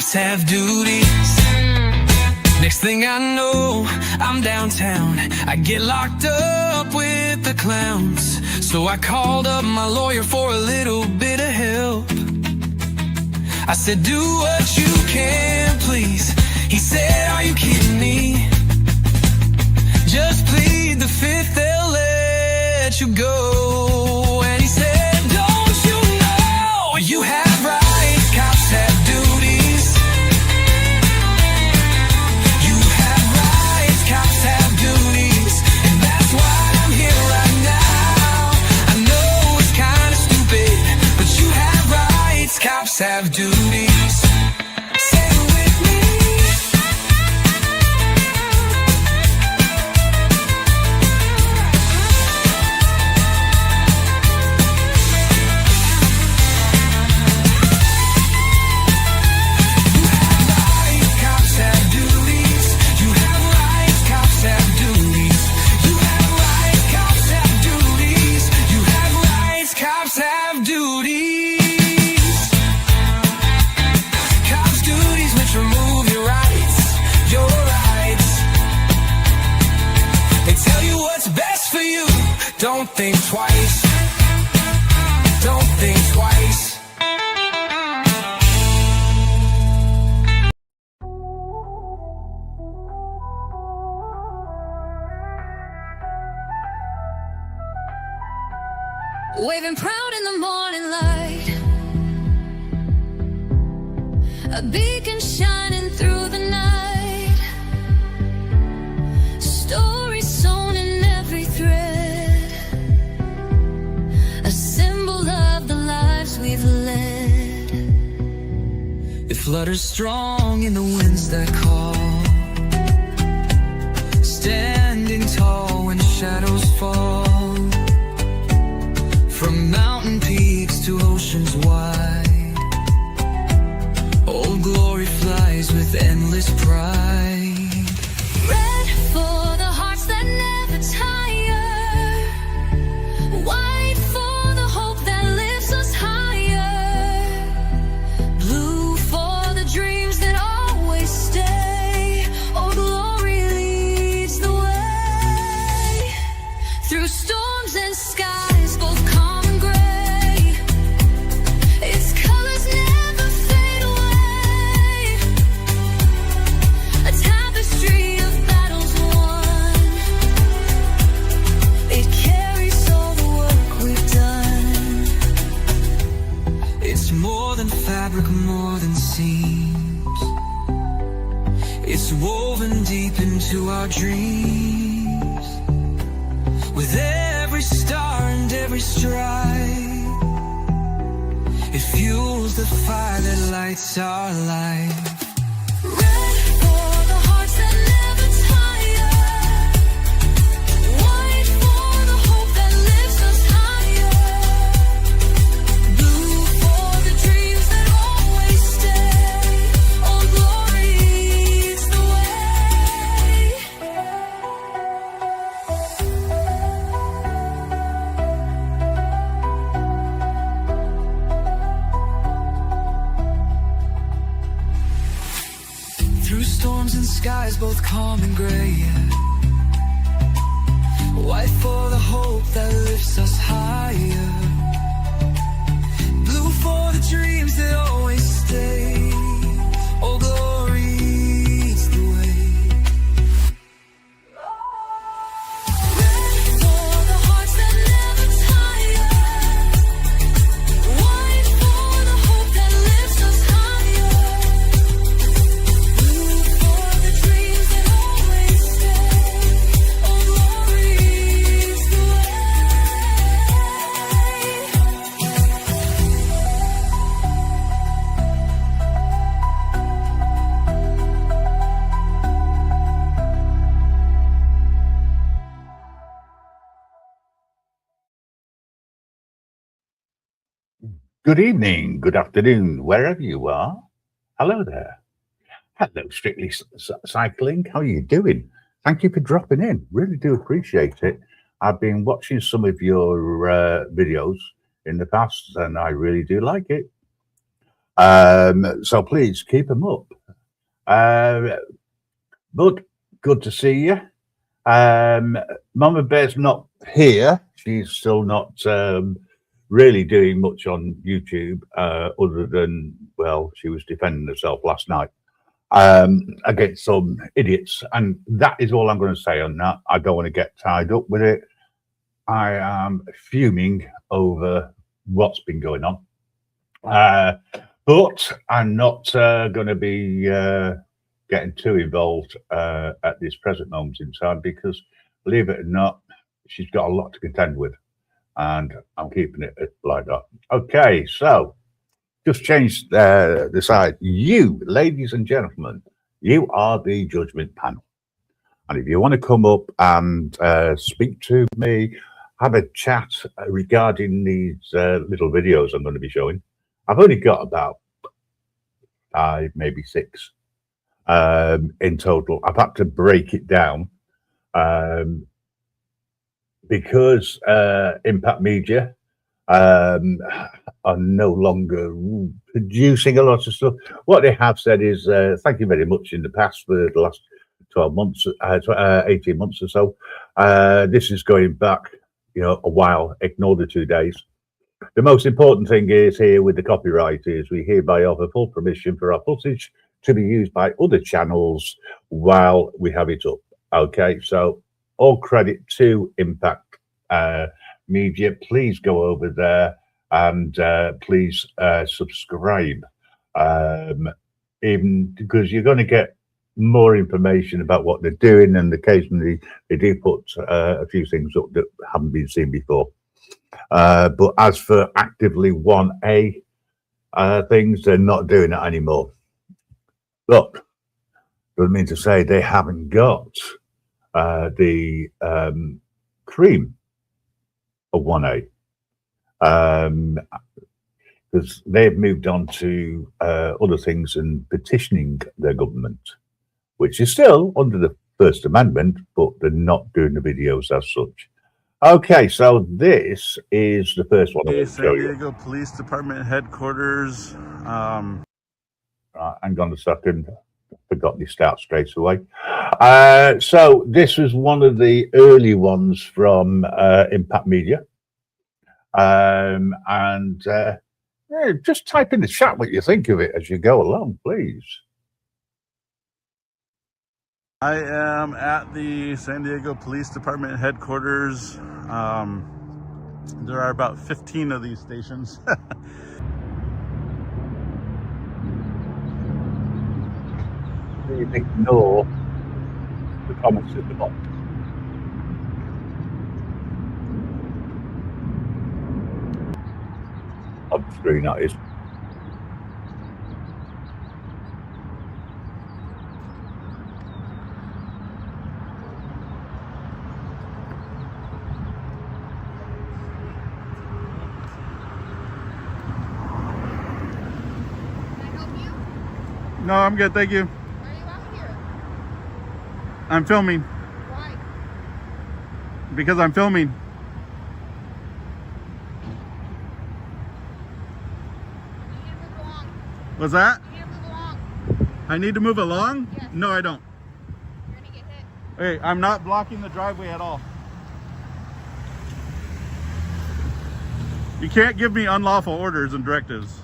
cops have duties. Next thing I know, I'm downtown. I get locked up with the clowns. So I called up my lawyer for a little bit of help. I said, do what you can, please. He said, are you kidding me? Just plead the fifth, they'll let you go. And he said, don't you know you have rights, cops have duties. You have rights, cops have duties. And that's why I'm here right now. I know it's kind of stupid, but you have rights, cops have duties. Say it with me. Don't think twice. Don't think twice. Waving proud in the morning light, a beacon shining through the night. Stories sewn in every thread, a symbol of the lives we've led. It flutters strong in the winds that call, standing tall when shadows fall. From mountain peaks to oceans wide, Old Glory flies with endless pride. Red for the hearts that never tire, white for the hope that lifts us higher, blue for the dreams that always stay. Old Glory leads the way through storms and skies, both calm and gray. Its colors never fade away, a tapestry of battles won. It carries all the work we've done. It's more than fabric, more than seams. It's woven deep into our dreams. With every star and every stripe, it fuels the fire that lights our life. Red for the hearts that never tire, white for the hope that lifts us higher, blue for the dreams that always stay. Old Glory leads the way. Through storms and skies, both calm and gray. White for the hope that lifts us higher, blue for the dreams that always stay. Old Glory leads the way. Red for the hearts that never tire, white for the hope that lifts us higher, blue for the dreams that always stay. Old Glory leads the way. Good evening, good afternoon, wherever you are. Hello there. Hello, Strictly Cycling. How are you doing? Thank you for dropping in. Really do appreciate it. I've been watching some of your videos in the past, and I really do like it. So please keep them up. But good to see you. Mama Bear's not here. She's still not really doing much on YouTube, other than, well, she was defending herself last night against some idiots. And that is all I'm going to say on that. I don't want to get tied up with it. I am fuming over what's been going on. But I'm not going to be getting too involved at this present moment in time, because believe it or not, she's got a lot to contend with, and I'm keeping it like that. Okay, so just change the side. You, ladies and gentlemen, you are the judgment panel. And if you want to come up and speak to me, have a chat regarding these little videos I'm going to be showing. I've only got about 5, maybe 6 in total. I've had to break it down because Impact Media are no longer producing a lot of stuff. What they have said is thank you very much in the past for the last 12 months, 18 months or so. This is going back, you know, a while. Ignore the 2 days. The most important thing is here with the copyright is we hereby offer full permission for our footage to be used by other channels while we have it up. Okay, so all credit to Impact Media. Please go over there and please subscribe, even because you're going to get more information about what they're doing, and occasionally they do put a few things up that haven't been seen before. But as for actively 1A things, they're not doing it anymore. Look, doesn't mean to say they haven't got the cream of 1A, because they've moved on to other things and petitioning their government, which is still under the First Amendment, but they're not doing the videos as such. Okay, so this is the first one. Hey, San Diego Police Department headquarters. Right, hang on a second. Forgot to start straight away. So this was one of the early ones from Impact Media. Yeah, just type in the chat what you think of it as you go along, please. I am at the San Diego Police Department headquarters. There are about 15 of these stations. Please ignore the comments at the bottom. Of the screen, that is. No, I'm good, thank you. Why are you out here? I'm filming. Why? Because I'm filming. You need to move along. What's that? You need to move along. I need to move along? Yes. No, I don't. You're gonna get hit. Hey, I'm not blocking the driveway at all. You can't give me unlawful orders and directives.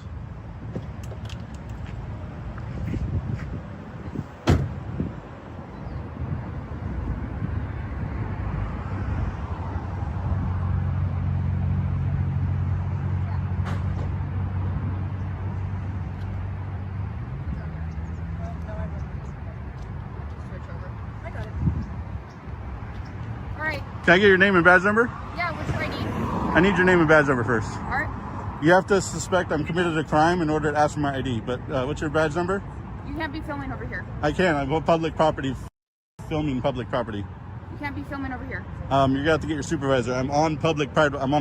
Switch over. I got it. All right. Can I get your name and badge number? Yeah, what's your ID? I need your name and badge number first. All right. You have to suspect I'm committed a crime in order to ask for my ID, but what's your badge number? You can't be filming over here. I can. I'm on public property, filming public property. You can't be filming over here. You're gonna have to get your supervisor. I'm on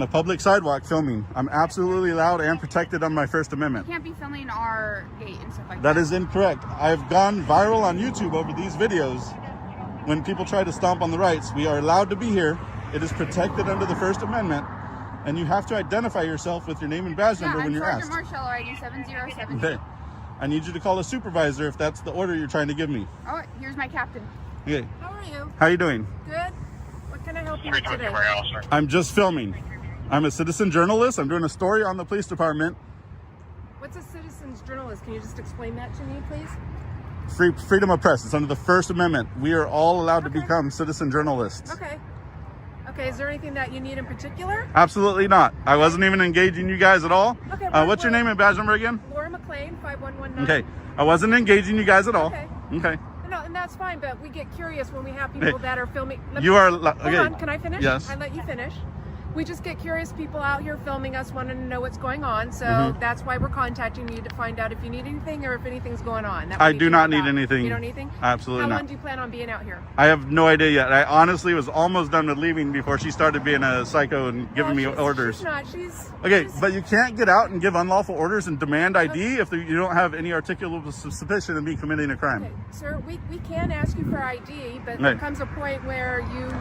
a public sidewalk filming. I'm absolutely allowed and protected on my First Amendment. You can't be filming our gate and stuff like That is incorrect. I've gone viral on YouTube over these videos. When people try to stomp on the rights, we are allowed to be here. It is protected under the First Amendment. and you have to identify yourself with your name and badge number I'm when you're Sergeant asked. Marshall, ID 7070. Okay. I need you to call a supervisor if that's the order you're trying to give me. Oh, here's my captain. Okay. How are you? How you doing? Good. What can I help you with today? I'm just filming. I'm a citizen journalist. I'm doing a story on the police department. What's a citizen's journalist? Can you just explain that to me, please? Freedom of press. It's under the First Amendment. We are all allowed to Okay. become citizen journalists. Okay. Okay, is there anything that you need in particular? Absolutely not. I wasn't even engaging you guys at all. Okay, What's your name and badge number again? Laura McLean, 5119. Okay. I wasn't engaging you guys at all. Okay. Okay. No, and that's fine, but we get curious when we have people that are filming. You are Hold okay. on, can I finish? Yes. I let you finish. We just get curious people out here filming us, wanting to know what's going on. So Mhm. that's why we're contacting you to find out if you need anything or if anything's going on. That I we do to not know need about. anything. You don't need anything? Absolutely How not. long do you plan on being out here? I have no idea yet. I honestly was almost done with leaving before she started being a psycho and giving me Well, orders. She's not. She's Okay, she's- but you can't get out and give unlawful orders and demand ID if you don't have any articulable suspicion of me committing a crime. Okay, sir, we can ask you for ID, but Right. there comes a point where you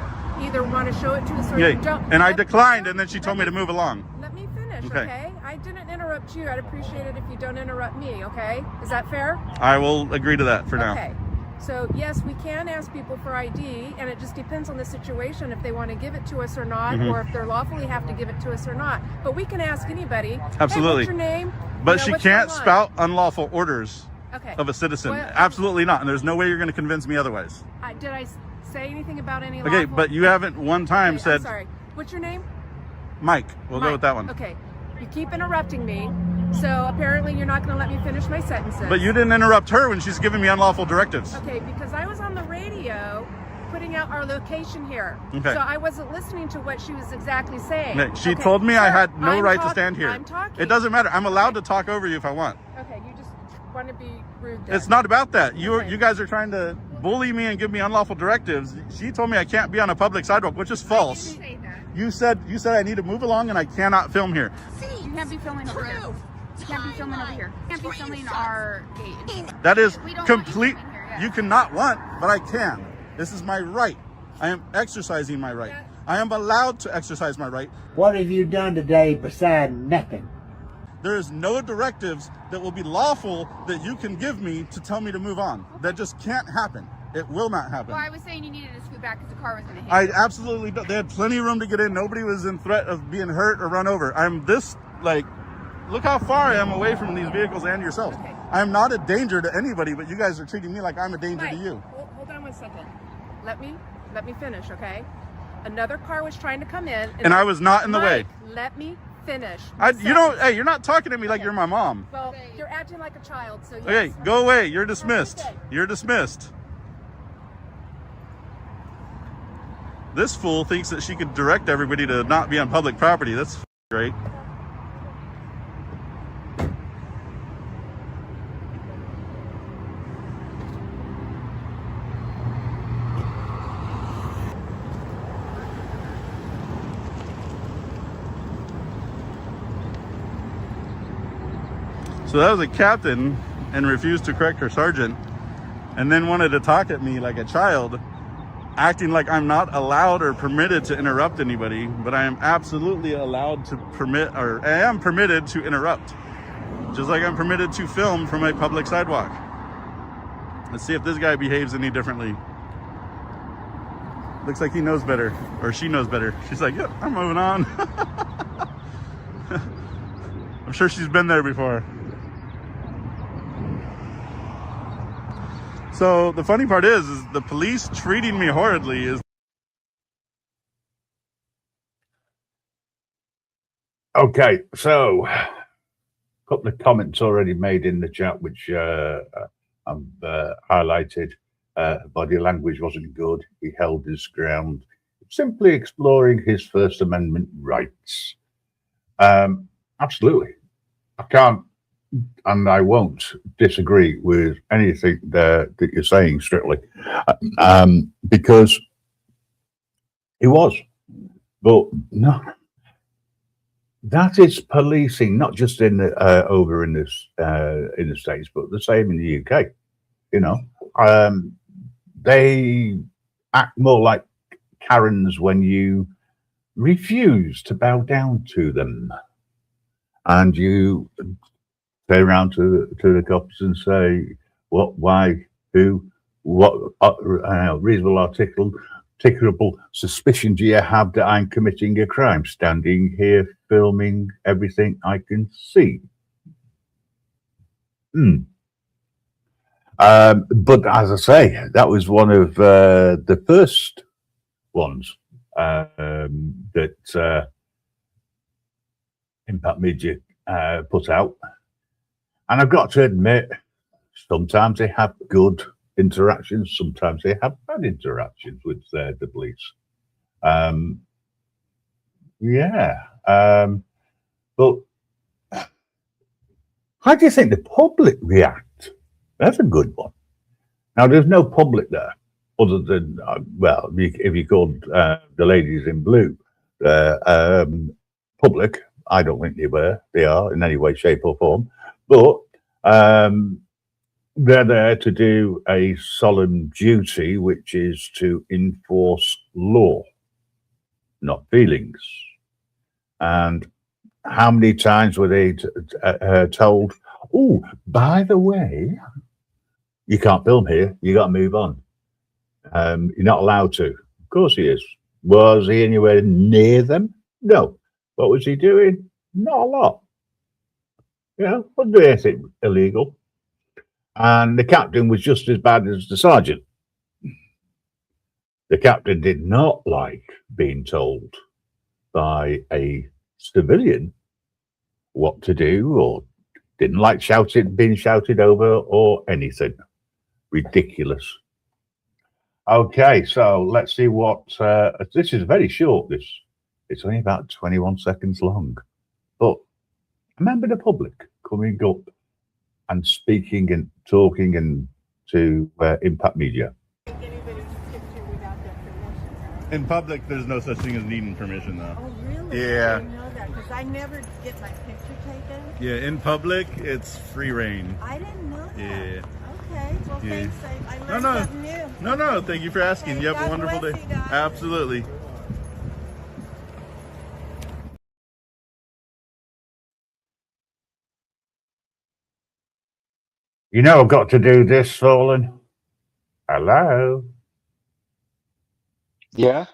either want to show it to us or Yeah, you don't. and I Let- declined, let- and then she let told me to move along. Let me finish, Okay. okay? I didn't interrupt you. I'd appreciate it if you don't interrupt me, okay? Is that fair? I will agree to that for now. Okay. So, yes, we can ask people for ID, and it just depends on the situation if they want to give it to us or not, Mhm. or if they're lawfully have to give it to us or not. But we can ask anybody. Absolutely. Hey, what's your name? But You know, she what's can't going on? spout unlawful orders Okay. of a citizen. Well, Absolutely not. And there's no way you're going to convince me otherwise. Did I say anything about any Okay, lawful? but you haven't one time Okay, said, I'm sorry. What's your name? Mike. We'll go Mike. with that one. Okay. You keep interrupting me, so apparently you're not going to let me finish my sentences. But you didn't interrupt her when she's giving me unlawful directives. Okay, because I was on the radio putting out our location here. Okay. So I wasn't listening to what she was exactly saying. Okay, she Okay, told me I sir, had no I'm right to talk- stand here. I'm talking. It doesn't matter. I'm allowed to talk over you if I want. Okay, you just want to be rude. Then. It's not about that. You Okay. you guys are trying to bully me and give me unlawful directives. She told me I can't be on a public sidewalk, which is false. Say that. You said I need to move along and I cannot film here. You can't be filming over here. You can't be filming over here. You can't be filming our gate. That is We don't want you complete. filming here, yeah. You cannot want, but I can. This is my right. I am exercising my right. I am allowed to exercise my right. What have you done today besides nothing? There is no directives that will be lawful that you can give me to tell me to move on. That just can't happen. It will not happen. Well, I was saying you needed to scoot back because the car was going to hit I you. absolutely don't. They had plenty of room to get in. Nobody was in threat of being hurt or run over. I'm this, like, look how far I am away from these vehicles and yourselves. Okay. I am not a danger to anybody, but you guys are treating me like I'm a danger Mike, to you. Hold on 1 second. Let me finish, okay? Another car was trying to come in, And I was not in the way. Mike, let me finish. You don't. Hey, you're not talking to me like you're my mom. Well, you're acting like a child, so yes. Okay, go away. You're dismissed. You're dismissed. This fool thinks that she could direct everybody to not be on public property. That's great. So that was a captain and refused to correct her sergeant and then wanted to talk at me like a child, acting like I'm not allowed or permitted to interrupt anybody, but I am absolutely allowed to I am permitted to interrupt, just like I'm permitted to film from a public sidewalk. Let's see if this guy behaves any differently. Looks like he knows better, or she knows better. She's like, yep, I'm moving on. I'm sure she's been there before. So the funny part is the police treating me horridly is. Okay, so a couple of comments already made in the chat, which I've highlighted. Body language wasn't good. He held his ground, simply exploring his First Amendment rights. Absolutely. I can't and I won't disagree with anything that you're saying, Strictly, because he was. But no, that is policing, not just in the, over in the States, but the same in the UK. You know, they act more like Karens when you refuse to bow down to them, and you turn around to the cops and say, what, why, who, what reasonable articulable suspicion do you have that I'm committing a crime, standing here filming everything I can see? But as I say, that was one of the first ones that Impact Media put out. And I've got to admit, sometimes they have good interactions, sometimes they have bad interactions with the police. But how do you think the public react? That's a good one. Now, there's no public there, other than, well, if you called the ladies in blue public, I don't think they are in any way, shape, or form. But they're there to do a solemn duty, which is to enforce law, not feelings. And how many times were they told, oh, by the way, you can't film here, you got to move on. You're not allowed to. Of course he is. Was he anywhere near them? No. What was he doing? Not a lot. You know, wasn't doing anything illegal. And the captain was just as bad as the sergeant. The captain did not like being told by a civilian what to do, or didn't like being shouted over or anything. Ridiculous. Okay, so let's see what this is very short. It's only about 21 seconds long, but remember the public coming up and speaking and talking and to Impact Media. In public, there's no such thing as needing permission, though. Oh, really? Yeah. I didn't know that because I never get my picture taken. Yeah, in public, it's free reign. I didn't know that. Yeah. Okay. Well, Yeah. thanks. I learned something new. No, thank you for asking. Okay, You have a God wonderful bless day. you guys. Absolutely. You know, I've got to do this, Fallen. Hello? Yeah.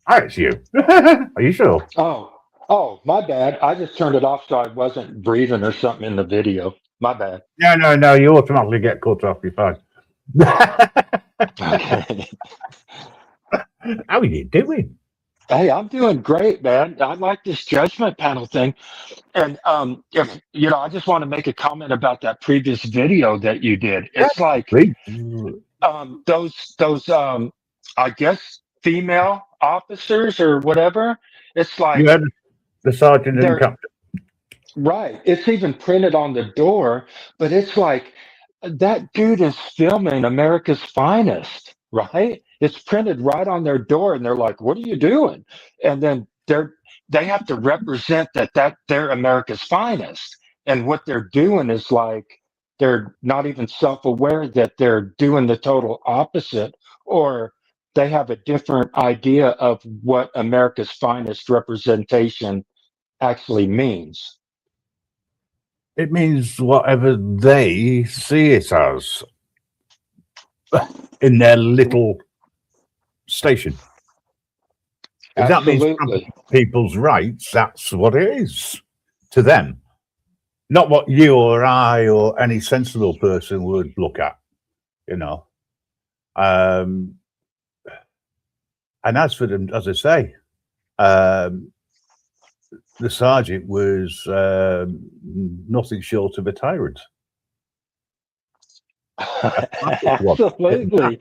Hi, it's you. Are you sure? Oh, my bad. I just turned it off so I wasn't breathing or something in the video. My bad. No, you automatically get cut off. You're fine. Okay. How are you doing? Hey, I'm doing great, man. I like this judgment panel thing. And if I just want to make a comment about that previous video that you did. It's like Please. those I guess female officers or whatever. It's like You had the sergeant and they're captain. right. It's even printed on the door, but it's like that dude is filming America's Finest, right? It's printed right on their door, and they're like, "What are you doing?" And then they have to represent that they're America's Finest, and what they're doing is like they're not even self-aware that they're doing the total opposite, or they have a different idea of what America's Finest representation actually means. It means whatever they see it as in their little station. If that means Absolutely. people's rights, that's what it is to them. Not what you or I or any sensible person would look at, you know. And as for them, as I say, the sergeant was nothing short of a tyrant. Absolutely.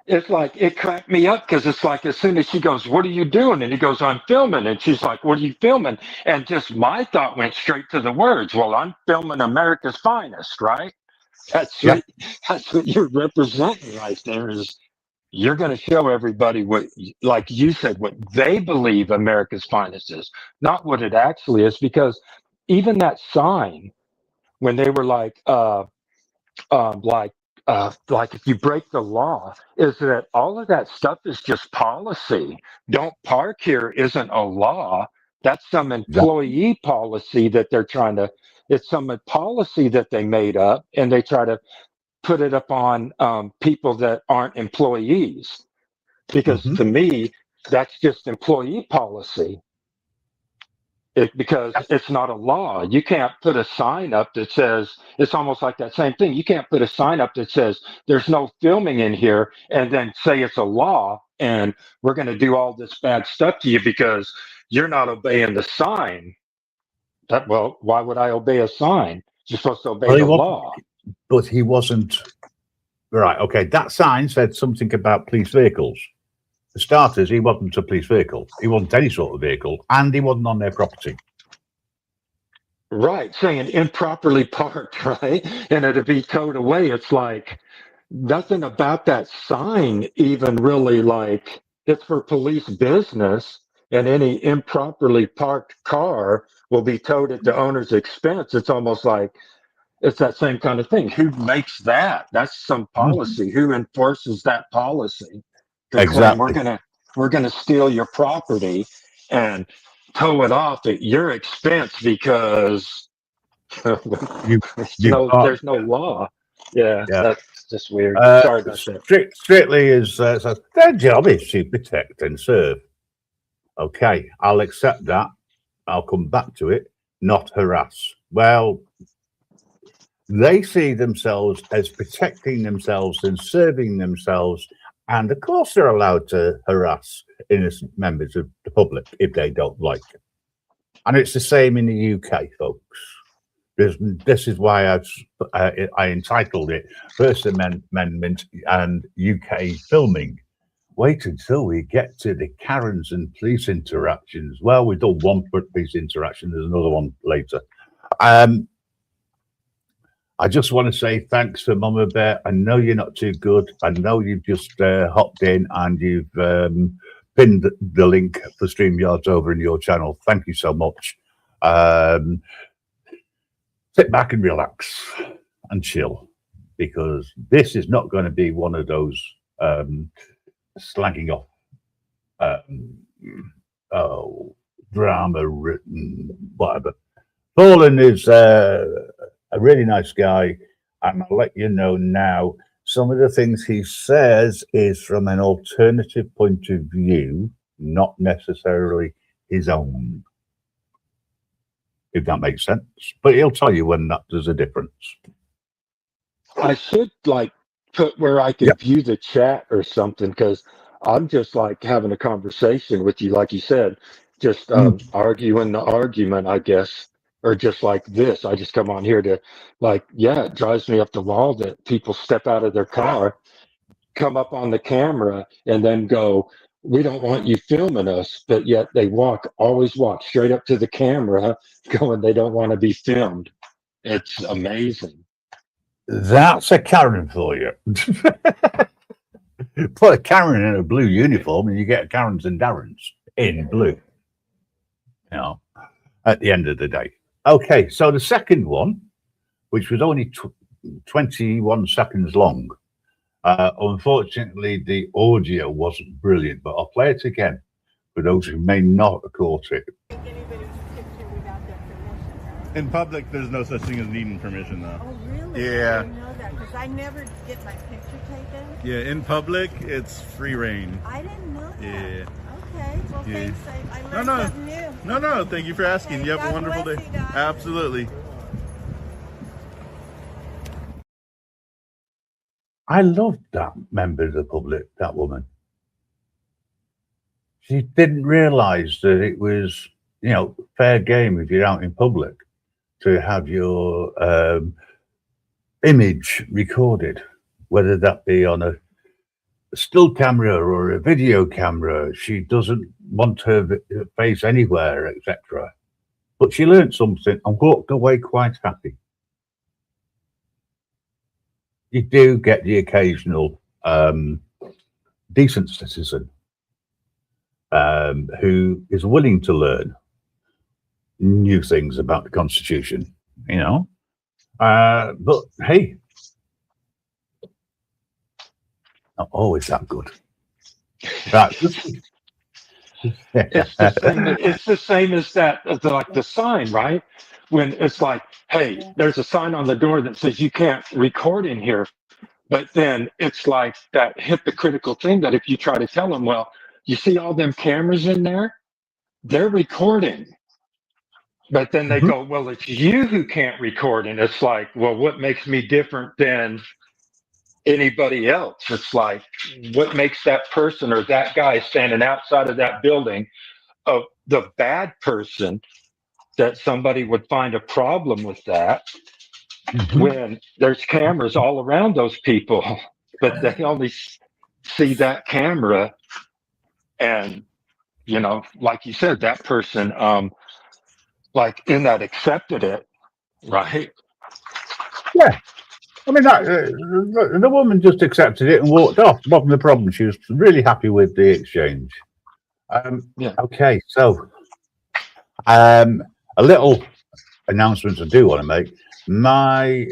It's like it cracked me up because it's like as soon as she goes, "What are you doing?" and he goes, "I'm filming," and she's like, "What are you filming?" And just my thought went straight to the words. Well, I'm filming America's Finest, right? That's Yeah. that's what you're representing right there. Is you're going to show everybody what, like you said, what they believe America's Finest is, not what it actually is. Because even that sign, when they were like like if you break the law, is that all of that stuff is just policy. Don't park here isn't a law. That's some Exactly. employee policy that they're trying to, it's some policy that they made up and they try to put it upon people that aren't employees. Because Hmm. to me, that's just employee policy. Because it's not a law. You can't put a sign up that says, it's almost like that same thing. You can't put a sign up that says there's no filming in here and then say it's a law and we're going to do all this bad stuff to you because you're not obeying the sign. Well, why would I obey a sign? You're supposed to obey Well, the law. but he wasn't right. Okay, that sign said something about police vehicles. For starters, he wasn't a police vehicle. He wasn't any sort of vehicle, and he wasn't on their property. Right, saying improperly parked, right? And it'd be towed away. It's like nothing about that sign even really like it's for police business, and any improperly parked car will be towed at the owner's expense. It's almost like it's that same kind of thing. Who makes that? That's some Mhm. policy. Who enforces that policy to claim Exactly. we're gonna steal your property and tow it off at your expense because You you parked. there's no law. Yeah, Yeah. that's just weird. Sorry about that. Strictly is says their job is to protect and serve. Okay, I'll accept that. I'll come back to it. Not harass. Well, they see themselves as protecting themselves and serving themselves, and of course they're allowed to harass innocent members of the public if they don't like it. And it's the same in the UK, folks. This is why I entitled it First Amendment and UK filming. Wait until we get to the Karens and police interactions. Well, we've done one police interaction. There's another one later. I just want to say thanks for MamaBear. I know you're not too good. I know you've just hopped in and you've pinned the link for StreamYards over in your channel. Thank you so much. Sit back and relax and chill, because this is not going to be one of those slagging off drama written whatever. Paulin is a really nice guy, and I'll let you know now some of the things he says is from an alternative point of view, not necessarily his own, if that makes sense. But he'll tell you when that there's a difference. I should like put where I can view the chat or something because I'm just like having a conversation with you, like you said, just arguing the argument, I guess, or just like this. I just come on here to like, yeah, it drives me up the wall that people step out of their car, come up on the camera, and then go, we don't want you filming us, but yet they always walk straight up to the camera, going, they don't want to be filmed. It's amazing. That's a Karen for you. Put a Karen in a blue uniform and you get Karens and Darrens in blue, you know, at the end of the day. Okay, so the second one, which was only 21 seconds long, unfortunately the audio wasn't brilliant, but I'll play it again for those who may not have caught it. In public, there's no such thing as needing permission, though. Oh, really? Yeah. I didn't know that because I never get my picture taken. Yeah, in public, it's free reign. I didn't know that. Yeah. Okay. Well, Yeah. thanks. I learned something new. No, thank you for asking. Okay, You have a God wonderful bless day. you guys. Absolutely. I loved that member of the public, that woman. She didn't realize that it was, you know, fair game if you're out in public to have your image recorded, whether that be on a still camera or a video camera. She doesn't want her face anywhere, etc. But she learned something and walked away quite happy. You do get the occasional decent citizen who is willing to learn new things about the Constitution, you know. But hey, Not always that good. Right. It's the same. It's the same as that, as like the sign, right? When it's like, hey, there's a sign on the door that says you can't record in here, but then it's like that hypocritical thing that if you try to tell them, well, you see all them cameras in there, they're recording. But then they go, well, it's you who can't record, and it's like, well, what makes me different than anybody else? It's like, what makes that person or that guy standing outside of that building of the bad person that somebody would find a problem with that when there's cameras all around those people, but they only see that camera. And, you know, like you said, that person, like in that accepted it, right? Yeah. I mean, the woman just accepted it and walked off. Wasn't the problem. She was really happy with the exchange. Yeah. Okay, so a little announcement I do want to make. My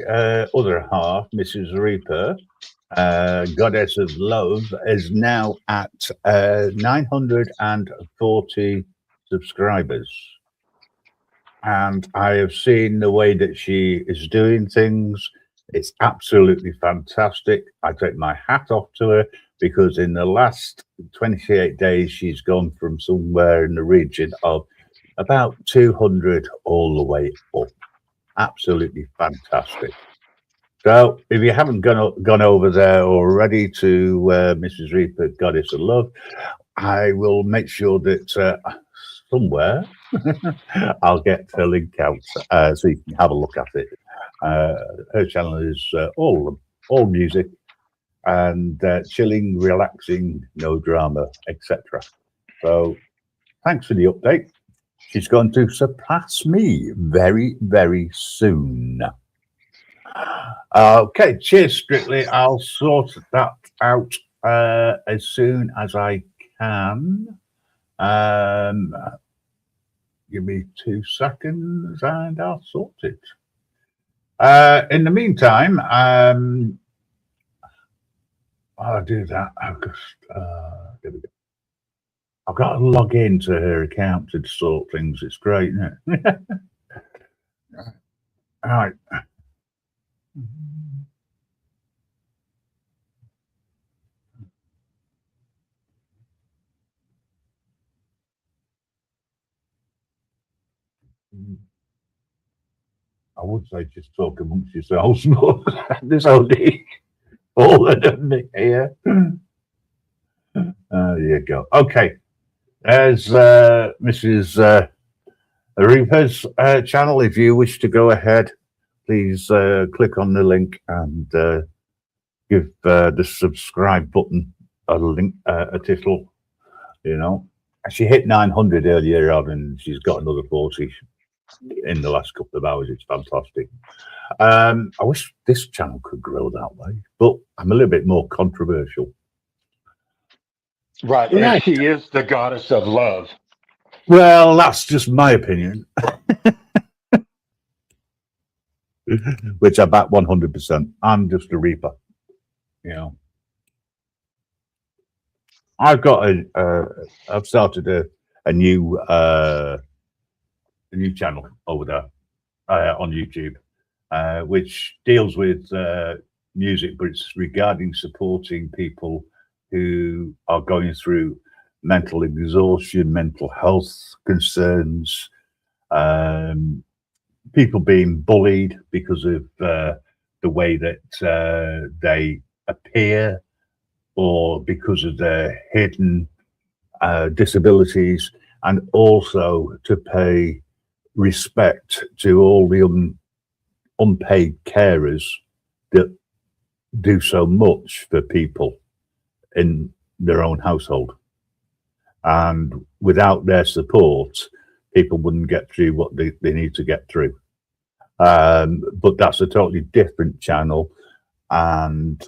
other half, Mrs. Reaper, Goddess of Love, is now at 940 subscribers. And I have seen the way that she is doing things. It's absolutely fantastic. I take my hat off to her because in the last 28 days, she's gone from somewhere in the region of about 200 all the way up. Absolutely fantastic. So if you haven't gone over there already to Mrs. Reaper, Goddess of Love, I will make sure that somewhere I'll get her link out so you can have a look at it. Her channel is all music and chilling, relaxing, no drama, etc. So thanks for the update. She's going to surpass me very, very soon. Okay, cheers, Strictly. I'll sort that out as soon as I can. Give me 2 seconds and I'll sort it. In the meantime, I'll do that. There we go. I've got to log into her account to sort things. It's great, isn't it? All right. I would say just talk amongst yourselves, but there's only all of them here. There you go. Okay. There's Mrs. Reaper's channel. If you wish to go ahead, please click on the link and give the subscribe button a link, a title. You know, she hit 900 earlier on, and she's got another 40 in the last couple of hours. It's fantastic. I wish this channel could grow that way, but I'm a little bit more controversial. Right. And she is the goddess of love. Well, that's just my opinion, which I back 100%. I'm just a reaper, you know. I've got I've started a new channel over there on YouTube, which deals with music, but it's regarding supporting people who are going through mental exhaustion, mental health concerns, people being bullied because of the way that they appear or because of their hidden disabilities, and also to pay respect to all the unpaid carers that do so much for people in their own household. And without their support, people wouldn't get through what they need to get through. But that's a totally different channel. And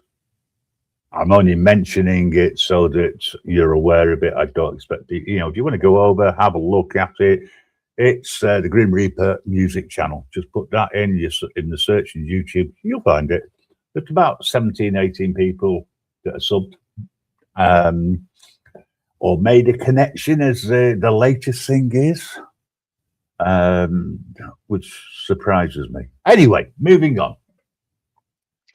I'm only mentioning it so that you're aware of it. I don't expect it. You know, if you want to go over, have a look at it, it's the Grim Reaper music channel. Just put that in the search in YouTube. You'll find it. There's about 17, 18 people that are subbed. or made a connection, as the latest thing is, which surprises me. Anyway, moving on.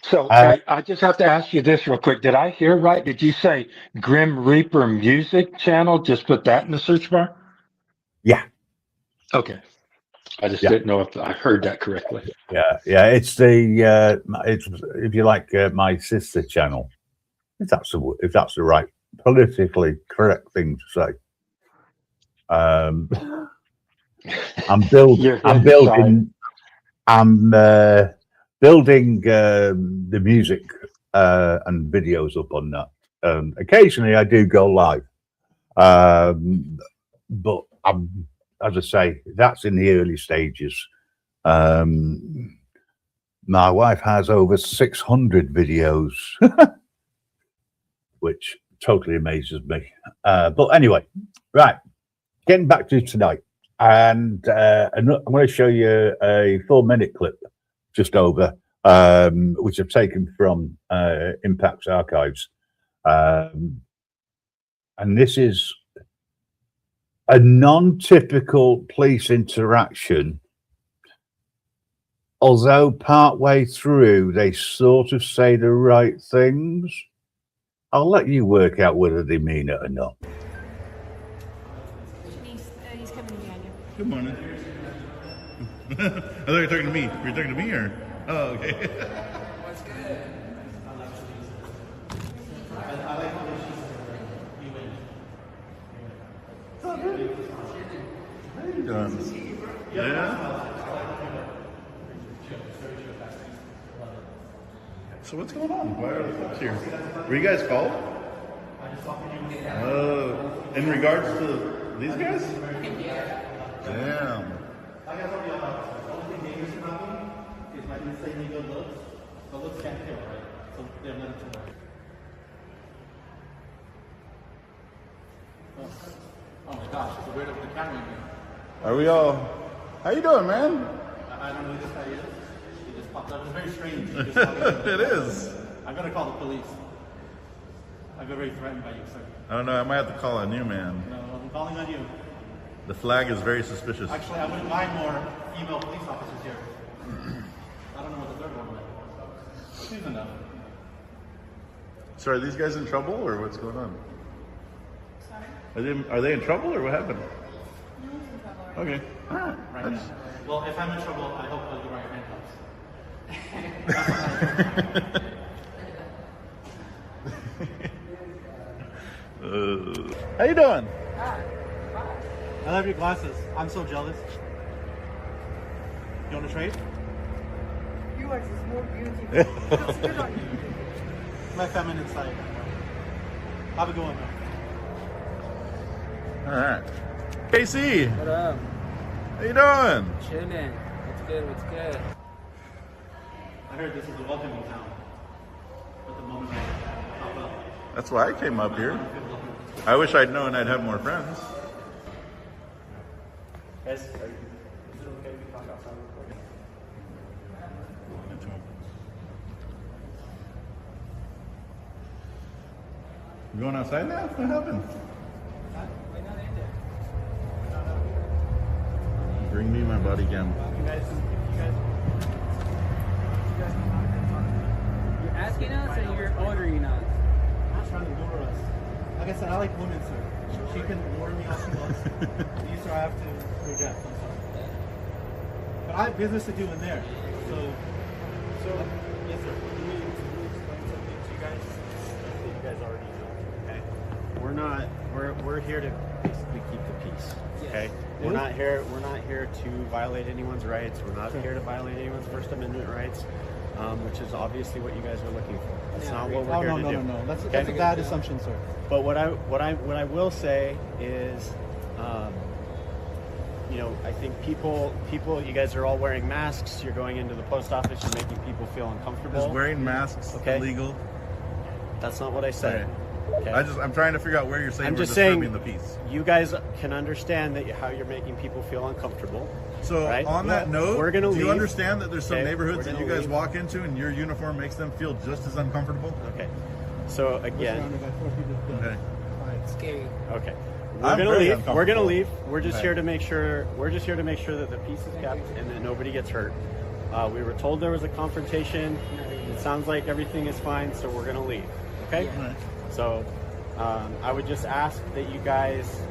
So I just have to ask you this real quick. Did I hear right? Did you say Grim Reaper Music Channel? Just put that in the search bar? Yeah. Okay. I just didn't know if I heard that correctly. Yeah. It's the it's, if you like, my sister channel. If that's the right politically correct thing to say. I'm building the music and videos up on that. Occasionally I do go live, but as I say, that's in the early stages. My wife has over 600 videos, which totally amazes me. But anyway, right, getting back to tonight, and I'm going to show you a 4-minute clip, just over, which I've taken from Impact's archives. And this is a non-typical police interaction, although partway through they sort of say the right things. I'll let you work out whether they mean it or not. He's coming behind you. Good morning. I thought you were talking to me. Were you talking to me or? Oh, okay. What's good? How you doing? Yeah. So what's going on? Why are the folks here? Were you guys called? In regards to these guys? Damn. Oh my gosh, it's weird with the camera in here. Are we all? How you doing, man? I don't know who this guy is. He just popped up. It's very strange. It is. I'm gonna call the police. I got very threatened by you, sir. I don't know. I might have to call on you, man. No, I'm calling on you. The flag is very suspicious. Actually, I wouldn't mind more female police officers here. I don't know what the third one was. She's enough. So are these guys in trouble or what's going on? Sorry? Are they in trouble or what happened? No one's in trouble. Okay. All right. Right now. Well, if I'm in trouble, I hope you wear handcuffs. How you doing? I love your glasses. I'm so jealous. You want to trade? You are just more beautiful. Looks good on you. My feminine side. Have a good one, man. All right. KC. What up? How you doing? Chilling. What's good? What's good? I heard this is a welcoming town. At the moment I pop up. That's why I came up here. I wish I'd known I'd have more friends. Guys, is it okay if we talk outside real quick? You going outside now? What happened? Bring me my body cam. You guys. You're asking us or you're ordering us? I'm not trying to lure us. Like I said, I like women, sir. She can lure me all she wants. You, sir, I have to reject. I'm sorry. But I have business to do in there. So yes, sir. Can you explain something to you guys? You guys already know. Okay. We're here to basically keep the peace. Okay. We're not here to violate anyone's rights. We're not here to violate anyone's First Amendment rights, which is obviously what you guys are looking for. That's not what we're here to do. No. That's a bad assumption, sir. But what I will say is, I think people, you guys are all wearing masks. You're going into the post office. You're making people feel uncomfortable. Is wearing masks illegal? That's not what I said. Okay. Okay. I'm trying to figure out where you're saying I'm we're just disturbing saying the peace. You guys can understand that how you're making people feel uncomfortable. So right? on that note, we're gonna do you leave. understand that there's some Okay, neighborhoods we're that you gonna guys leave. walk into and your uniform makes them feel just as uncomfortable? Okay. So again, Surrounded by 4 people with guns. Okay. Fine. Scary. okay, I'm we're gonna very leave. We're uncomfortable. gonna leave. We're just Okay. here to make sure. We're just here to make sure that the peace is kept and that nobody gets hurt. We were told there was a confrontation. It sounds like everything is fine, so we're gonna leave. Okay. Yeah. Right. So I would just ask that you guys,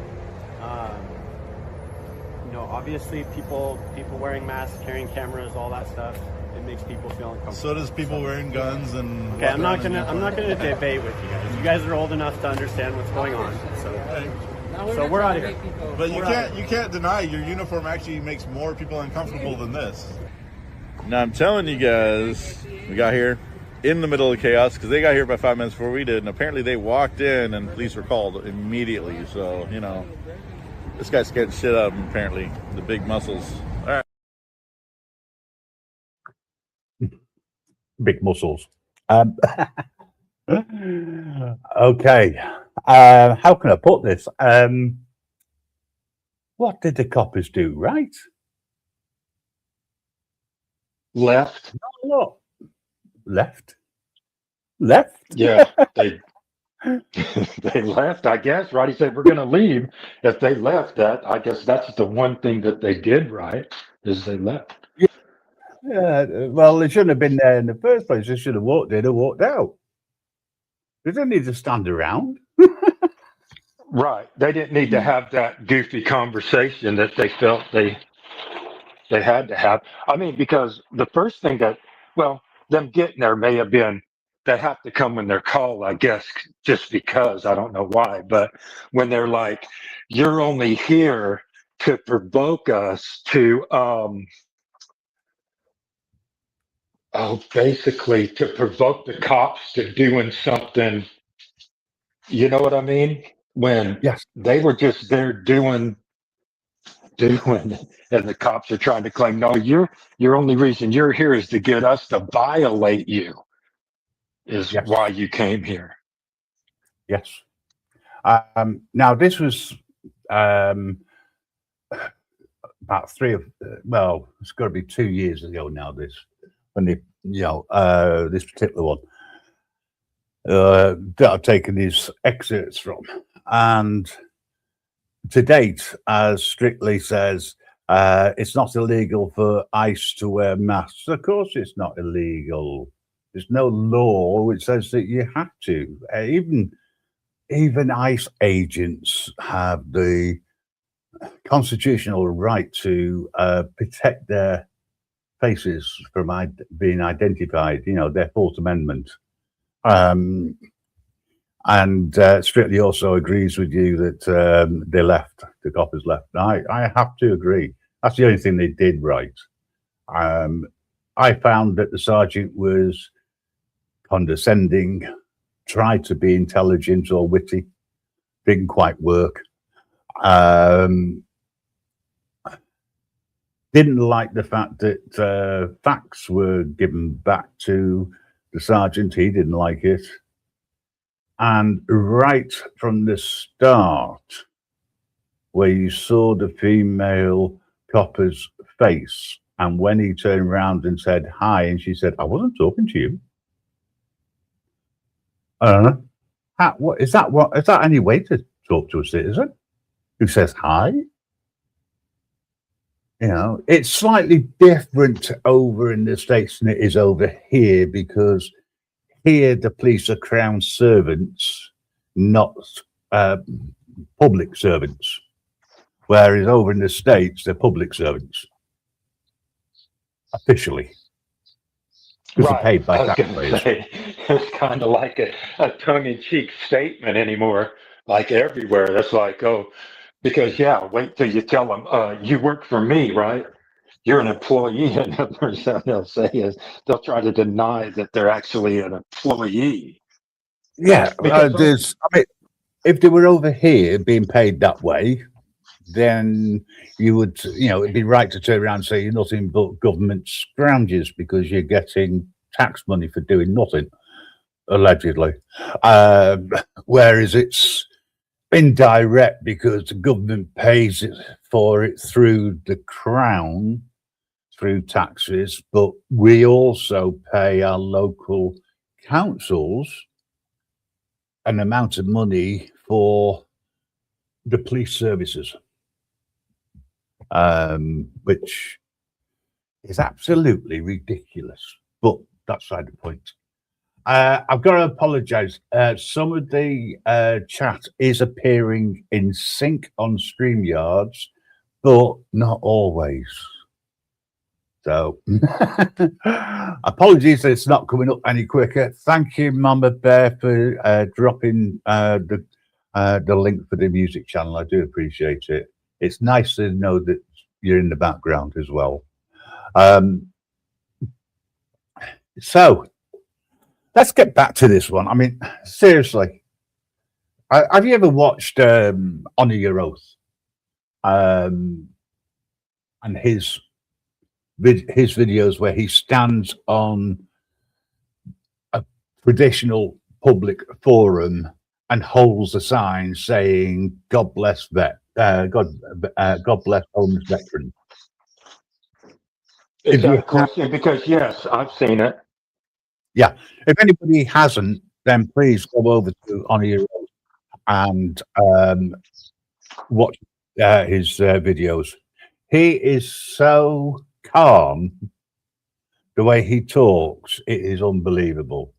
obviously people wearing masks, carrying cameras, all that stuff, it makes people feel uncomfortable. So does people wearing guns and. Okay, I'm not gonna debate with you guys. You guys are old enough to understand what's going on. So No, we're not outta trying to here. make people- But you can't deny your uniform actually makes more people uncomfortable than this. Now I'm telling you guys, we got here in the middle of chaos because they got here about 5 minutes before we did, and apparently they walked in and police were called immediately. So this guy's scared the shit out of him. Apparently, the big muscles. All right. Big muscles. Okay. How can I put this? What did the coppers do, right? Left. What? Left? Left? Yeah, they they left, I guess, right? He said, we're going to leave. If they left that, I guess that's the one thing that they did right, is they left. Yeah, well, they shouldn't have been there in the first place. They should have walked in and walked out. They didn't need to stand around. Right. They didn't need to have that goofy conversation that they felt they had to have. I mean, because the first thing them getting there may have been, they have to come when they're called, I guess, just because, I don't know why, but when they're like, you're only here to provoke us to, basically to provoke the cops to doing something, you know what I mean? When Yes. they were just there doing, and the cops are trying to claim, no, your only reason you're here is to get us to violate you, is Yes. why you came here. Yes. Now, this was about it's got to be 2 years ago now, this, when this particular one that I've taken these excerpts from. And to date, as Strictly says, it's not illegal for ICE to wear masks. Of course it's not illegal. There's no law which says that you have to. Even ICE agents have the constitutional right to protect their faces from being identified, their Fourth Amendment. And Strictly also agrees with you that they left, the coppers left. I have to agree. That's the only thing they did right. I found that the sergeant was condescending, tried to be intelligent or witty, didn't quite work. Didn't like the fact that facts were given back to the sergeant. He didn't like it. And right from the start, where you saw the female copper's face, and when he turned around and said hi, and she said, I wasn't talking to you. I don't know. Is that any way to talk to a citizen who says hi? It's slightly different over in the States than it is over here, because here the police are crown servants, not public servants. Whereas over in the States, they're public servants. Officially. Because they're paid by I was going to taxpayers. say, it's kind of like a tongue-in-cheek statement anymore, like everywhere. That's like, because wait till you tell them, you work for me, right? You're an employee, and the first thing they'll say is they'll try to deny that they're actually an employee. Yeah, if they were over here being paid that way, then you would, it'd be right to turn around and say you're nothing but government scrounges because you're getting tax money for doing nothing, allegedly. Whereas it's indirect because the government pays for it through the crown, through taxes, but we also pay our local councils an amount of money for the police services, which is absolutely ridiculous. But that's beside the point. I've got to apologise. Some of the chat is appearing in sync on StreamYards, but not always. So apologies that it's not coming up any quicker. Thank you, MamaBear, for dropping the link for the music channel. I do appreciate it. It's nice to know that you're in the background as well. So let's get back to this one. I mean, seriously, have you ever watched Honor Your Oath? And his videos where he stands on a traditional public forum and holds a sign saying "God bless God bless homeless veterans." Is that a question? Because yes, I've seen it. Yeah, if anybody hasn't, then please go over to Honor Your Oath and watch his videos. He is so calm. The way he talks, it is unbelievable,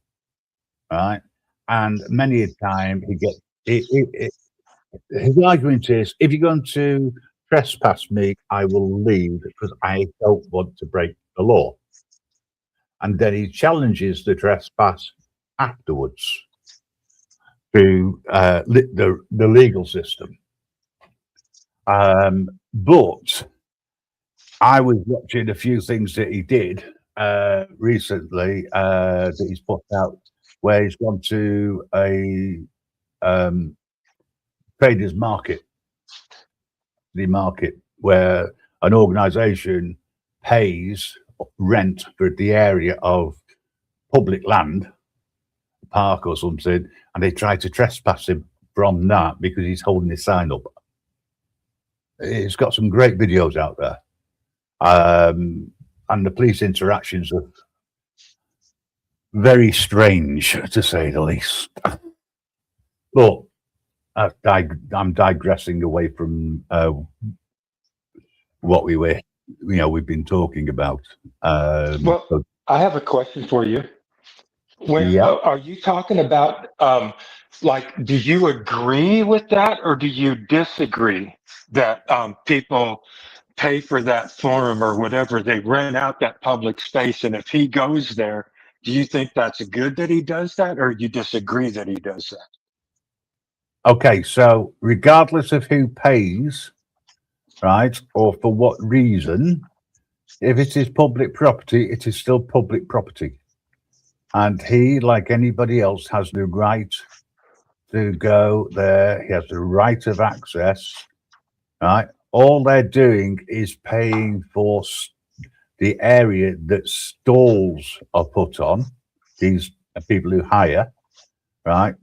right? And many a time he gets his argument is, if you're going to trespass me, I will leave because I don't want to break the law. And then he challenges the trespass afterwards through the legal system. But I was watching a few things that he did recently that he's put out, where he's gone to a traders market, the market where an organization pays rent for the area of public land, park or something, and they try to trespass him from that because he's holding his sign up. It's got some great videos out there. And the police interactions are very strange, to say the least. But I'm digressing away from what we've been talking about. Well, so, I have a question for you. Are you talking about like, do you agree with that, or do you disagree that people pay for that forum or whatever, they rent out that public space, and if he goes there, do you think that's good that he does that, or you disagree that he does that? Okay, so regardless of who pays, right, or for what reason, if it is public property, it is still public property. And he, like anybody else, has the right to go there. He has the right of access, right? All they're doing is paying for the area that stalls are put on. These are people who hire, right?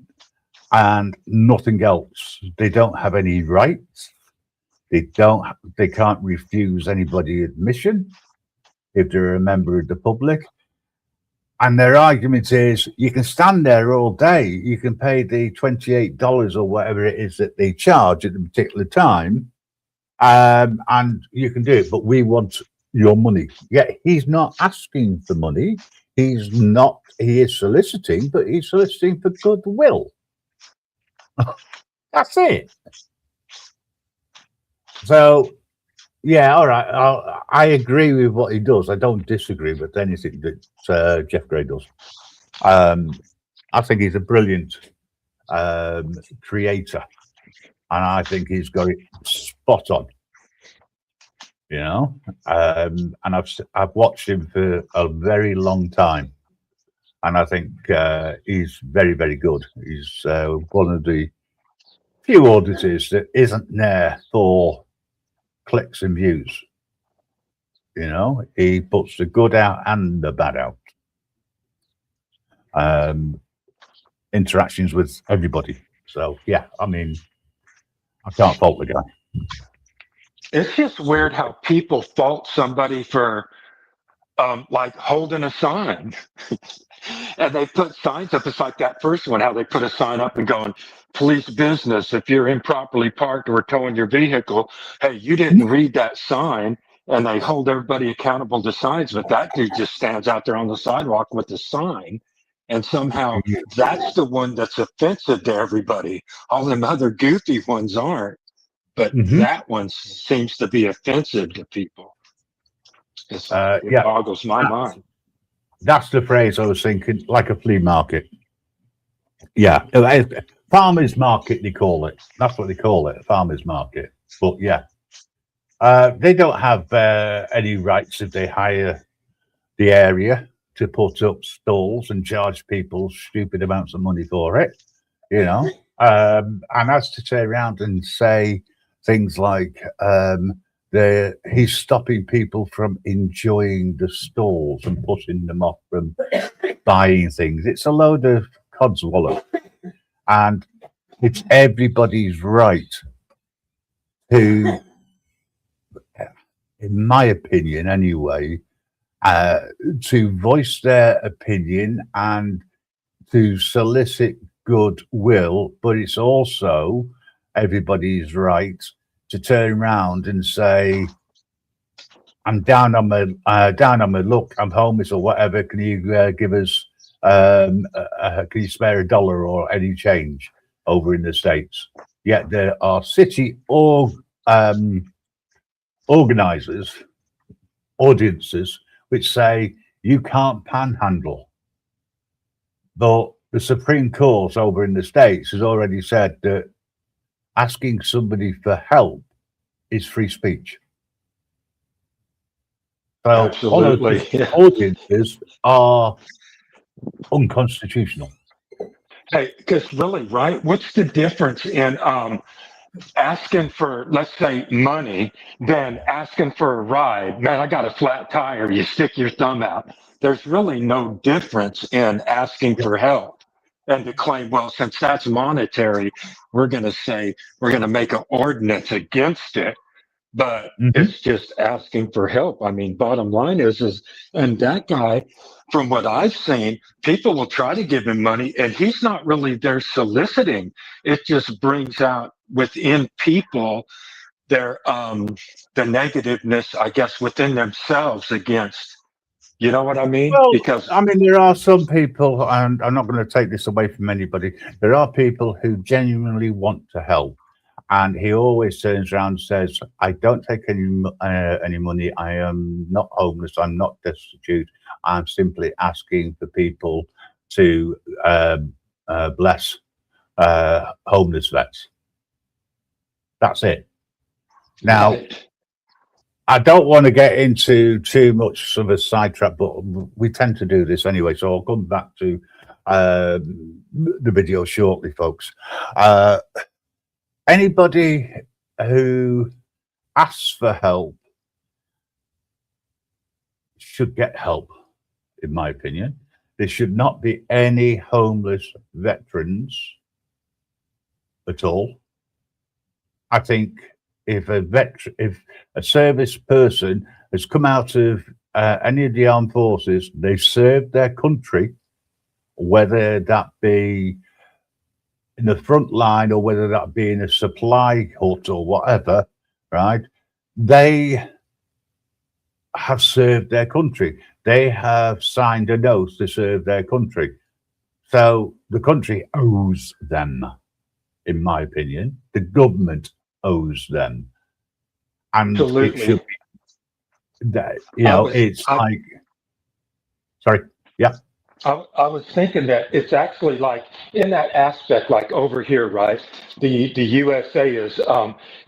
And nothing else. They don't have any rights. They can't refuse anybody admission if they're a member of the public. And their argument is, you can stand there all day. You can pay the $28 or whatever it is that they charge at a particular time, and you can do it. But we want your money. Yeah, he's not asking for money. He is soliciting, but he's soliciting for goodwill. That's it. So, yeah, all right. I agree with what he does. I don't disagree with anything that Jeff Gray does. I think he's a brilliant creator, and I think he's got it spot on. You know, and I've watched him for a very long time, and I think he's very, very good. He's one of the few auditors that isn't there for clicks and views. You know, he puts the good out and the bad out. Interactions with everybody. So yeah, I mean, I can't fault the guy. It's just weird how people fault somebody for like holding a sign. And they put signs up. It's like that first one, how they put a sign up and going, police business. If you're improperly parked or towing your vehicle, hey, you didn't read that sign. And they hold everybody accountable to signs. But that dude just stands out there on the sidewalk with the sign. And somehow that's the one that's offensive to everybody. All them other goofy ones aren't. But Mhm. that one seems to be offensive to people. It's like, it Yeah, boggles my mind. that's the phrase I was thinking, like a flea market. Yeah, farmers market they call it. That's what they call it, a farmers market. But yeah, they don't have any rights if they hire the area to put up stalls and charge people stupid amounts of money for it. You know, and as to turn around and say things like he's stopping people from enjoying the stalls and putting them off from buying things. It's a load of codswallop, and it's everybody's right to, in my opinion anyway, to voice their opinion and to solicit goodwill, but it's also everybody's right to turn around and say, I'm down on my luck, I'm homeless or whatever, can you give us can you spare $1 or any change over in the States? Yet there are city or organizers, audiences, which say you can't panhandle. But the Supreme Court over in the States has already said that asking somebody for help is free speech. So all of Absolutely. those Yeah. audiences are unconstitutional. Hey, because really, right? What's the difference in asking for, let's say, money than asking for a ride? Man, I got a flat tire. You stick your thumb out. There's really no difference in asking Yeah. for help and to claim, well, since that's monetary, we're going to say we're going to make an ordinance against it. But Mhm. it's just asking for help. I mean, bottom line is, and that guy, from what I've seen, people will try to give him money and he's not really there soliciting. It just brings out within people their, the negativeness, I guess, within themselves against, you know what I mean? Well, Because I mean, there are some people, and I'm not going to take this away from anybody. There are people who genuinely want to help, and he always turns around and says, "I don't take any money. I am not homeless. I'm not destitute. I'm simply asking for people to bless homeless vets." That's it. Now, right. I don't want to get into too much of a sidetrack, but we tend to do this anyway. So I'll come back to the video shortly, folks. Anybody who asks for help should get help, in my opinion. There should not be any homeless veterans at all. I think if a service person has come out of any of the armed forces, they've served their country, whether that be in the front line or whether that be in a supply hut or whatever, right? They have served their country. They have signed an oath to serve their country. So the country owes them, in my opinion. The government owes them. And it should Absolutely. be that, it's I like, sorry, yeah. I was thinking that it's actually like in that aspect, like over here, right? The USA is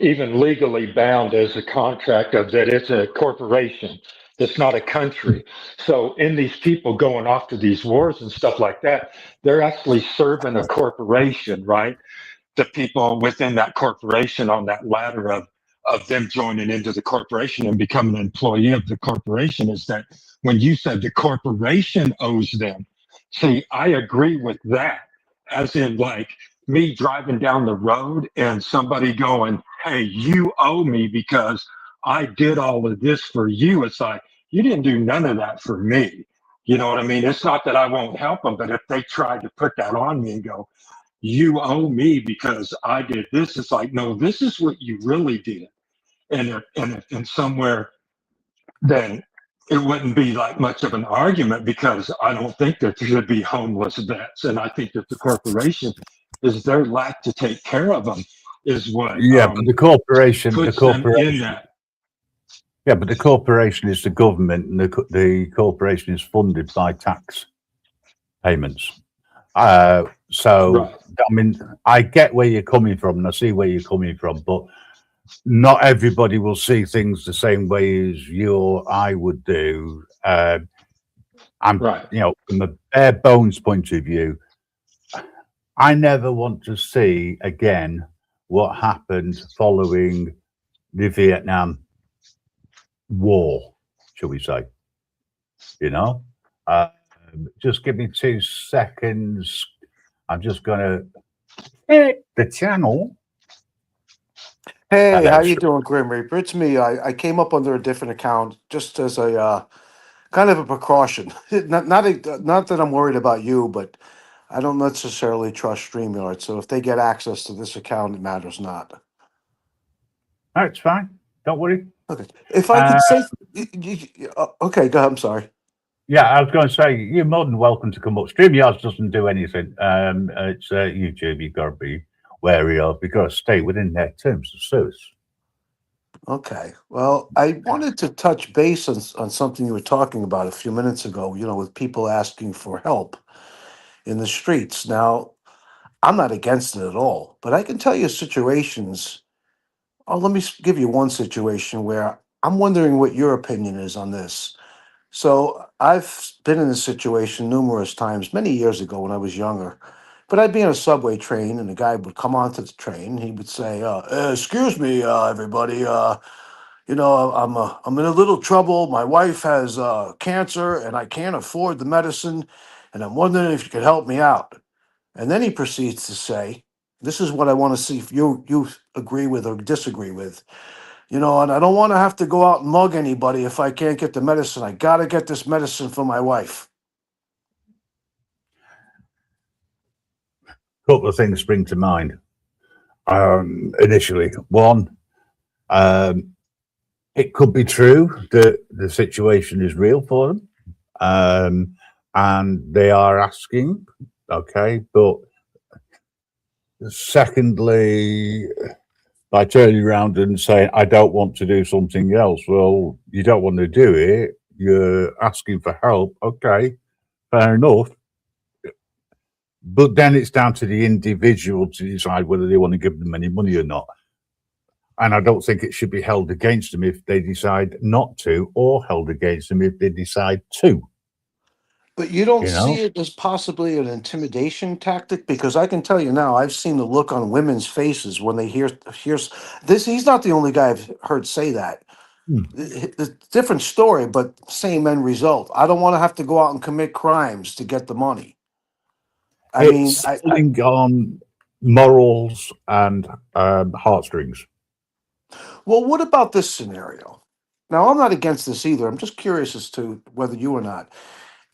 even legally bound as a contract of that it's a corporation. It's not a country. So in these people going off to these wars and stuff like that, they're actually serving a corporation, right? The people within that corporation on that ladder of them joining into the corporation and becoming an employee of the corporation is that when you said the corporation owes them, see, I agree with that. As in, like me driving down the road and somebody going, hey, you owe me because I did all of this for you. It's like, you didn't do none of that for me. You know what I mean? It's not that I won't help them, but if they try to put that on me and go, you owe me because I did this, it's like, no, this is what you really did. And somewhere, then it wouldn't be like much of an argument, because I don't think that there should be homeless vets. And I think that the corporation is their lack to take care of them is what Yeah, but the corporation, puts them in that. yeah, but the corporation is the government, and the corporation is funded by tax payments. So, Right. I mean, I get where you're coming from, and I see where you're coming from, but not everybody will see things the same way as you or I would do. Right. You know, from a bare bones point of view, I never want to see again what happened following the Vietnam War, shall we say? You know, just give me 2 seconds. I'm just going to hit the channel. Hey, Hello, how you doing, Grim Reaper? It's me. I came up under a different account just as a kind of a precaution. Not that I'm worried about you, but I don't necessarily trust StreamYard. So if they get access to this account, it matters not. No, it's fine. Don't worry. Okay. If I could say, okay, go ahead. I'm sorry. Yeah, I was going to say, you're more than welcome to come up. StreamYards doesn't do anything. It's YouTube. You've got to be wary of. You've got to stay within their terms of service. Okay. Well, I wanted to touch base on something you were talking about a few minutes ago, you know, with people asking for help in the streets. Now, I'm not against it at all, but I can tell you situations. Oh, let me give you one situation where I'm wondering what your opinion is on this. So I've been in this situation numerous times, many years ago when I was younger. But I'd be on a subway train, and the guy would come onto the train. He would say, "Excuse me, everybody. You know, I'm in a little trouble. My wife has cancer, and I can't afford the medicine, and I'm wondering if you could help me out." And then he proceeds to say, "This is what I want to see if you agree with or disagree with. You know, and I don't want to have to go out and mug anybody if I can't get the medicine. I got to get this medicine for my wife." A couple of things spring to mind. Initially, one, it could be true that the situation is real for them, and they are asking. Okay, but secondly, by turning around and saying, "I don't want to do something else," well, you don't want to do it. You're asking for help. Okay, fair enough. But then it's down to the individual to decide whether they want to give them any money or not. And I don't think it should be held against them if they decide not to, or held against them if they decide to. But you don't You know? see it as possibly an intimidation tactic? Because I can tell you now, I've seen the look on women's faces when they hears this. He's not the only guy I've heard say that. It's a different story, but same end result. I don't want to have to go out and commit crimes to get the money. I mean, It's pulling on morals and heartstrings. well, what about this scenario? Now, I'm not against this either. I'm just curious as to whether you or not.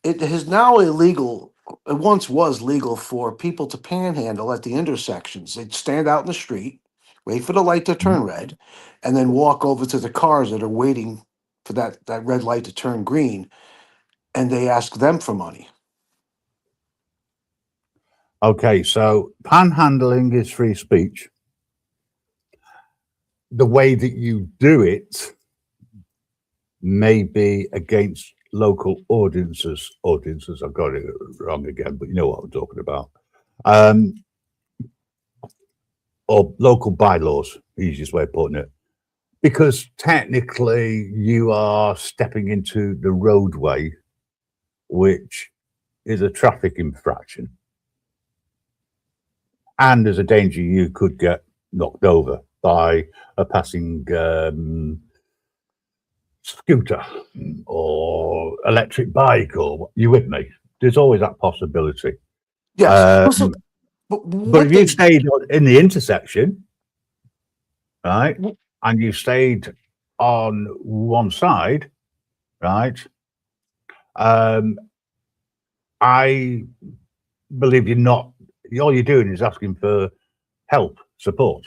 It is now illegal. It once was legal for people to panhandle at the intersections. They'd stand out in the street, wait for the light to turn red, and then walk over to the cars that are waiting for that red light to turn green, and they ask them for money. Okay, so panhandling is free speech. The way that you do it may be against local audiences. I've got it wrong again, but you know what I'm talking about. Or local bylaws, easiest way of putting it. Because technically you are stepping into the roadway, which is a traffic infraction. And there's a danger you could get knocked over by a passing scooter or electric bike, or you with me? There's always that possibility. Yes. But if you stayed in the intersection, right, and you stayed on one side, right, I believe you're not. All you're doing is asking for help, support.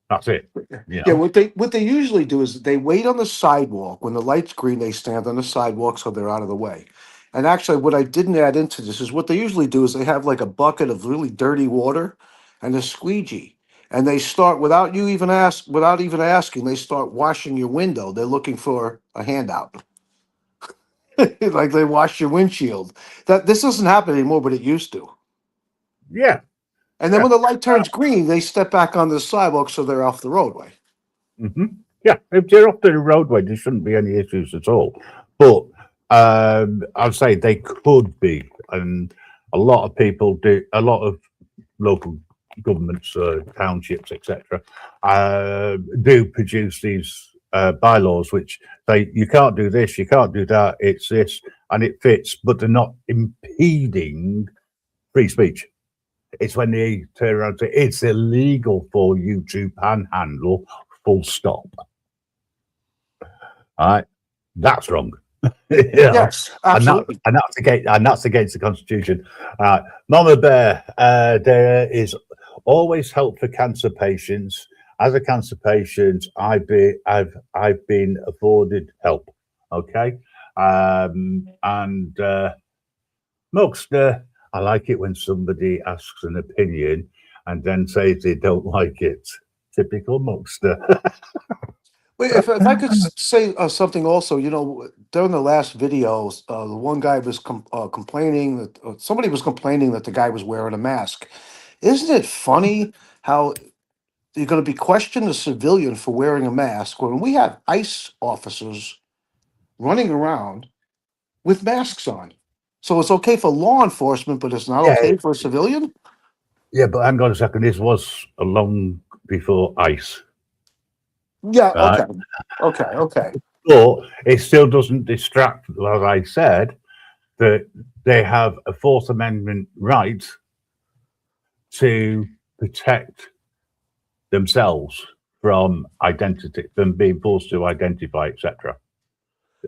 That's it. You Yeah, know? what they usually do is they wait on the sidewalk. When the light's green, they stand on the sidewalk so they're out of the way. And actually, what I didn't add into this is what they usually do is they have like a bucket of really dirty water and a squeegee. And they start without even asking, they start washing your window. They're looking for a handout. Like they wash your windshield. That this doesn't happen anymore, but it used to. Yeah. And then Yeah. when the light turns green, they step back on the sidewalk so they're off the roadway. Hmm. Yeah. If you're off the roadway, there shouldn't be any issues at all. But I'd say they could be, and a lot of people do. A lot of local governments, townships, etc., do produce these bylaws which say you can't do this, you can't do that. It's this, and it fits, but they're not impeding free speech. It's when they turn around and say it's illegal for you to panhandle, full stop. All right, that's wrong. You know? Yes, absolutely. And that's against the Constitution. Mama Bear, there is always help for cancer patients. As a cancer patient, I've been afforded help. Okay, and Muxter, I like it when somebody asks an opinion and then says they don't like it. Typical Muxter. Wait, if I could say something also, during the last videos, the one guy was complaining that somebody was complaining that the guy was wearing a mask. Isn't it funny how you're going to be questioned a civilian for wearing a mask when we have ICE officers running around with masks on? So it's okay for law enforcement, but it's not Yeah. okay for a civilian? Yeah, but hang on a second. This was long before ICE. Yeah, Right. okay. But it still doesn't distract, as I said, that they have a Fourth Amendment right to protect themselves from being forced to identify, etc.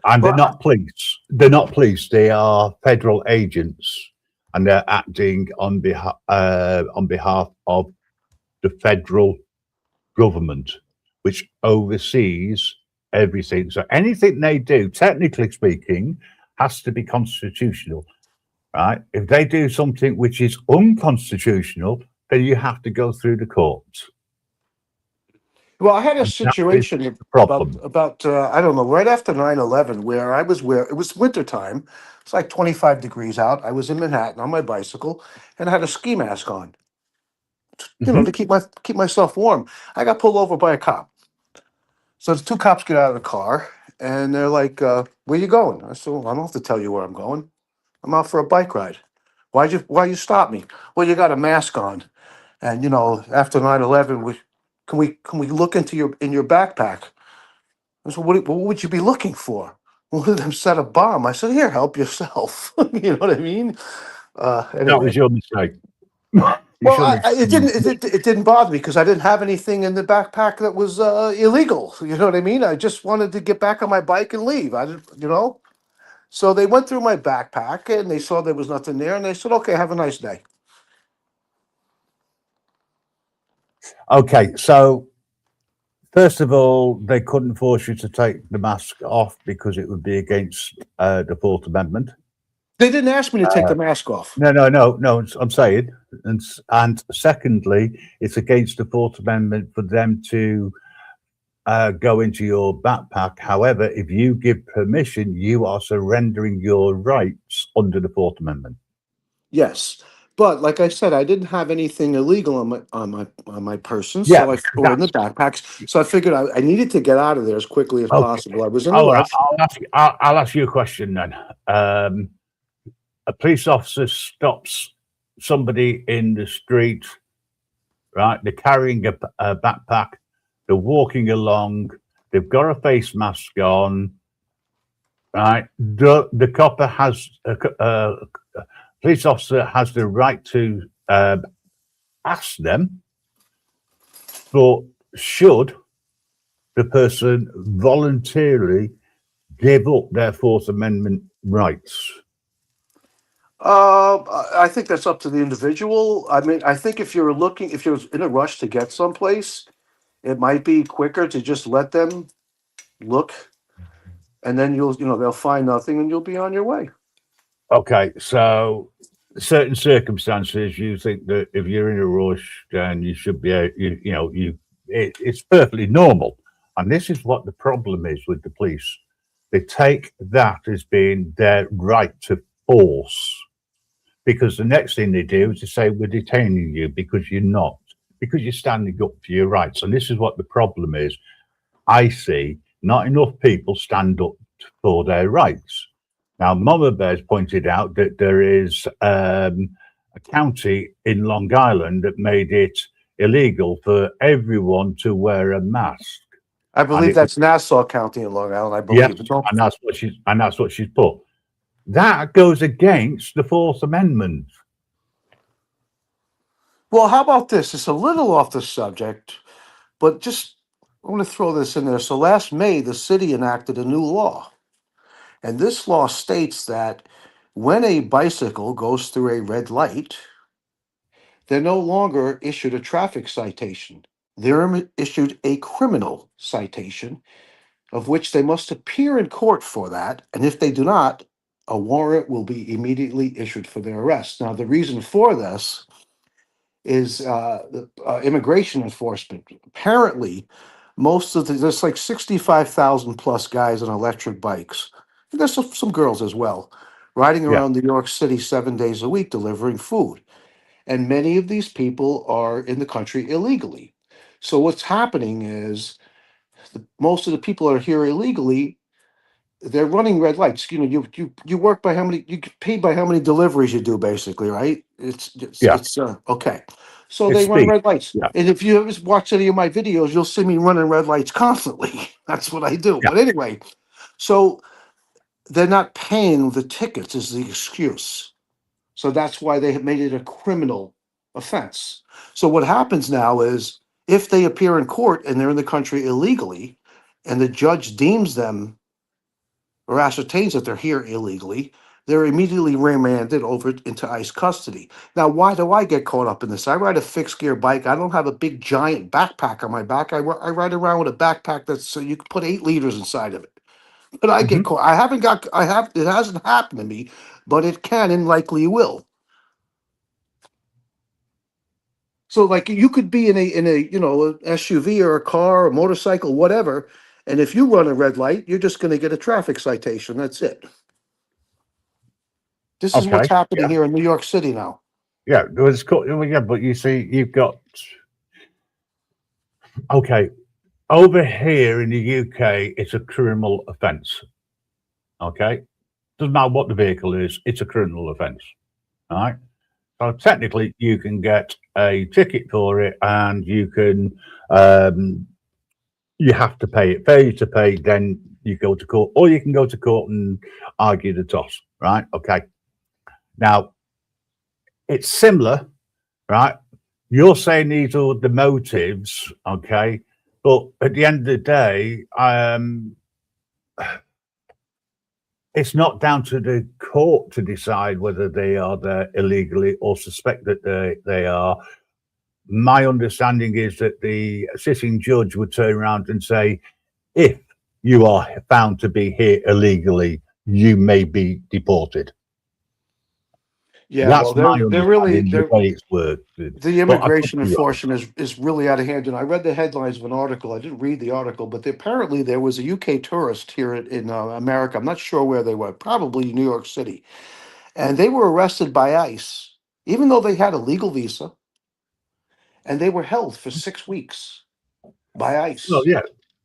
And they're Well, not police. They're not police. They are federal agents, and they're acting on behalf of the federal government, which oversees everything. So anything they do, technically speaking, has to be constitutional, right? If they do something which is unconstitutional, then you have to go through the courts. Well, I had a And that is situation the problem. about I don't know, right after 9/11, where it was wintertime. It's like 25 degrees out. I was in Manhattan on my bicycle and I had a ski mask on, to keep myself warm. I got pulled over by a cop. So the two cops get out of the car and they're like, "Where you going?" I said, "Well, I don't have to tell you where I'm going. I'm out for a bike ride." Why you stop me? "Well, you got a mask on. And after 9/11, can we look into your backpack?" I said, what would you be looking for? One of them set a bomb. I said, "Here, help yourself." You know what I mean? That was Anyway. your mistake. You Well, shouldn't have. it didn't bother me because I didn't have anything in the backpack that was illegal. You know what I mean? I just wanted to get back on my bike and leave. I didn't. So they went through my backpack and they saw there was nothing there, and they said, "Okay, have a nice day." Okay, so first of all, they couldn't force you to take the mask off because it would be against the Fourth Amendment. They didn't ask me to take the mask off. No. I'm saying, and secondly, it's against the Fourth Amendment for them to go into your backpack. However, if you give permission, you are surrendering your rights under the Fourth Amendment. Yes, but like I said, I didn't have anything illegal on my person, Yeah, or in the backpacks. So I figured I needed to get out of there as quickly as okay. possible. I was in a All right, rush. I'll ask you a question then. A police officer stops somebody in the street, right? They're carrying a backpack. They're walking along. They've got a face mask on, right? The copper has police officer has the right to ask them, but should the person voluntarily give up their Fourth Amendment rights? I think that's up to the individual. I mean, I think if you're looking, if you're in a rush to get someplace, it might be quicker to just let them look, and then they'll find nothing, and you'll be on your way. Okay, so certain circumstances, you think that if you're in a rush, then you should be, it's perfectly normal. And this is what the problem is with the police. They take that as being their right to force, because the next thing they do is to say, we're detaining you because you're not, because you're standing up for your rights. And this is what the problem is. I see not enough people stand up for their rights. Now, Mama Bear's pointed out that there is a county in Long Island that made it illegal for everyone to wear a mask. I And believe it was, that's Nassau County in Long Island. I yes, believe. Don't- and that's what she's put. That goes against the Fourth Amendment. Well, how about this? It's a little off the subject, but just I want to throw this in there. So last May, the city enacted a new law, and this law states that when a bicycle goes through a red light, they're no longer issued a traffic citation. They're issued a criminal citation, of which they must appear in court for that. And if they do not, a warrant will be immediately issued for their arrest. Now, the reason for this is immigration enforcement. Apparently, there's like 65,000 plus guys on electric bikes. And there's some girls as well, riding Yeah. around New York City 7 days a week delivering food. And many of these people are in the country illegally. So what's happening is most of the people are here illegally. They're running red lights. You work by how many, you get paid by how many deliveries you do, basically, right? Yeah. Okay. So It's they run speed. red lights. Yeah. And if you ever watch any of my videos, you'll see me running red lights constantly. That's what I do. Yeah. But anyway, so they're not paying the tickets is the excuse. So that's why they have made it a criminal offense. So what happens now is if they appear in court and they're in the country illegally, and the judge deems them or ascertains that they're here illegally, they're immediately remanded over into ICE custody. Now, why do I get caught up in this? I ride a fixed gear bike. I don't have a big giant backpack on my back. I ride around with a backpack that's so you can put 8 liters inside of it. But I get Mhm. caught. It hasn't happened to me, but it can and likely will. So like you could be in a SUV or a car or motorcycle, whatever, and if you run a red light, you're just going to get a traffic citation. That's it. This is what's Okay. happening Yeah. here in New York City now. Yeah. Yeah, but you see, you've got, okay, over here in the UK, it's a criminal offence. Okay. Doesn't matter what the vehicle is, it's a criminal offence. All right. So technically, you can get a ticket for it, and you have to pay it. Failure to pay, then you go to court, or you can go to court and argue the toss. Right? Okay. Now it's similar, right? You're saying these are the motives, okay? But at the end of the day, it's not down to the court to decide whether they are there illegally or suspect that they are. My understanding is that the sitting judge would turn around and say, if you are found to be here illegally, you may be deported. Yeah, well, That's my understanding, the they're way it's worked. the But I could immigration be wrong. enforcement is really out of hand. And I read the headlines of an article. I didn't read the article, but apparently there was a UK tourist here in America. I'm not sure where they were, probably New York City, and they were arrested by ICE, even though they had a legal visa, and they were held for 6 weeks by Well, ICE yeah.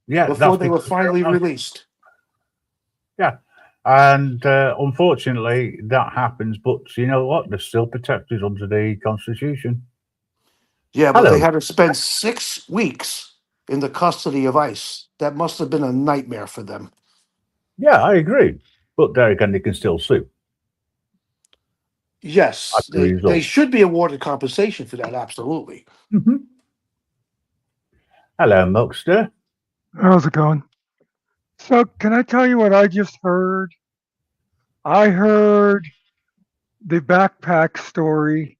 Yeah, before that's they were because finally released. yeah. And unfortunately, that happens. But you know what? They're still protected under the Constitution. Yeah, but they Hello. had to spend 6 weeks in the custody of ICE. That must have been a nightmare for them. Yeah, I agree. But there again, they can still sue as Yes, a they result. should be awarded compensation for that. Absolutely. Mhm. Hello, Muckster. How's it going? So, can I tell you what I just heard? I heard the backpack story,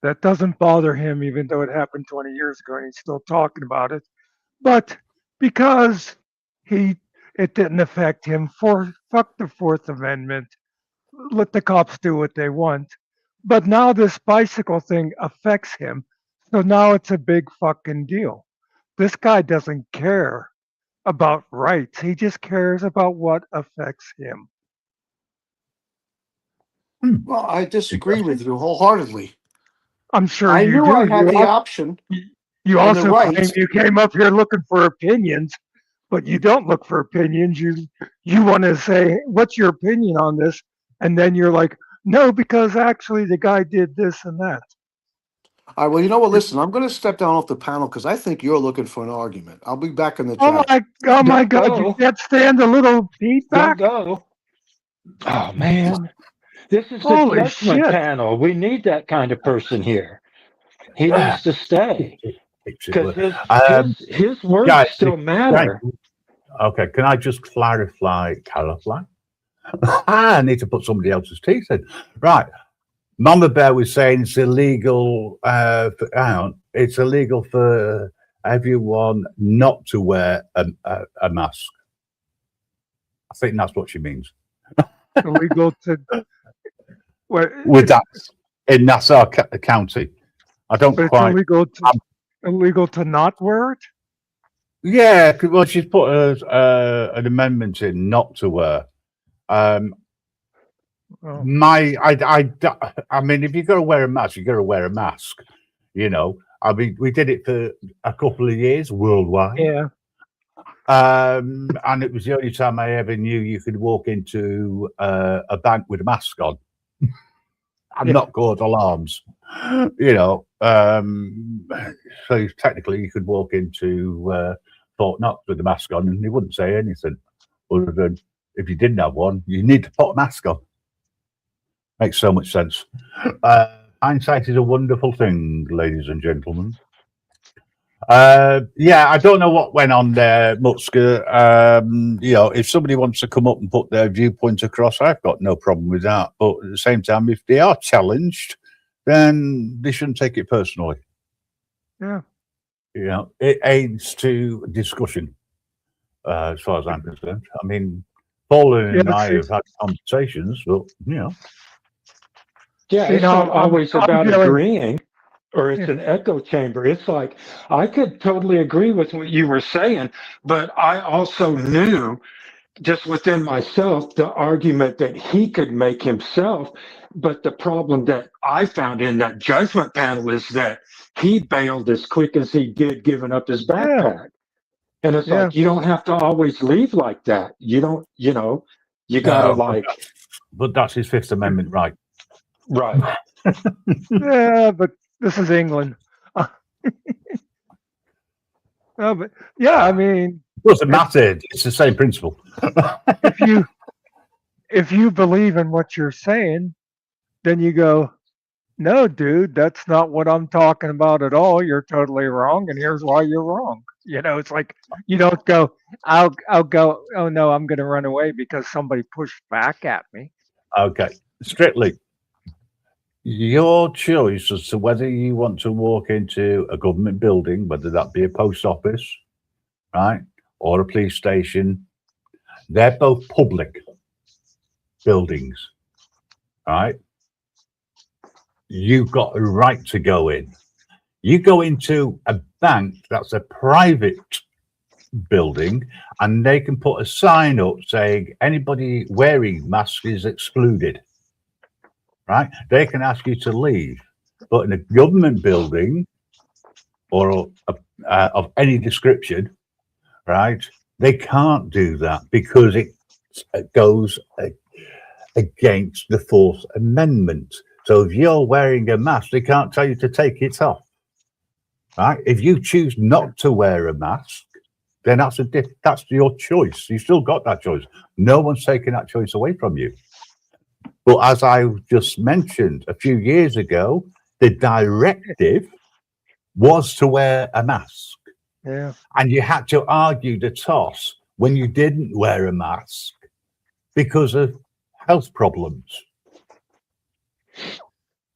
that doesn't bother him, even though it happened 20 years ago and he's still talking about it. But because he it didn't affect him, fuck the Fourth Amendment. Let the cops do what they want. But now this bicycle thing affects him. So now it's a big fucking deal. This guy doesn't care about rights. He just cares about what affects him. Well, I disagree with you wholeheartedly. I'm sure I you knew do. I had the al- option You and the also claim right. you came up here looking for opinions, but you don't look for opinions. You want to say, "What's your opinion on this?" And then you're like, "No, because actually the guy did this and that." All right, well, you know what? Listen, I'm going to step down off the panel because I think you're looking for an argument. I'll be back in the chat. Oh my Don't God! You go. can't stand a little Don't feedback. go. Oh man, this is the Holy judgment shit! panel. We need that kind of person here. He needs to stay because his words Guys, still matter. okay, can I just clarify? I need to put somebody else's teeth in. Right. Mama Bear was saying it's illegal. It's illegal for everyone not to wear a mask. I think that's what she means. Illegal to what? With that in Nassau County, I don't But it's quite. illegal to not wear it. Yeah, well, she's put an amendment in not to wear. Oh. I mean, if you're going to wear a mask, you're going to wear a mask. You know, I mean, we did it for a couple of years worldwide. Yeah. And it was the only time I ever knew you could walk into a bank with a mask on and not cause alarms. You know, so technically you could walk into Fort Knox with a mask on and they wouldn't say anything other than if you didn't have one, you need to put a mask on. Makes so much sense. Hindsight is a wonderful thing, ladies and gentlemen. Yeah, I don't know what went on there, Mutzke. You know, if somebody wants to come up and put their viewpoint across, I've got no problem with that. But at the same time, if they are challenged, then they shouldn't take it personally. Yeah. You know, it aids to discussion, as far as I'm concerned. I mean, Paul and I have had conversations, but, you know. Yeah, it's not always about agreeing or it's an echo chamber. It's like, I could totally agree with what you were saying, but I also knew just within myself the argument that he could make himself. But the problem that I found in that judgment panel is that he bailed as quick as he did, giving up his backpack. And it's like, you don't have to always leave like that. You don't, you know, you gotta But that's his Fifth Amendment right. Right. Yeah, but this is England. No, but yeah, I mean, doesn't matter. It's the same principle. if you believe in what you're saying, then you go, no, dude, that's not what I'm talking about at all. You're totally wrong, and here's why you're wrong. You know, it's like you don't go, I'll go, oh no, I'm going to run away because somebody pushed back at me. Okay, strictly your choice as to whether you want to walk into a government building, whether that be a post office, right, or a police station. They're both public buildings, right? You've got a right to go in. You go into a bank that's a private building and they can put a sign up saying anybody wearing masks is excluded, right? They can ask you to leave. But in a government building or of any description, right, they can't do that because it goes against the Fourth Amendment. So if you're wearing a mask, they can't tell you to take it off, right? If you choose not to wear a mask, then that's your choice. You still got that choice. No one's taking that choice away from you. But as I just mentioned a few years ago, the directive was to wear a mask. Yeah. And you had to argue the toss when you didn't wear a mask because of health problems.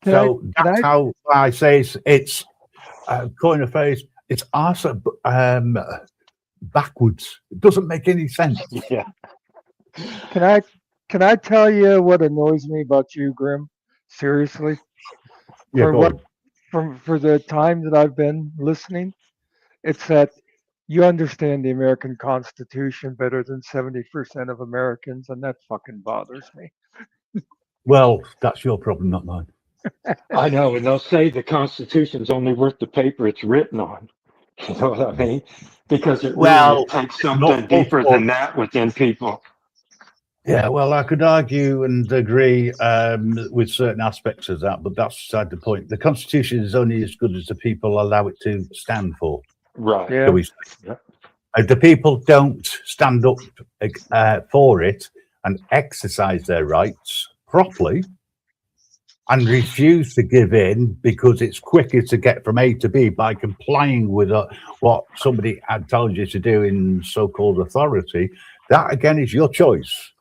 So that's how I say it's coin a phrase. It's arse backwards. It doesn't make any sense. Yeah. Can I tell you what annoys me about you, Grim? Seriously, Yeah, for go what on. for the time that I've been listening, it's that you understand the American Constitution better than 70% of Americans, and that fucking bothers me. Well, that's your problem, not mine. I know, and they'll say the Constitution's only worth the paper it's written on. You know what I mean? Because it Well, takes it's not something deeper for than that within people. yeah, well, I could argue and agree with certain aspects of that, but that's beside the point. The Constitution is only as good as the people allow it to stand for. Right. Yeah. So if the people don't stand up for it and exercise their rights properly and refuse to give in because it's quicker to get from A to B by complying with what somebody had told you to do in so-called authority, that again is your choice.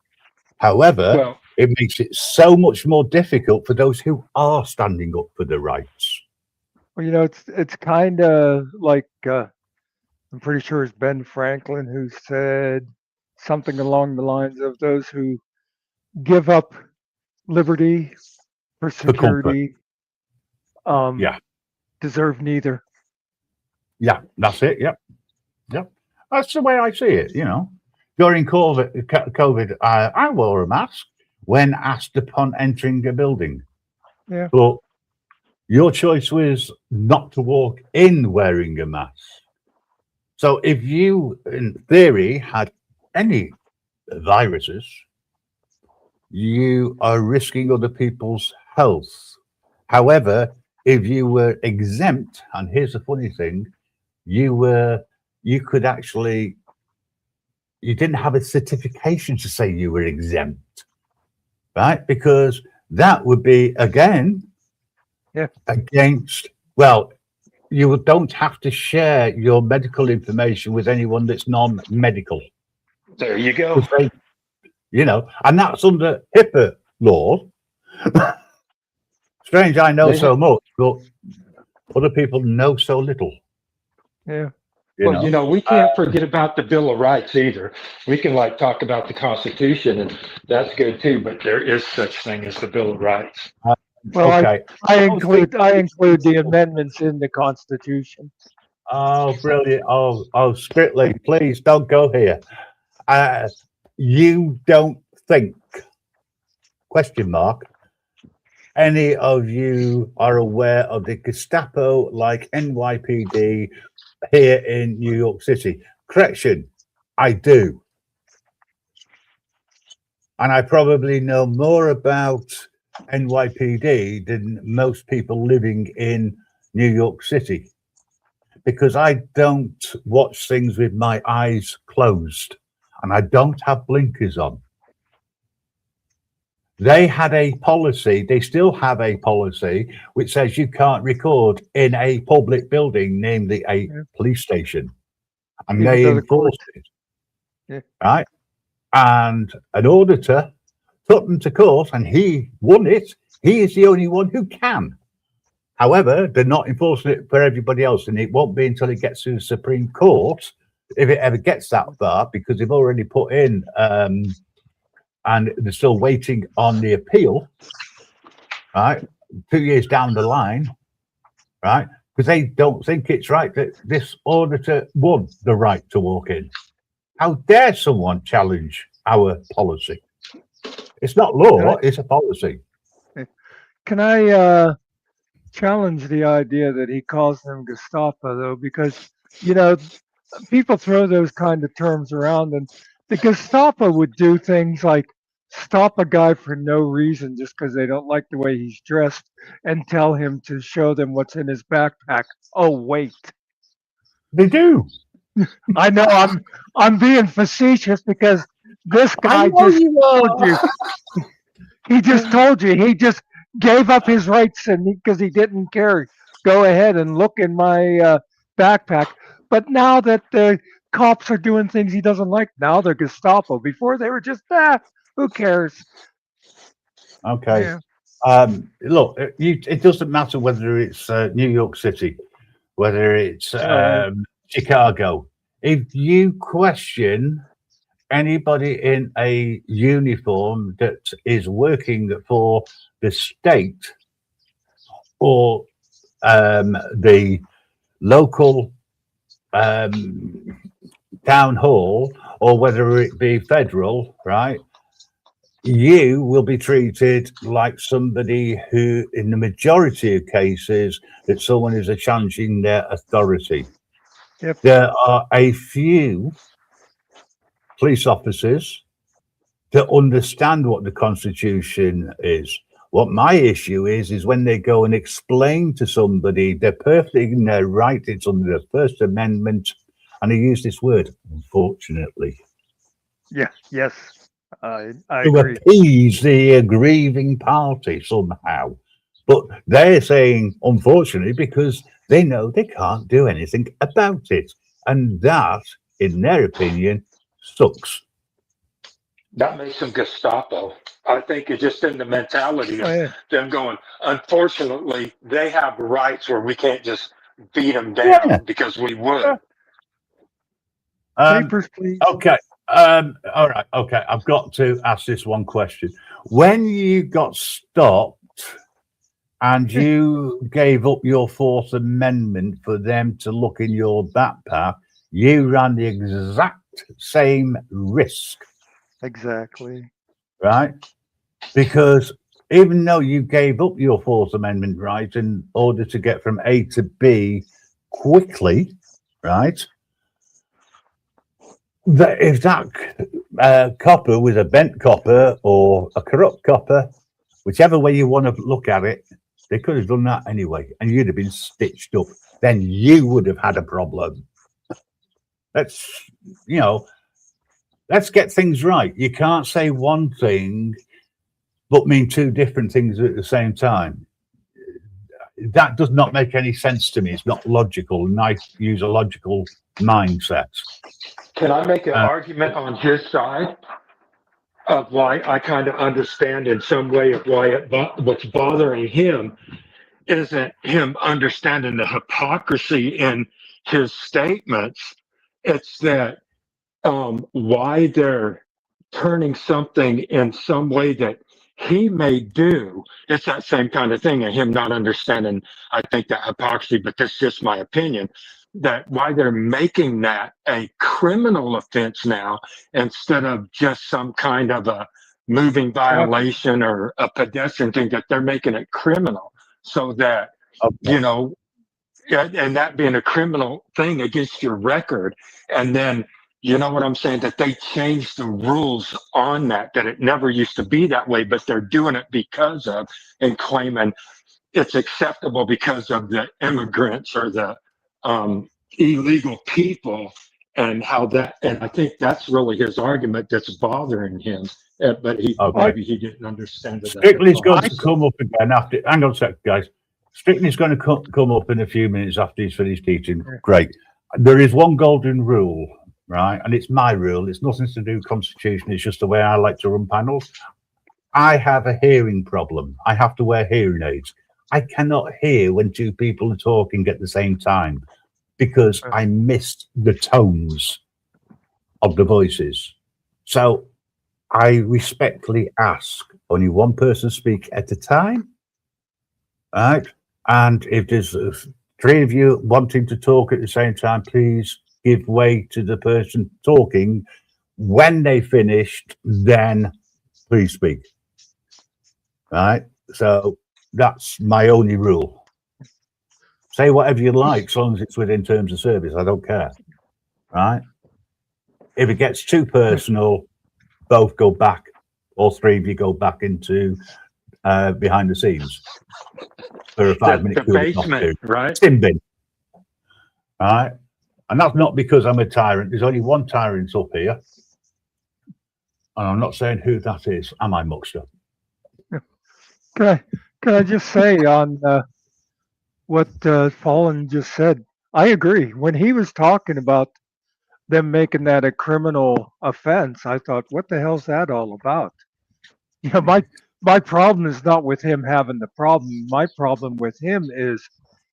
However, Well, it makes it so much more difficult for those who are standing up for their rights. Well, you know, it's kind of like I'm pretty sure it's Ben Franklin who said something along the lines of those who give up liberty for For comfort. security Yeah. deserve neither. Yeah, that's it. Yep. Yep. That's the way I see it, you know. During COVID, I wore a mask when asked upon entering a building. Yeah. But your choice was not to walk in wearing a mask. So if you, in theory, had any viruses, you are risking other people's health. However, if you were exempt, and here's the funny thing, you could actually, you didn't have a certification to say you were exempt, right? Because that would be, again, against, well, you don't have to share your medical information with anyone that's non-medical. There you go. You know, and that's under HIPAA law. Strange, I know so much, but other people know so little. Yeah. Well, you know, we can't forget about the Bill of Rights either. We can like talk about the Constitution, and that's good too. But there is such thing as the Bill of Rights. Well, Okay. I include the amendments in the Constitution. Oh, brilliant. Oh, Spritling, please don't go here. You don't think, question mark, any of you are aware of the Gestapo like NYPD here in New York City? Correction, I do. And I probably know more about NYPD than most people living in New York City, because I don't watch things with my eyes closed and I don't have blinkers on. They had a policy, they still have a policy, which says you can't record in a public building, namely a police station. And Even they though the enforced it, Yeah. right? And an auditor took them to court and he won it. He is the only one who can. However, they're not enforcing it for everybody else, and it won't be until it gets to the Supreme Court, if it ever gets that far, because they've already put in, and they're still waiting on the appeal, right? 2 years down the line, right? Because they don't think it's right that this auditor won the right to walk in. How dare someone challenge our policy? It's not law, it's a policy. Can I challenge the idea that he calls them Gestapo, though? Because, you know, people throw those kind of terms around, and the Gestapo would do things like stop a guy for no reason just because they don't like the way he's dressed and tell him to show them what's in his backpack. Oh, wait. They do. I know I'm being facetious because this guy just told you. He just told you. He just gave up his rights and because he didn't care. Go ahead and look in my backpack. But now that the cops are doing things he doesn't like, now they're Gestapo. Before they were just who cares? Okay. Yeah. Look, it doesn't matter whether it's New York City, whether it's Yeah. Chicago. If you question anybody in a uniform that is working for the state or the local um, town hall, or whether it be federal, right? You will be treated like somebody who, in the majority of cases, that someone is challenging their authority. Yep. There are a few police officers that understand what the Constitution is. What my issue is when they go and explain to somebody they're perfectly in their right, it's under the First Amendment, and I use this word, unfortunately, Yeah. Yes. I to agree. appease the aggrieving party somehow. But they're saying, unfortunately, because they know they can't do anything about it. And that, in their opinion, sucks. That makes them Gestapo. I think it's just in the mentality Oh, of yeah. them going, unfortunately, they have rights where we can't just beat them Yeah. down because we would. Papers, please. Okay. All right. Okay. I've got to ask this one question. When you got stopped and you gave up your Fourth Amendment for them to look in your backpack, you ran the exact same risk, Exactly. right? Because even though you gave up your Fourth Amendment right in order to get from A to B quickly, right? That if that copper was a bent copper or a corrupt copper, whichever way you want to look at it, they could have done that anyway, and you'd have been stitched up. Then you would have had a problem. Let's, let's get things right. You can't say one thing but mean two different things at the same time. That does not make any sense to me. It's not logical, and I use a logical mindset. Can I make an argument on his side of why I kind of understand in some way of why what's bothering him isn't him understanding the hypocrisy in his statements. It's that why they're turning something in some way that he may do. It's that same kind of thing, and him not understanding, I think, that hypocrisy, but that's just my opinion, that why they're making that a criminal offense now instead of just some kind of a moving violation or a pedestrian thing, that they're making it criminal so that, Okay. and that being a criminal thing against your record. And then, you know what I'm saying? That they changed the rules on that it never used to be that way, but they're doing it because of and claiming it's acceptable because of the immigrants or the illegal people and how that, and I think that's really his argument that's bothering him. But maybe he didn't understand it. Strictly's going to come up again after. Hang on a sec, guys. Strictly's going to come up in a few minutes after he's finished teaching. Great. There is one golden rule, right? And it's my rule. It's nothing to do with Constitution. It's just the way I like to run panels. I have a hearing problem. I have to wear hearing aids. I cannot hear when two people are talking at the same time because I missed the tones of the voices. So I respectfully ask only one person speak at a time, right? And if there's three of you wanting to talk at the same time, please give way to the person talking. When they finished, then please speak. Right? So that's my only rule. Say whatever you like, as long as it's within terms of service. I don't care. Right? If it gets too personal, both go back. All three of you go back into behind the scenes for a 5-minute basement, right? Sin bin. Right? And that's not because I'm a tyrant. There's only one tyrant up here. And I'm not saying who that is. Am I, Muxter? Can I just say on what Fallen just said? I agree. When he was talking about them making that a criminal offense, I thought, what the hell's that all about? You know, my problem is not with him having the problem. My problem with him is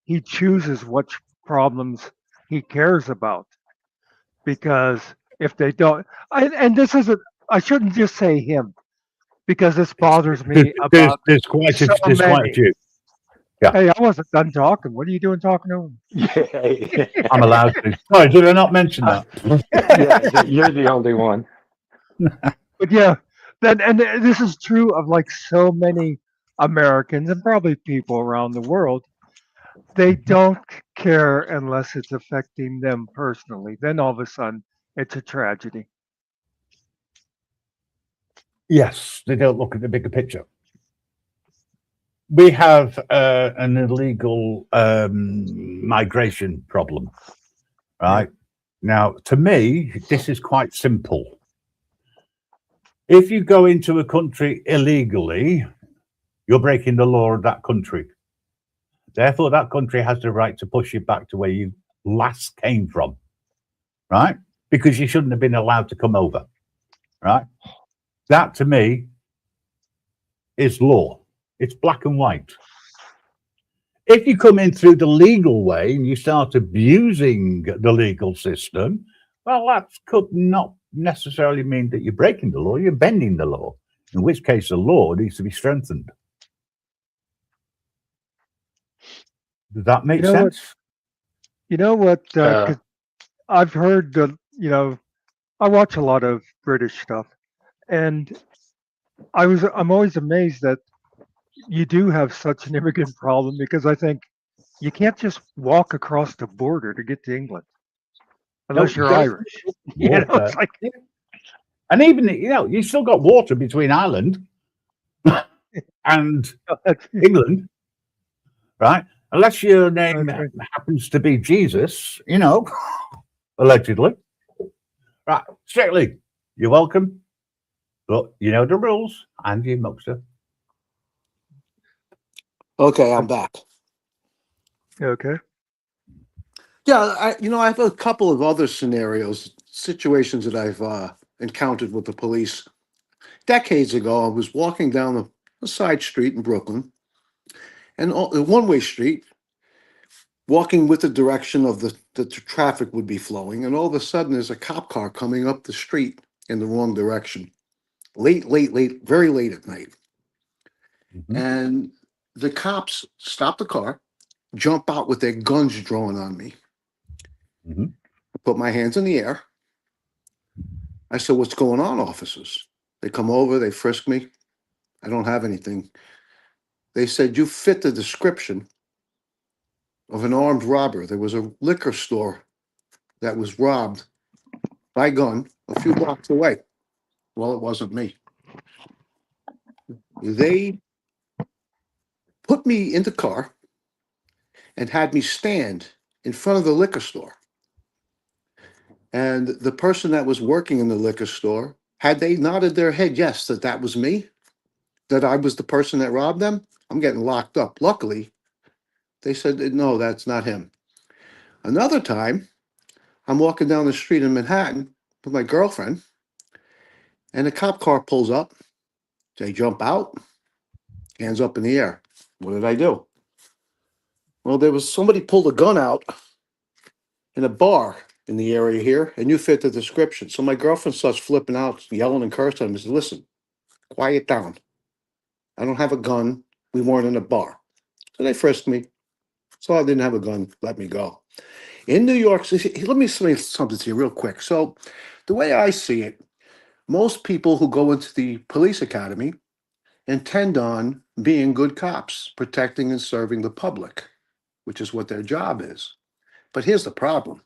he chooses which problems he cares about. Because if they don't, and this isn't, I shouldn't just say him because this bothers me about There's quite so there's quite a many. few. Yeah, Hey, I wasn't done talking. What are you doing talking over me? Yeah, I'm allowed to. Sorry, did I not mention that? yeah, you're the only one. But yeah, then and this is true of like so many Americans and probably people around the world. They don't care unless it's affecting them personally. Then all of a sudden, it's a tragedy. Yes, they don't look at the bigger picture. We have an illegal migration problem, right? Now, to me, this is quite simple. If you go into a country illegally, you're breaking the law of that country. Therefore, that country has the right to push you back to where you last came from, right? Because you shouldn't have been allowed to come over, right? That to me is law. It's black and white. If you come in through the legal way and you start abusing the legal system, well, that could not necessarily mean that you're breaking the law, you're bending the law, in which case the law needs to be strengthened. Does that make You know what? sense? You know what? 'Cause I've heard the, I watch a lot of British stuff, and I'm always amazed that you do have such an immigrant problem because I think you can't just walk across the border to get to England unless No, you you're got Irish. It's water. like And even, you still got water between Ireland and England, right? Unless your name happens to be Jesus, allegedly. Right, strictly, you're welcome. But you know the rules, and you muckster. Okay, I'm back. Okay. Yeah, I have a couple of other scenarios, situations that I've encountered with the police. Decades ago, I was walking down a side street in Brooklyn, and a one-way street, walking with the direction of the traffic would be flowing, and all of a sudden, there's a cop car coming up the street in the wrong direction. Late, very late at night. And the cops stop the car, jump out with their guns drawn on me. I put my hands in the air. I said, "What's going on, officers?" They come over, they frisk me. I don't have anything. They said, "You fit the description of an armed robber." There was a liquor store that was robbed by gun a few blocks away. Well, it wasn't me. They put me in the car and had me stand in front of the liquor store. And the person that was working in the liquor store, had they nodded their head yes, that was me, that I was the person that robbed them, I'm getting locked up. Luckily, they said, no, that's not him. Another time, I'm walking down the street in Manhattan with my girlfriend, and a cop car pulls up. They jump out, hands up in the air. What did I do? Well, there was somebody pulled a gun out in a bar in the area here, and you fit the description. So my girlfriend starts flipping out, yelling and cursing at him. I said, "Listen, quiet down. I don't have a gun. We weren't in a bar." So they frisked me. So I didn't have a gun, let me go. In New York City, let me say something to you real quick. So the way I see it, most people who go into the police academy intend on being good cops, protecting and serving the public, which is what their job is. But here's the problem.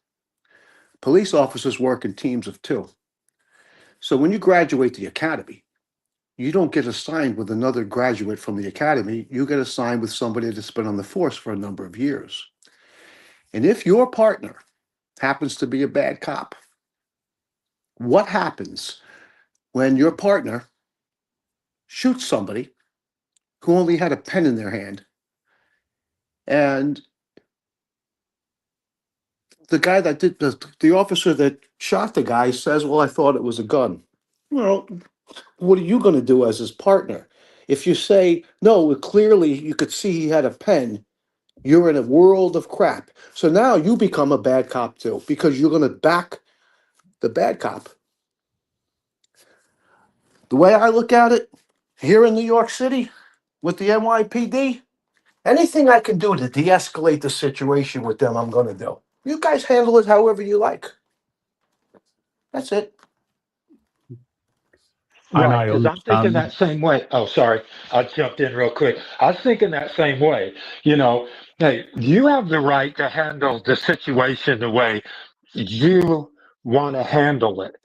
Police officers work in teams of two. So when you graduate the academy, you don't get assigned with another graduate from the academy. You get assigned with somebody that's been on the force for a number of years. And if your partner happens to be a bad cop, what happens when your partner shoots somebody who only had a pen in their hand, and the guy that did the officer that shot the guy says, "Well, I thought it was a gun." Well, what are you going to do as his partner? If you say, no, clearly you could see he had a pen, you're in a world of crap. So now you become a bad cop too, because you're going to back the bad cop. The way I look at it, here in New York City with the NYPD, anything I can do to de-escalate the situation with them, I'm going to do. You guys handle it however you like. That's it. And Right, I because I'm thinking understand. that same way. Oh, sorry, I jumped in real quick. I was thinking that same way. You know, hey, you have the right to handle the situation the way you want to handle it.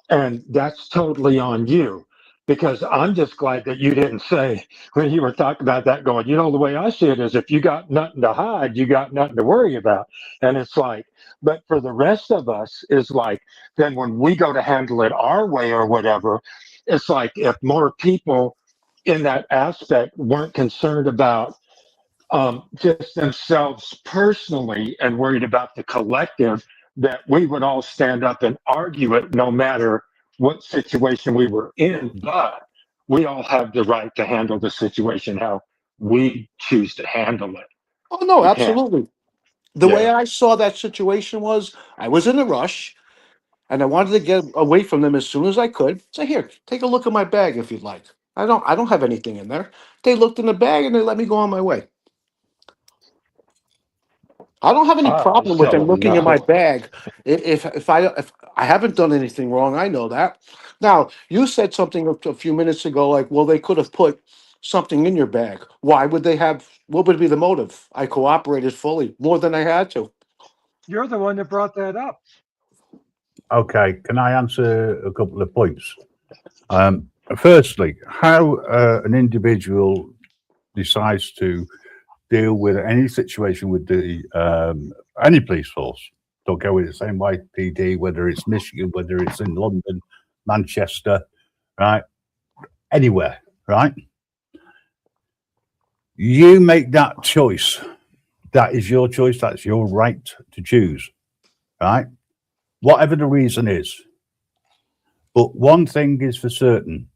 And that's totally on you. Because I'm just glad that you didn't say when you were talking about that, going, you know, the way I see it is if you got nothing to hide, you got nothing to worry about. And it's like, but for the rest of us, is like, then when we go to handle it our way or whatever, it's like if more people in that aspect weren't concerned about just themselves personally and worried about the collective, that we would all stand up and argue it no matter what situation we were in. But we all have the right to handle the situation how we choose to handle it. Oh, no, We can't. absolutely. The way Yeah. I saw that situation was I was in a rush and I wanted to get away from them as soon as I could. Say, here, take a look at my bag if you'd like. I don't have anything in there. They looked in the bag and they let me go on my way. I don't have any I problem with them so looking in my no. bag. If I haven't done anything wrong, I know that. Now, you said something a few minutes ago, like, well, they could have put something in your bag. Why would they have? What would be the motive? I cooperated fully, more than I had to. You're the one that brought that up. Okay, can I answer a couple of points? Firstly, how an individual decides to deal with any situation with the any police force. Don't go with the same YPD, whether it's Michigan, whether it's in London, Manchester, right? Anywhere, right? You make that choice. That is your choice. That's your right to choose, right? Whatever the reason is. But one thing is for certain,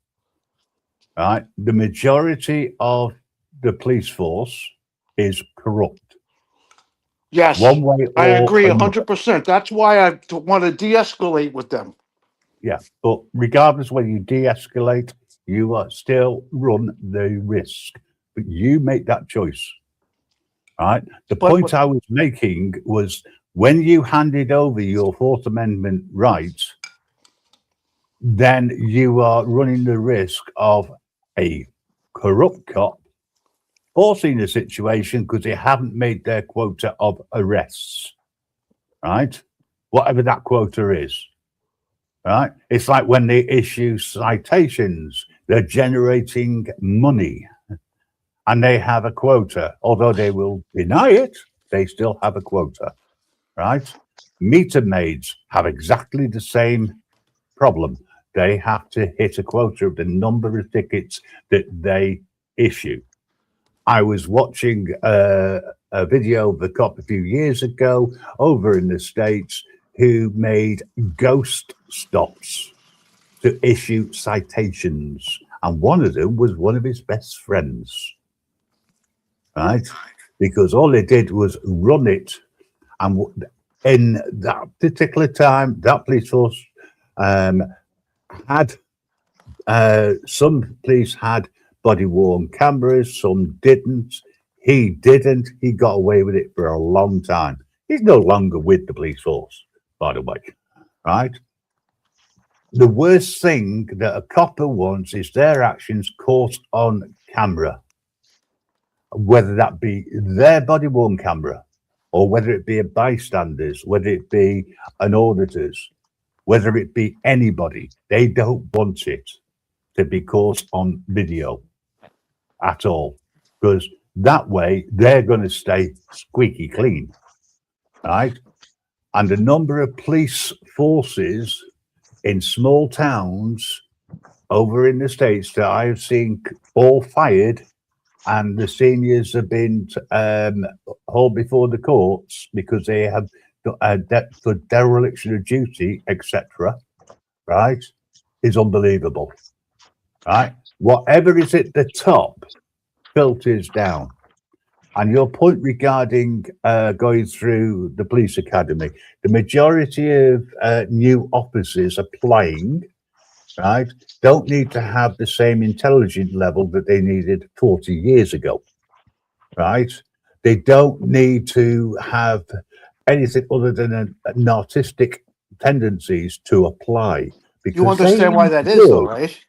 right? The majority of the police force is corrupt, Yes, one way I or agree another. 100%. That's why I want to de-escalate with them. Yeah, but regardless whether you de-escalate, you are still run the risk. But you make that choice, right? The point I was making was when you handed over your Fourth Amendment rights, then you are running the risk of a corrupt cop forcing a situation because they haven't made their quota of arrests, right? Whatever that quota is, right? It's like when they issue citations, they're generating money and they have a quota. Although they will deny it, they still have a quota, right? Meter maids have exactly the same problem. They have to hit a quota of the number of tickets that they issue. I was watching a video of a cop a few years ago over in the States who made ghost stops to issue citations. And one of them was one of his best friends, right? Because all they did was run it. And in that particular time, that police force had some police had body worn cameras, some didn't. He didn't. He got away with it for a long time. He's no longer with the police force, by the way, right? The worst thing that a copper wants is their actions caught on camera, whether that be their body worn camera or whether it be a bystander's, whether it be an auditor's, whether it be anybody. They don't want it to be caught on video at all, because that way they're going to stay squeaky clean, right? And the number of police forces in small towns over in the States that I've seen all fired, and the seniors have been hauled before the courts because they have for dereliction of duty, etc., right, is unbelievable, right? Whatever is at the top filters down. And your point regarding going through the police academy, the majority of new officers applying, right, don't need to have the same intelligence level that they needed 40 years ago, right? They don't need to have anything other than an artistic tendencies to apply You because understand why that is, though, right?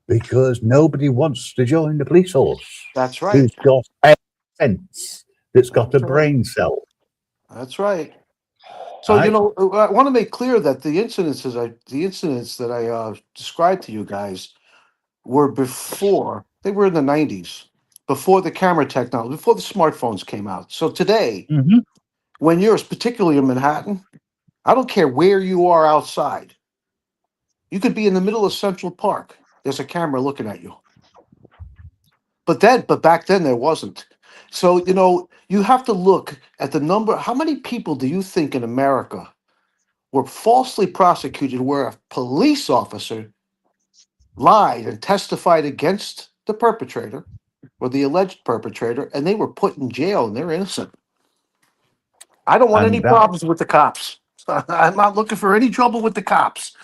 because nobody wants to join the police force. That's right. Who's got a sense, that's got a That's right. brain cell. That's right. So Right. you know, I want to make clear that the incidents that I described to you guys were before they were in the '90s, before the camera technology, before the smartphones came out. So today, Mhm. when you're particularly in Manhattan, I don't care where you are outside. You could be in the middle of Central Park. There's a camera looking at you. But back then there wasn't. So you know, you have to look at the number. How many people do you think in America were falsely prosecuted where a police officer lied and testified against the perpetrator or the alleged perpetrator, and they were put in jail and they're innocent? I don't want any And that problems with the cops. I'm not looking for any trouble with the cops.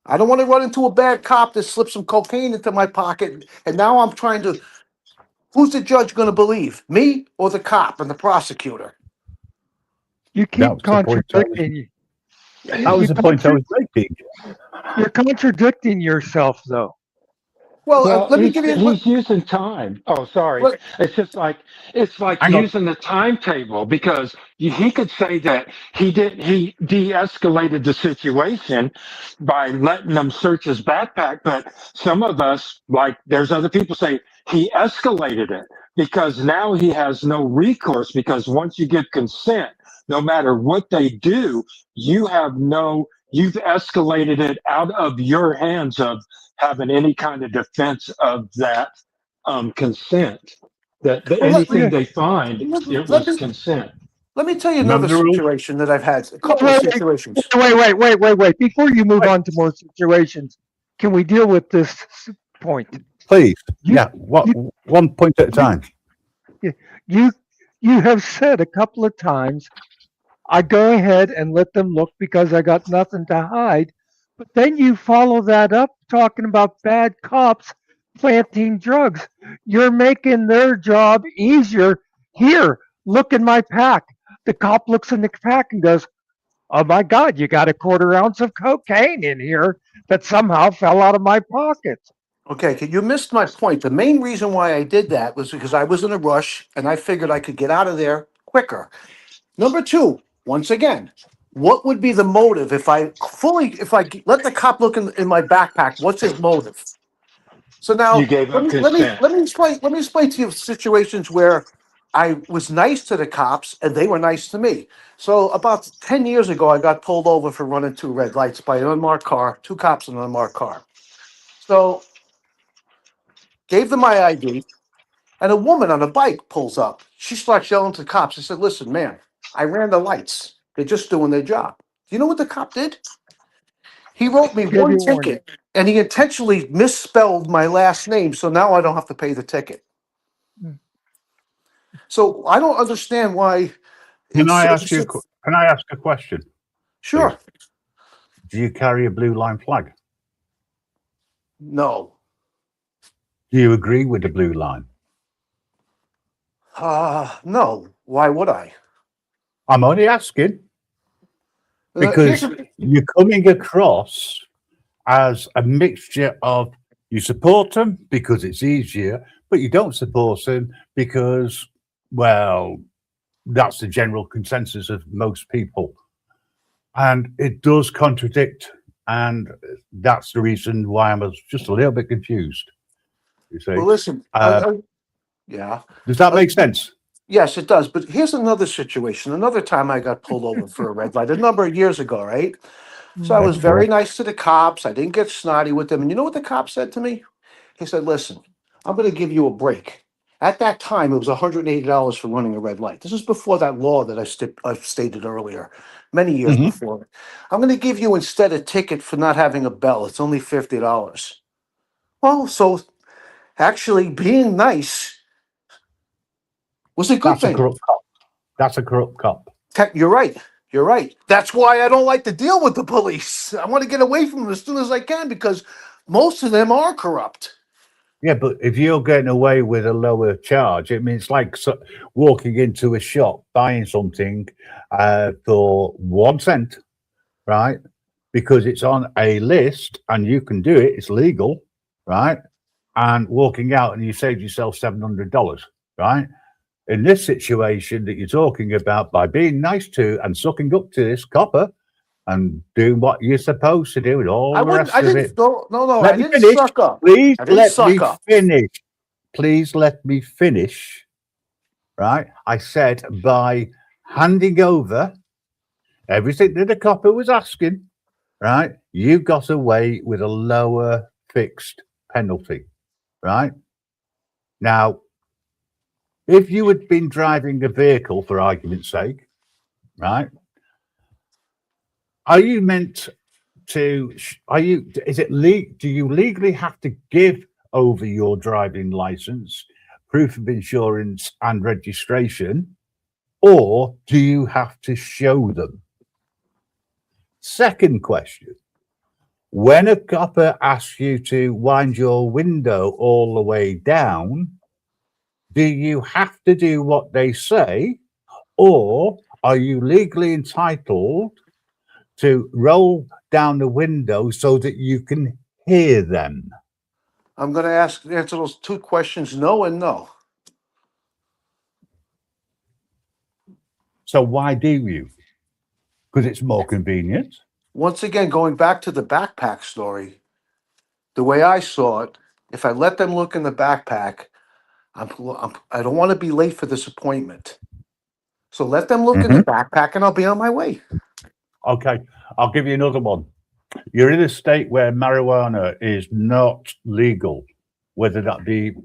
I don't want to run into a bad cop that slipped some cocaine into my pocket, and now I'm trying to. Who's the judge going to believe, me or the cop and the prosecutor? You that keep was the point I was, contradicting. that was the point I was making. You're contradicting yourself, though. Well, Well, let me give you. he's using time. Oh, sorry. Let, It's just like it's like Hang on. using the timetable because he could say that he de-escalated the situation by letting them search his backpack, but some of us, like there's other people say he escalated it because now he has no recourse because once you get consent, no matter what they do, you've escalated it out of your hands of having any kind of defense of that consent. That well, anything they find, it let was me consent. let me tell you Remember another the rule? situation that I've had. A Wait, couple of situations. wait. Before you move Wait, on to more situations, can we deal with this point? please. You, Yeah. What? you, One point at a you, time. you, you have said a couple of times, I go ahead and let them look because I got nothing to hide. But then you follow that up talking about bad cops planting drugs. You're making their job easier. Here, look in my pack. The cop looks in the pack and goes, "Oh my God, you got a quarter ounce of cocaine in here that somehow fell out of my pocket." Okay, you missed my point. The main reason why I did that was because I was in a rush and I figured I could get out of there quicker. Number two, once again, what would be the motive if I let the cop look in my backpack? What's his motive? So You now gave let up me let me consent. let me explain. Let me explain to you situations where I was nice to the cops and they were nice to me. So about 10 years ago, I got pulled over for running two red lights by an unmarked car. Two cops in an unmarked car. So gave them my ID, and a woman on a bike pulls up. She starts yelling to the cops. I said, "Listen, man, I ran the lights. They're just doing their job." Do you know what the cop did? He wrote me Give one you warning. ticket, and he intentionally misspelled my last name, so now I don't have to pay the ticket. So I don't understand why Can it's I so. ask you? Can I ask a question, please? Sure. Do you carry a blue line flag? No. Do you agree with the blue line? No. Why would I? I'm only asking Here's because you're coming across as a mixture of you support them because it's easier, but you don't support them because, well, that's the general consensus of most people. And it does contradict. And that's the reason why I was just a little bit confused. You see? well, listen. Yeah. Does that make sense? Yes, it does. But here's another situation. Another time I got pulled over for a red light a number of years ago, right? So I was very nice to the cops. I didn't get snotty with them. And you know what the cop said to me? He said, "Listen, I'm going to give you a break." At that time, it was $180 for running a red light. This is before that law that I stated earlier, many years Mm-hmm. before it. "I'm going to give you instead a ticket for not having a bell. It's only $50. Well, so actually being nice was a good That's a thing. corrupt cop. That's a corrupt cop. You're right. You're right. That's why I don't like to deal with the police. I want to get away from them as soon as I can because most of them are corrupt. Yeah, but if you're getting away with a lower charge, it means like walking into a shop, buying something for 1 cent, right? Because it's on a list and you can do it, it's legal, right? And walking out and you saved yourself $700, right? In this situation that you're talking about, by being nice to and sucking up to this copper and doing what you're supposed to do and all the rest I of didn't. it. No. Let I me didn't finish. suck up. Please I didn't let suck me up. finish. Please let me finish. Right? I said by handing over everything that the copper was asking, right? You got away with a lower fixed penalty, right? Now, if you had been driving a vehicle, for argument's sake, right? Are you meant to? Do you legally have to give over your driving license, proof of insurance, and registration, or do you have to show them? Second question: when a copper asks you to wind your window all the way down, do you have to do what they say, or are you legally entitled to roll down the window so that you can hear them? I'm going to answer those two questions, no and no. So why do you? Because it's more convenient. Once again, going back to the backpack story, the way I saw it, if I let them look in the backpack, I don't want to be late for this appointment. So let them look in the backpack and I'll be on my way. Okay, I'll give you another one. You're in a state where marijuana is not legal, whether that be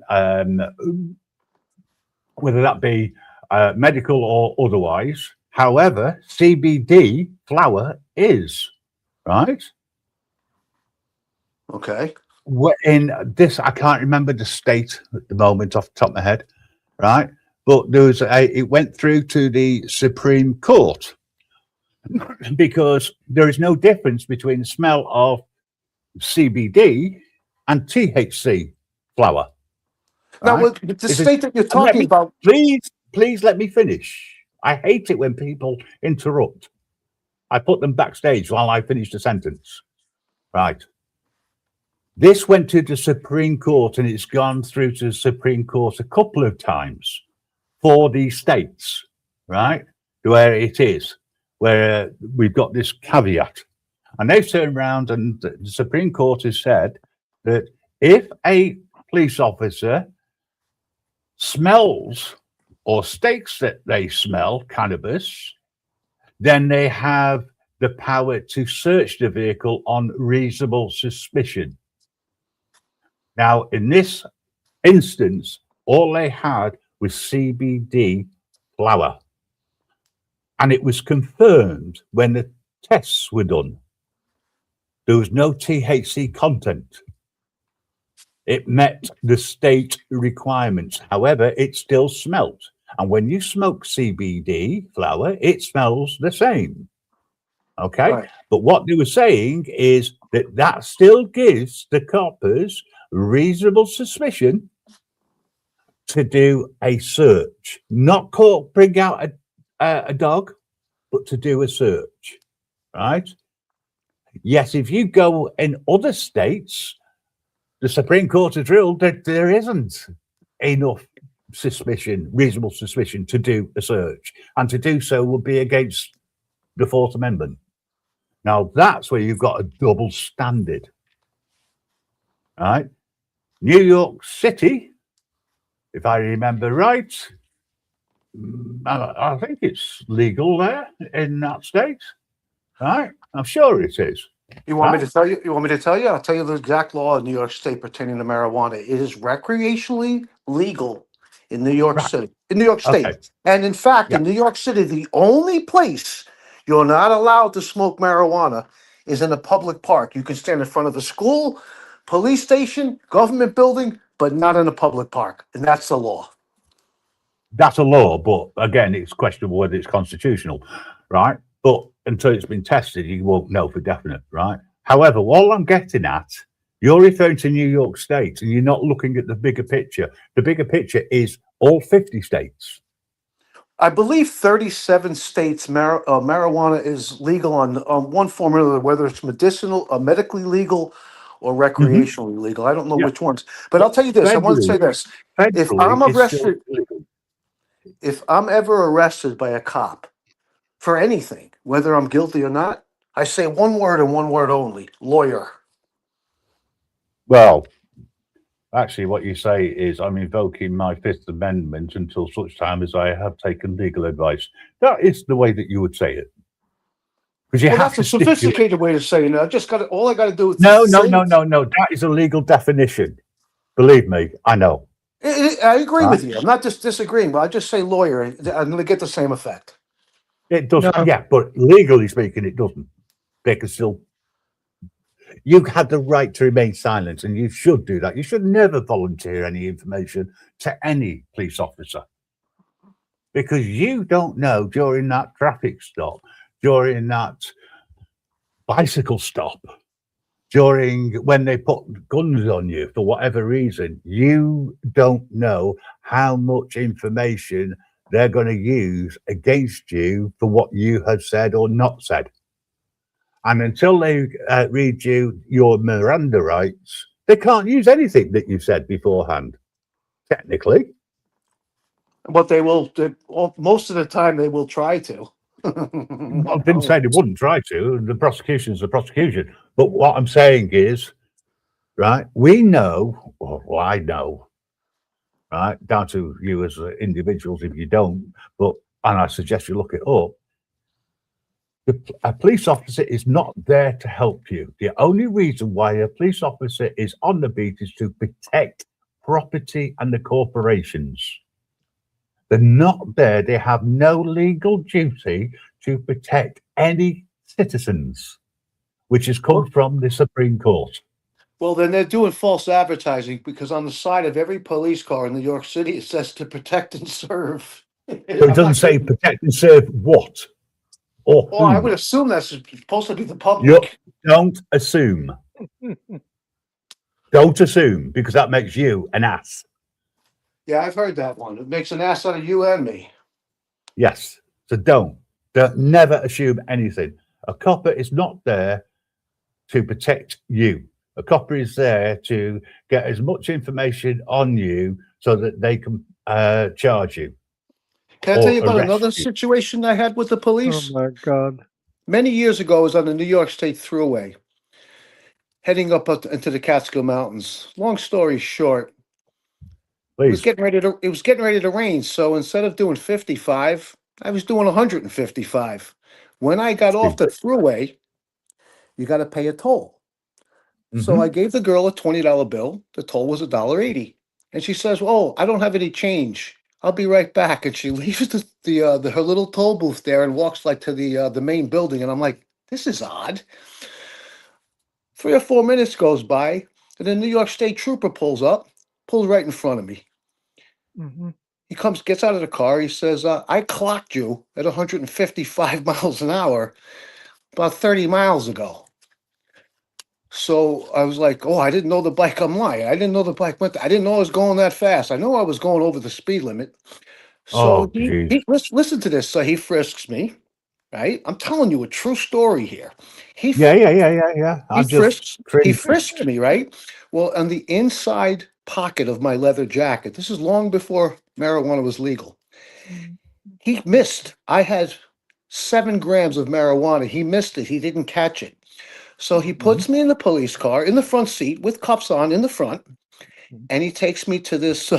medical or otherwise. However, CBD flower is, right? Okay. In this, I can't remember the state at the moment off the top of my head, right? But there was it went through to the Supreme Court because there is no difference between the smell of CBD and THC flower. Now, Right? with the state that you're And talking about, please let me finish. I hate it when people interrupt. I put them backstage while I finish the sentence. Right. This went to the Supreme Court and it's gone through to the Supreme Court a couple of times for these states, right? Where it is, where we've got this caveat. And they've turned around and the Supreme Court has said that if a police officer smells or states that they smell cannabis, then they have the power to search the vehicle on reasonable suspicion. Now, in this instance, all they had was CBD flower. And it was confirmed when the tests were done. There was no THC content. It met the state requirements. However, it still smelt. And when you smoke CBD flower, it smells the same. Okay? Right. But what they were saying is that that still gives the coppers reasonable suspicion to do a search. Not bring out a dog, but to do a search. Right? Yes, if you go in other states, the Supreme Court has ruled that there isn't enough suspicion, reasonable suspicion, to do a search. And to do so would be against the Fourth Amendment. Now, that's where you've got a double standard. Right? New York City, if I remember right, I think it's legal there in that state. Right? I'm sure it is. you want me to tell you? You want me to tell you? I'll tell you the exact law in New York State pertaining to marijuana. It is recreationally legal in New York City, in New York State. Okay. And in fact, Yeah. in New York City, the only place you're not allowed to smoke marijuana is in a public park. You can stand in front of the school, police station, government building, but not in a public park. And that's the law. That's a law, but again, it's questionable whether it's constitutional, right? But until it's been tested, you won't know for definite, right? However, all I'm getting at, you're referring to New York State and you're not looking at the bigger picture. The bigger picture is all 50 states. I believe 37 states marijuana is legal on one form or another, whether it's medicinal, medically legal, or recreationally legal. I don't know Yeah. which ones. But I'll tell you this. I want to say this. If I'm Federally, it's still arrested, illegal. if I'm ever arrested by a cop for anything, whether I'm guilty or not, I say one word and one word only: lawyer. Well, actually, what you say is I'm invoking my Fifth Amendment until such time as I have taken legal advice. That is the way that you would say it. Because you Well, have that's a to stipulate. sophisticated way to say it. I just got all I got to do is No, say it. That is a legal definition. Believe me, I know. I agree Right? with you. I'm not just disagreeing, but I just say lawyer. I'm going to get the same effect. It does, No. yeah, but legally speaking, it doesn't. They can still. You had the right to remain silent, and you should do that. You should never volunteer any information to any police officer because you don't know during that traffic stop, during that bicycle stop, during when they put guns on you for whatever reason, you don't know how much information they're going to use against you for what you have said or not said. And until they read you your Miranda rights, they can't use anything that you've said beforehand, technically. But they will, most of the time, they will try to. Well, I didn't say they wouldn't try to. The prosecution is the prosecution. But what I'm saying is, right, we know, or well, I know, right, down to you as individuals if you don't, but, and I suggest you look it up, a police officer is not there to help you. The only reason why a police officer is on the beat is to protect property and the corporations. They're not there. They have no legal duty to protect any citizens, which has come from the Supreme Court. Well, then they're doing false advertising because on the side of every police car in New York City, it says to protect and serve. So it doesn't say protect and serve what? Or Oh, I who? would assume that's supposed to be the You public. don't assume. Don't assume, because that makes you an ass. Yeah, I've heard that one. It makes an ass out of you and me. Yes. So don't never assume anything. A copper is not there to protect you. A copper is there to get as much information on you so that they can charge you. Can I tell you or about arrest another you. situation I had with the Oh police? my God. Many years ago, I was on the New York State Thruway, heading up into the Catskill Mountains. Long story short, it was Please. getting ready to rain. So instead of doing 55, I was doing 155. When I got off the Thruway, you got to pay a toll. So I gave the girl a $20 bill. The toll was $1.80. And she says, "Oh, I don't have any change. I'll be right back." And she leaves her little toll booth there and walks like to the main building. And I'm like, this is odd. 3 or 4 minutes goes by, and the New York State Trooper pulls right in front of me. Mhm. He gets out of the car. He says, "I clocked you at 155 miles an hour about 30 miles ago." So I was like, "Oh, I didn't know the bike." I'm lying. I didn't know the bike I didn't know I was going that fast. I know I was going over the speed limit. So Oh, geez. listen to this. So he frisks me, right? I'm telling you a true story here. He Yeah. he I'm just frisked me, right? Well, on the inside pocket of my leather jacket. This is long before marijuana was legal. He missed. I had 7 grams of marijuana. He missed it. He didn't catch it. So he puts me in the police car in the front seat with cuffs on in the front, and he takes me to this.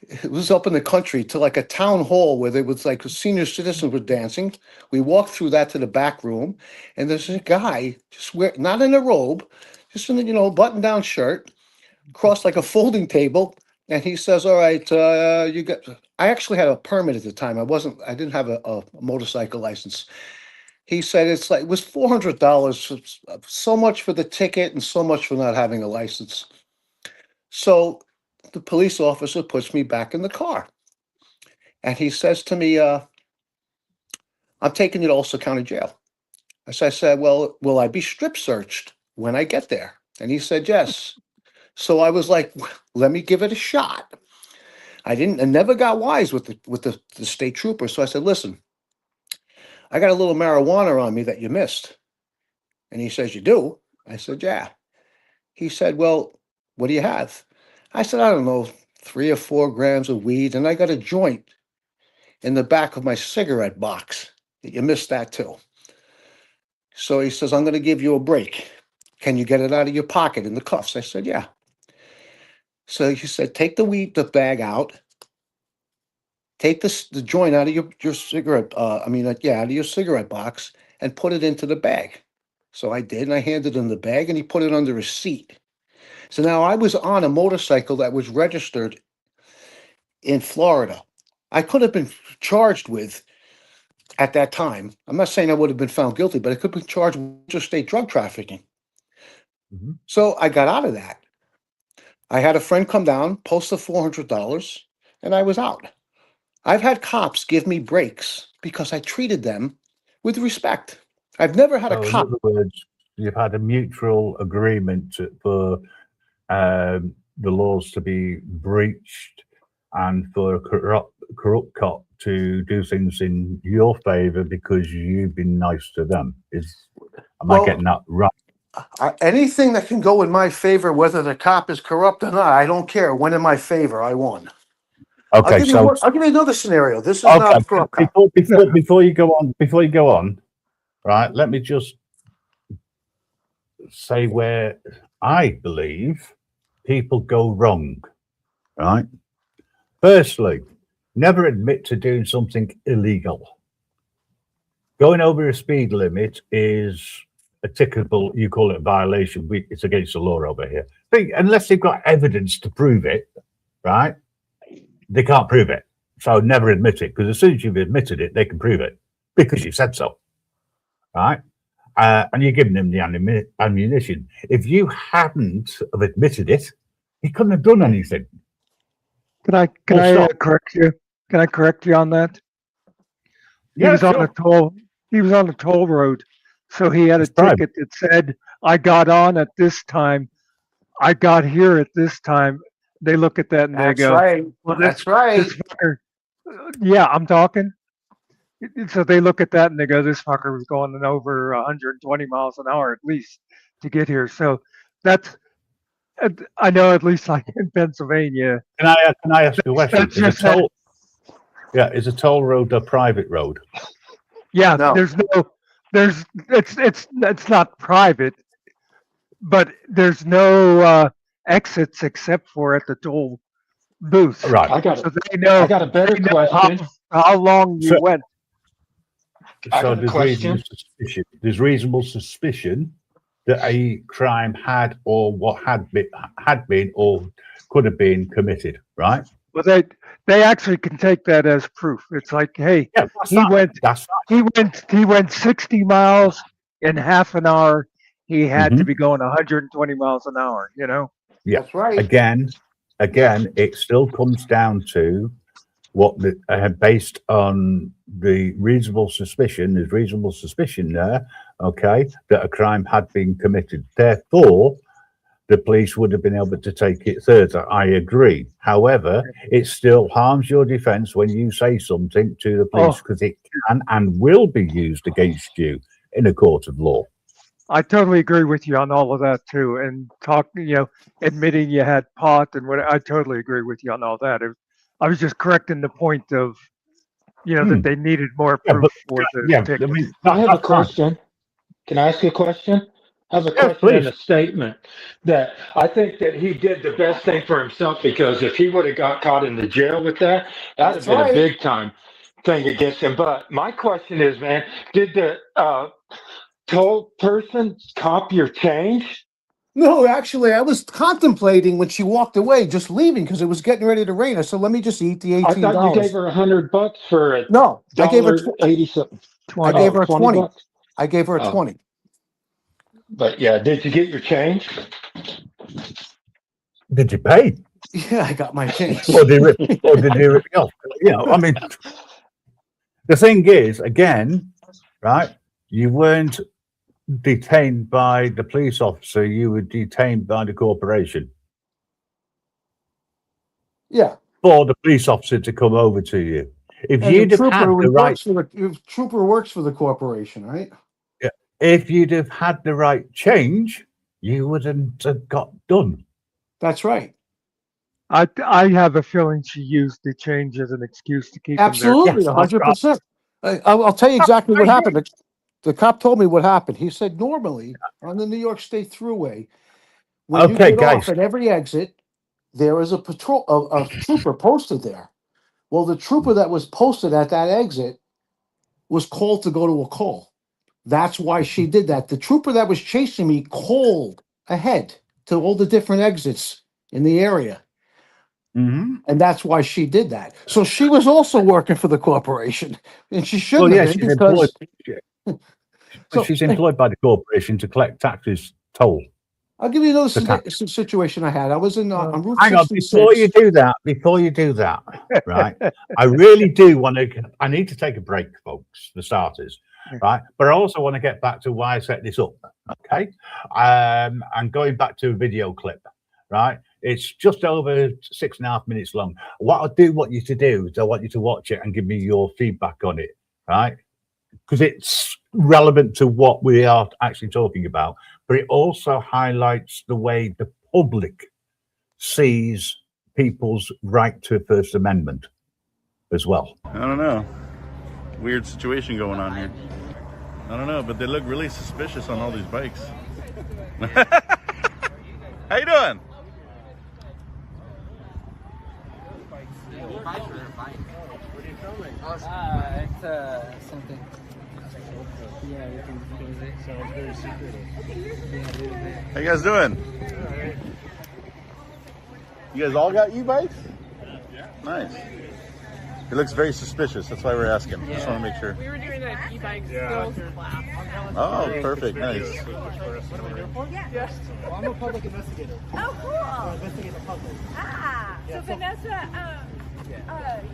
It was up in the country to like a town hall where there was like senior citizens were dancing. We walked through that to the back room, and there's a guy just not in a robe, just in a button down shirt, across like a folding table, and he says, "All right, you got." I actually had a permit at the time. I didn't have a motorcycle license. He said it was $400, so much for the ticket and so much for not having a license. So the police officer puts me back in the car, and he says to me, "I'm taking you to Ulster County Jail." I said, "Well, will I be strip searched when I get there?" And he said, "Yes." So I was like, "Let me give it a shot." I never got wise with the state trooper. So I said, "Listen, I got a little marijuana on me that you missed." And he says, "You do?" I said, "Yeah." He said, "Well, what do you have?" I said, "I don't know, 3 or 4 grams of weed, and I got a joint in the back of my cigarette box. You missed that too." So he says, "I'm going to give you a break. Can you get it out of your pocket in the cuffs?" I said, "Yeah." So he said, "Take the bag out, take the joint out of your cigarette, out of your cigarette box, and put it into the bag." So I did, and I handed him the bag, and he put it under his seat. So now I was on a motorcycle that was registered in Florida. I could have been charged with, at that time, I'm not saying I would have been found guilty, but I could be charged with interstate drug trafficking. So I got out of that. I had a friend come down, post the $400, and I was out. I've had cops give me breaks because I treated them with respect. I've never had a So in cop. other words, you've had a mutual agreement for the laws to be breached and for a corrupt cop to do things in your favor because you've been nice to them. Am I getting that right? Anything that can go in my favor, whether the cop is corrupt or not, I don't care. Went in my favor, I won. Okay, I'll give you another scenario. This is okay, not a corrupt cop. before you go on, right? Let me just say where I believe people go wrong, right? Firstly, never admit to doing something illegal. Going over a speed limit is a tickable, you call it a violation. It's against the law over here. But unless they've got evidence to prove it, right? They can't prove it. So never admit it, because as soon as you've admitted it, they can prove it because you said so, right? And you're giving them the ammunition. If you hadn't have admitted it, he couldn't have done anything. Can I correct you? Can I correct you on that? He Yeah, was on sure. a toll. He was on a toll road, so he had a ticket that said, "I got on at this time. I got here at this time." They look at that and they That's go, right. "Well, That's right. this fucker." Yeah, I'm talking. So they look at that and they go, "This fucker was going over 120 miles an hour at least to get here." So that's, I know, at least like in Pennsylvania. Can I ask you a question? That's just that. Is a toll road a private road? Yeah, No. it's not private, but there's no exits except for at the toll booth. Right. I got So they know. I got a better they know question. how long you went. I So got a question. There's reasonable suspicion that a crime had or what had been or could have been committed, right? Well, they actually can take that as proof. It's like, hey, Yeah, he went 60 miles in half an hour. He had to Mhm. be going 120 miles an hour. You know. Yeah. That's right. Again, it still comes down to what based on the reasonable suspicion. There's reasonable suspicion there, okay, that a crime had been committed. Therefore, the police would have been able to take it further. I agree. However, it still harms your defense when you say something to the police because it can and will be used against you in a court of law. I totally agree with you on all of that too. And admitting you had pot and what, I totally agree with you on all that. I was just correcting the point of, that they needed more proof for the ticket. I have a question. Can I ask you a question? I have a question and a statement that I think that he did the best thing for himself, because if he would have got caught in the jail with that'd have been a big time thing against him. But my question is, man, did the toll person comp your change? No, actually, I was contemplating when she walked away, just leaving because it was getting ready to rain. I said, "Let me just eat the $18." I thought you gave her $100 for it. No, I gave her $80 something. I gave her 20. $20. I gave her a Oh. 20. But yeah, did you get your change? Did you pay? Yeah, I got my change. Or did you rip me off? You know, I mean, the thing is, again, right? You weren't detained by the police officer. You were detained by the corporation. Yeah. For the police officer to come over to you. If And you'd the have had trooper the right, works for the trooper works for the corporation, right? if you'd have had the right change, you wouldn't have got done. That's right. I have a feeling she used the change as an excuse to keep him Absolutely, there. 100%. I'll tell you exactly what happened. The cop told me what happened. He said normally on the New York State Thruway, when you Okay, get guys. off at every exit, there is a trooper posted there. Well, the trooper that was posted at that exit was called to go to a call. That's why she did that. The trooper that was chasing me called ahead to all the different exits in the area. Mm-hmm. And that's why she did that. So she was also working for the corporation, and she shouldn't Well, yeah, have she's been because. employed. She's employed by the corporation to collect taxes toll. I'll give you another The tax. situation I had. I was in on Route Hang on, 66. before you do that, right? I really do want to. I need to take a break, folks, for starters, right? But I also want to get back to why I set this up. Okay, and going back to a video clip, right? It's just over 6.5 minutes long. What I want you to do is I want you to watch it and give me your feedback on it, right? Because it's relevant to what we are actually talking about, but it also highlights the way the public sees people's right to First Amendment as well. I don't know. Weird situation going on here. I don't know, but they look really suspicious on all these bikes. How you doing? It's something. Yeah, we can close it. Sounds very secretive. How you guys doing? You guys all got e-bikes? Yeah. Nice. It looks very suspicious. That's why we're asking. Just want to make sure. We were doing an e-bike skills class. Oh, perfect. Nice. What am I here for? Yes. Well, I'm a public investigator. Oh, cool. I investigate the public. Ah, so Vanessa,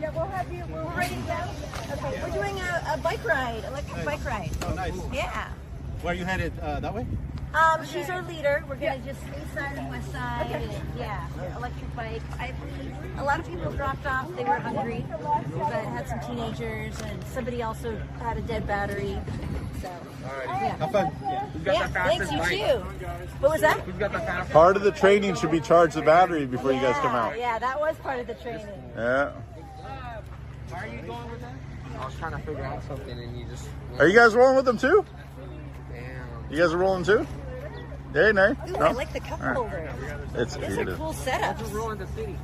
yeah, we'll have you, we're ready to go. Okay, we're doing a bike ride, electric bike ride. Oh, nice. Yeah. Where are you headed? That way? She's our leader. We're gonna just east side and west side. And, yeah, electric bike. A lot of people dropped off. They were hungry, but had some teenagers, and somebody also had a dead battery. So, yeah. Have fun. Yeah, thanks, you too. What was that? Part of the training should be charge the battery before you guys come out. Yeah, that was part of the training. Yeah. Why are you going with them? I was trying to figure out something and you just... Are you guys rolling with them too? Damn. You guys are rolling too? Yay, nay? Ooh, No? I like the cup holder. It's These are creative. cool setups. Let's roll in the city.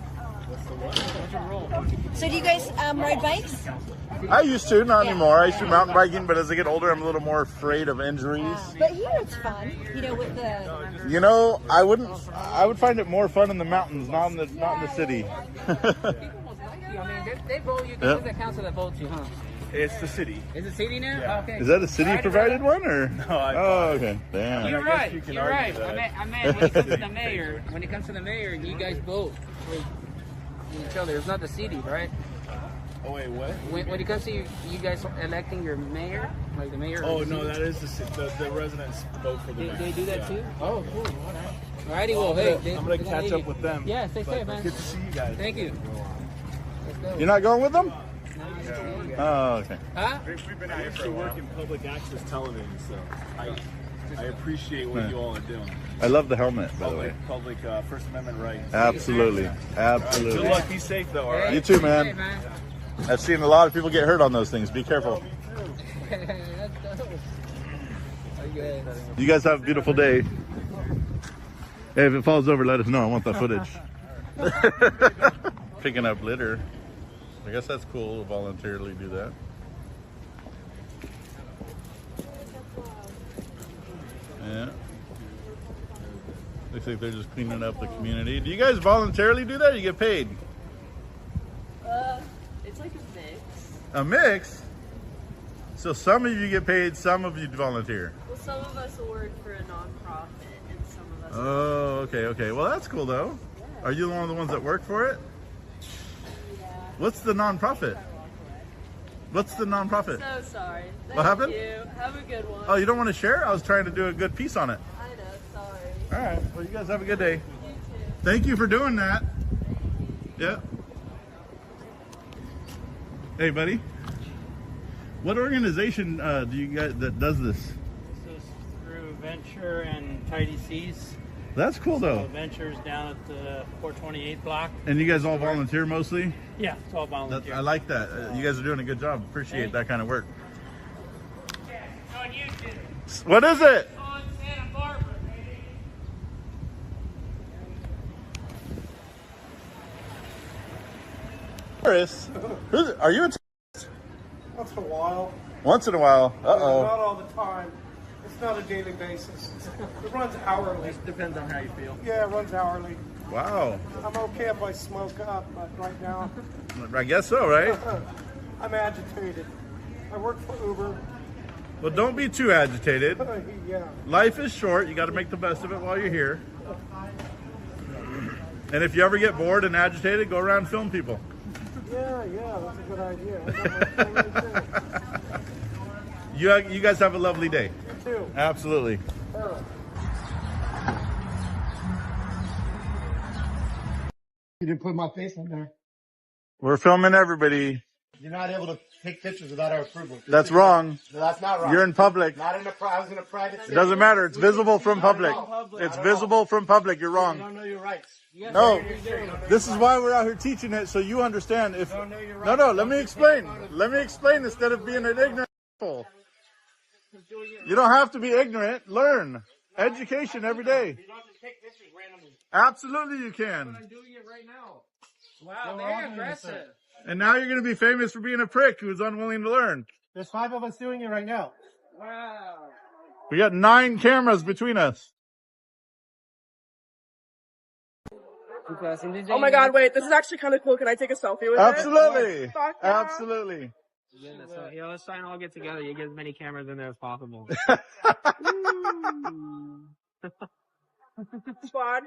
So do you guys ride bikes? I used to, not anymore. I used to mountain biking, but as I get older, I'm a little more afraid of injuries. But here it's fun, you know, with the... You know, I would find it more fun in the mountains, not in the city. I mean, they vote you. Yep. Who's the council that votes you, huh? It's the city. Is it city now? Yeah. Okay. Is that a city-provided one, or? No, I Oh, okay. Damn. You're I guess right. you can You're argue right. that. I meant when it comes to the mayor. When it comes to the mayor, you guys vote for each other. It's not the city, right? Oh, wait, what? When it comes to you guys electing your mayor, like the mayor. Oh, of the no, city, that is the residents vote for the mayor. They do that Yeah. too. Oh, cool. Alrighty, well, hey, I'm gonna catch up with them. Yeah, stay But safe, man. Good to see you guys. Thank you. Let's go. You're not going with them? Oh, okay. Huh? I used to work in public access television, so I appreciate what you all are doing. I love the helmet, by the way. Public First Amendment rights. Absolutely. Absolutely. Good luck. Be safe, though. All right. You too, man. I've seen a lot of people get hurt on those things. Be careful. You guys have a beautiful day. Hey, if it falls over, let us know. I want that footage. Picking up litter. I guess that's cool to voluntarily do that. Yeah. Looks like they're just cleaning up the community. Do you guys voluntarily do that or you get paid? It's like a mix. A mix? So some of you get paid, some of you volunteer. Well, some of us work for a nonprofit, and some of us. Oh, okay. Well, that's cool though. Yeah. Are you one of the ones that work for it? Yeah. What's the nonprofit? What's the nonprofit? So sorry. What happened? Thank you. Have a good one. Oh, you don't want to share? I was trying to do a good piece on it. I know. Sorry. All right. Well, you guys have a good day. You too. Thank you for doing that. Yeah. Hey, buddy. What organization do you guys that does this? This is through Venture and Tidy Seas. That's cool though. So Venture's down at the 428 block. And you guys all volunteer mostly? Yeah, it's all volunteer. I like that. You guys are doing a good job. Appreciate that kind of work. On YouTube. What is it? On Santa Barbara. Chris, are you a Once in a while. Once in a while. Uh-oh. Not all the time. It's not a daily basis. It runs hourly. It depends on how you feel. Yeah, it runs hourly. Wow. I'm okay if I smoke up, but right now I guess so, right? I'm agitated. I work for Uber. Well, don't be too agitated. Yeah. Life is short. You got to make the best of it while you're here. And if you ever get bored and agitated, go around and film people. Yeah, that's a good idea. You guys have a lovely day. You too. Absolutely. You didn't put my face on there. We're filming everybody. You're not able to take pictures without our approval. That's wrong. No, that's not right. You're in public. Not in I was in a private. It doesn't matter. It's visible from public. It's visible from public. You're You wrong. don't know your rights. No, this is why we're out here teaching it, so you understand. If no, let me explain. Let me explain instead of being an ignorant fool. You don't have to be ignorant. Learn. Education every day. Absolutely, you can. I'm doing it right now. Wow, very aggressive. And now you're going to be famous for being a prick who's unwilling to learn. There's 5 of us doing it right now. Wow. We got 9 cameras between us. Oh my god, wait, this is actually kind of cool. Can I take a selfie with Absolutely. it? Fuck yeah. Absolutely. So, let's try and all get together. You get as many cameras in there as possible. Squad.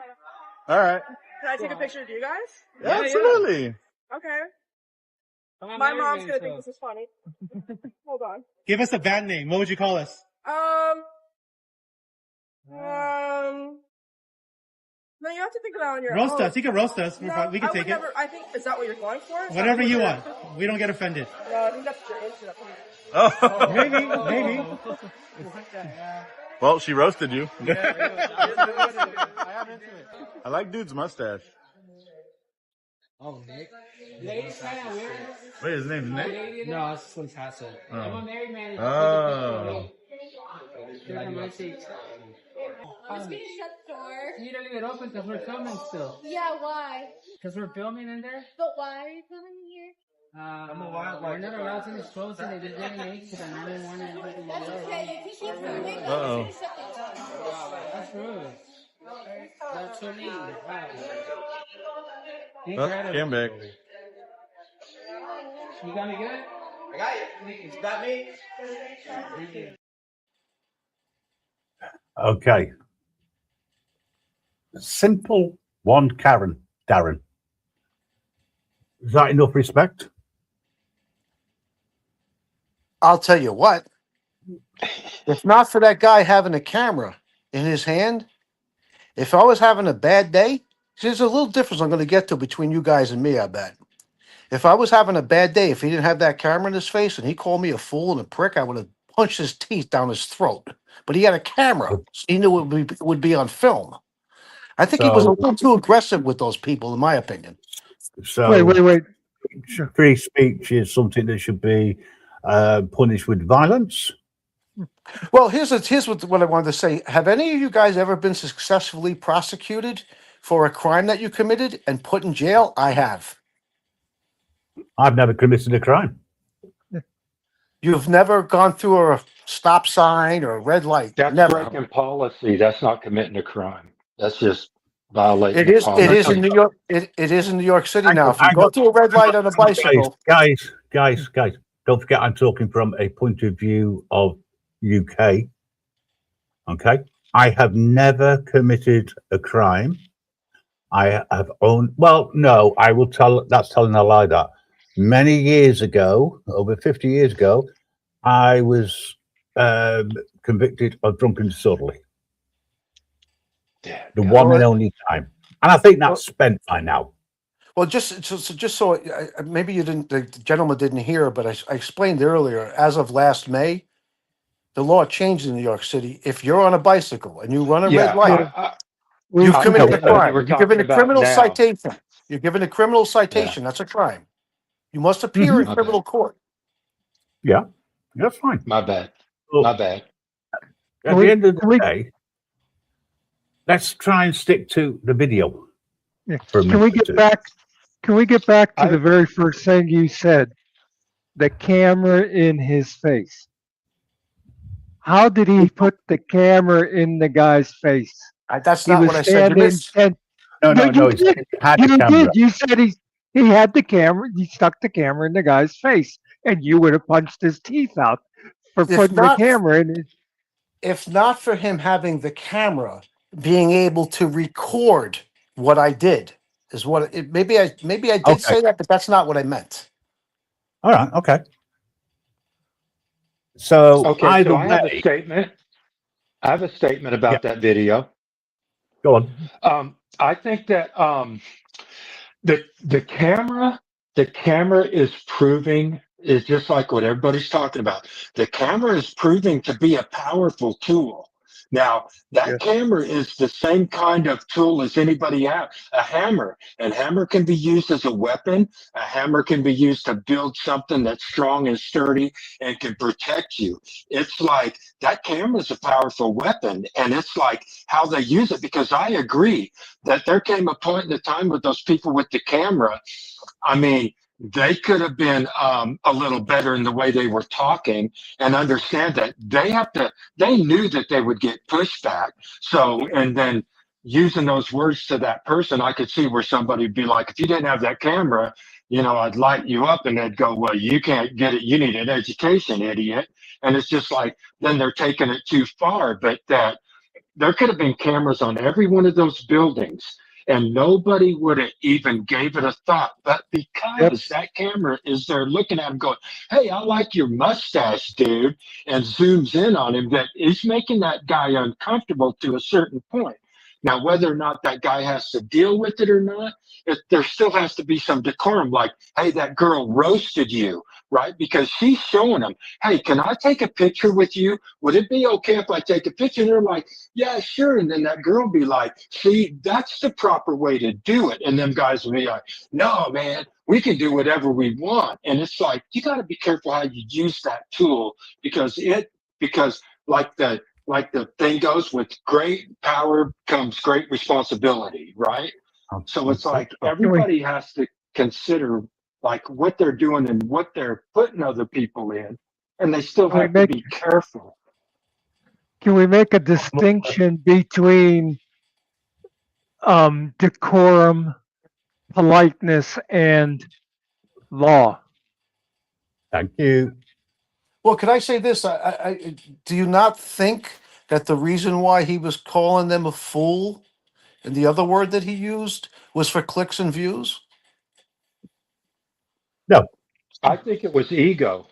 All right. Can I take a picture with you guys? Yeah, absolutely. Okay. On, My mom's gonna think this is funny. Hold on. Give us a band name. What would you call us? No, you have to think about it on your Roast own. us. You can roast us. No, We can take it. I think, is that what you're going for? Is Whatever that you you're- want. We don't get offended. No, I think that's what you're into. Oh. Maybe. Well, she roasted you. I am into it. I like dude's mustache. Oh, Nick. Ladies kind of weird. Wait, his name's Nick? No, it's Slim Hassett. Oh. I'm a married man. Oh. They're my seats. I'm just gonna shut the door. You don't leave it open because we're filming still. Yeah, why? Because we're filming in there. But why are you filming here? We're not allowed to disclose it. They just didn't make to the 911 and everything. That's okay. You can keep filming. Uh-oh. Just shut the door. That's rude. That's so neat. Right. Oh, came back. You got me good? I got you. Is that me? Okay. Simple one, Karen, Darren. Is that enough respect? I'll tell you what. If not for that guy having a camera in his hand, if I was having a bad day, there's a little difference I'm going to get to between you guys and me, I bet. If I was having a bad day, if he didn't have that camera in his face and he called me a fool and a prick, I would have punched his teeth down his throat. But he had a camera. So he knew it would be on film. I think he was a little too aggressive with those people, in my opinion. So Wait. free speech is something that should be punished with violence. Well, here's what I wanted to say. Have any of you guys ever been successfully prosecuted for a crime that you committed and put in jail? I have. I've never committed a crime. You've never gone through a stop sign or a red light? That's Never. breaking policy. That's not committing a crime. That's just violating It is. policy. It is in New York. It is in New York City now. If you go through a red light on a bicycle, Guys. don't forget I'm talking from a point of view of UK. Okay, I have never committed a crime. I have owned. Well, no, I will tell. That's telling a lie. That many years ago, over 50 years ago, I was convicted of drunken disorderly. The one and only time, and I think that's spent by now. Well, just so maybe you didn't, the gentleman didn't hear, but I explained earlier. As of last May, the law changed in New York City. If you're on a bicycle and you run a red Yeah, light, you've I committed a didn't know you crime. were You're given talking a about criminal now. citation. You're given a criminal Yeah, citation. That's a crime. You must appear in my criminal bad. court. Yeah, that's fine. My bad. Look, My bad. at the end of the day, let's try and stick to the video for a Can minute we or get two. back? Can we get back to I the very first thing you said? The camera in his face. How did he put the camera in the guy's face? That's He not was what I said. You standing missed. and No, you it's did. had the You camera. did. You said he had the camera. He stuck the camera in the guy's face, and you would have punched his teeth out for If putting the not, camera in his. if not for him having the camera, being able to record what I did is what it, maybe I did Okay, say that, but that's not what I meant. all right, okay. So okay. either So I have a way, statement. I have a statement yeah, about that video. go on. I think that the camera is proving is just like what everybody's talking about. The camera is proving to be a powerful tool. Now, that camera is the same kind of tool as anybody has, a hammer. And hammer can be used as a weapon. A hammer can be used to build something that's strong and sturdy and can protect you. It's like that camera is a powerful weapon. And it's like how they use it, because I agree that there came a point in the time with those people with the camera. I mean, they could have been a little better in the way they were talking and understand that they knew that they would get pushback. So, and then using those words to that person, I could see where somebody would be like, if you didn't have that camera, I'd light you up, and they'd go, well, you can't get it. You need an education, idiot. And it's just like, then they're taking it too far. But that there could have been cameras on every one of those buildings, and nobody would have even gave it a thought. But because that camera is there looking at him going, hey, I like your mustache, dude, and zooms in on him, that is making that guy uncomfortable to a certain point. Now, whether or not that guy has to deal with it or not, there still has to be some decorum, like, hey, that girl roasted you, right? Because she's showing him, hey, can I take a picture with you? Would it be okay if I take a picture? And they're like, yeah, sure. And then that girl be like, see, that's the proper way to do it. And them guys will be like, no, man, we can do whatever we want. And it's like, you got to be careful how you use that tool, because like the thing goes, with great power comes great responsibility, right? So it's like everybody has to consider like what they're doing and what they're putting other people in, and they still have to be careful. Can we make a distinction between decorum, politeness, and law? Thank you. Well, could I say this? Do you not think that the reason why he was calling them a fool, and the other word that he used, was for clicks and views? No, I think it was ego,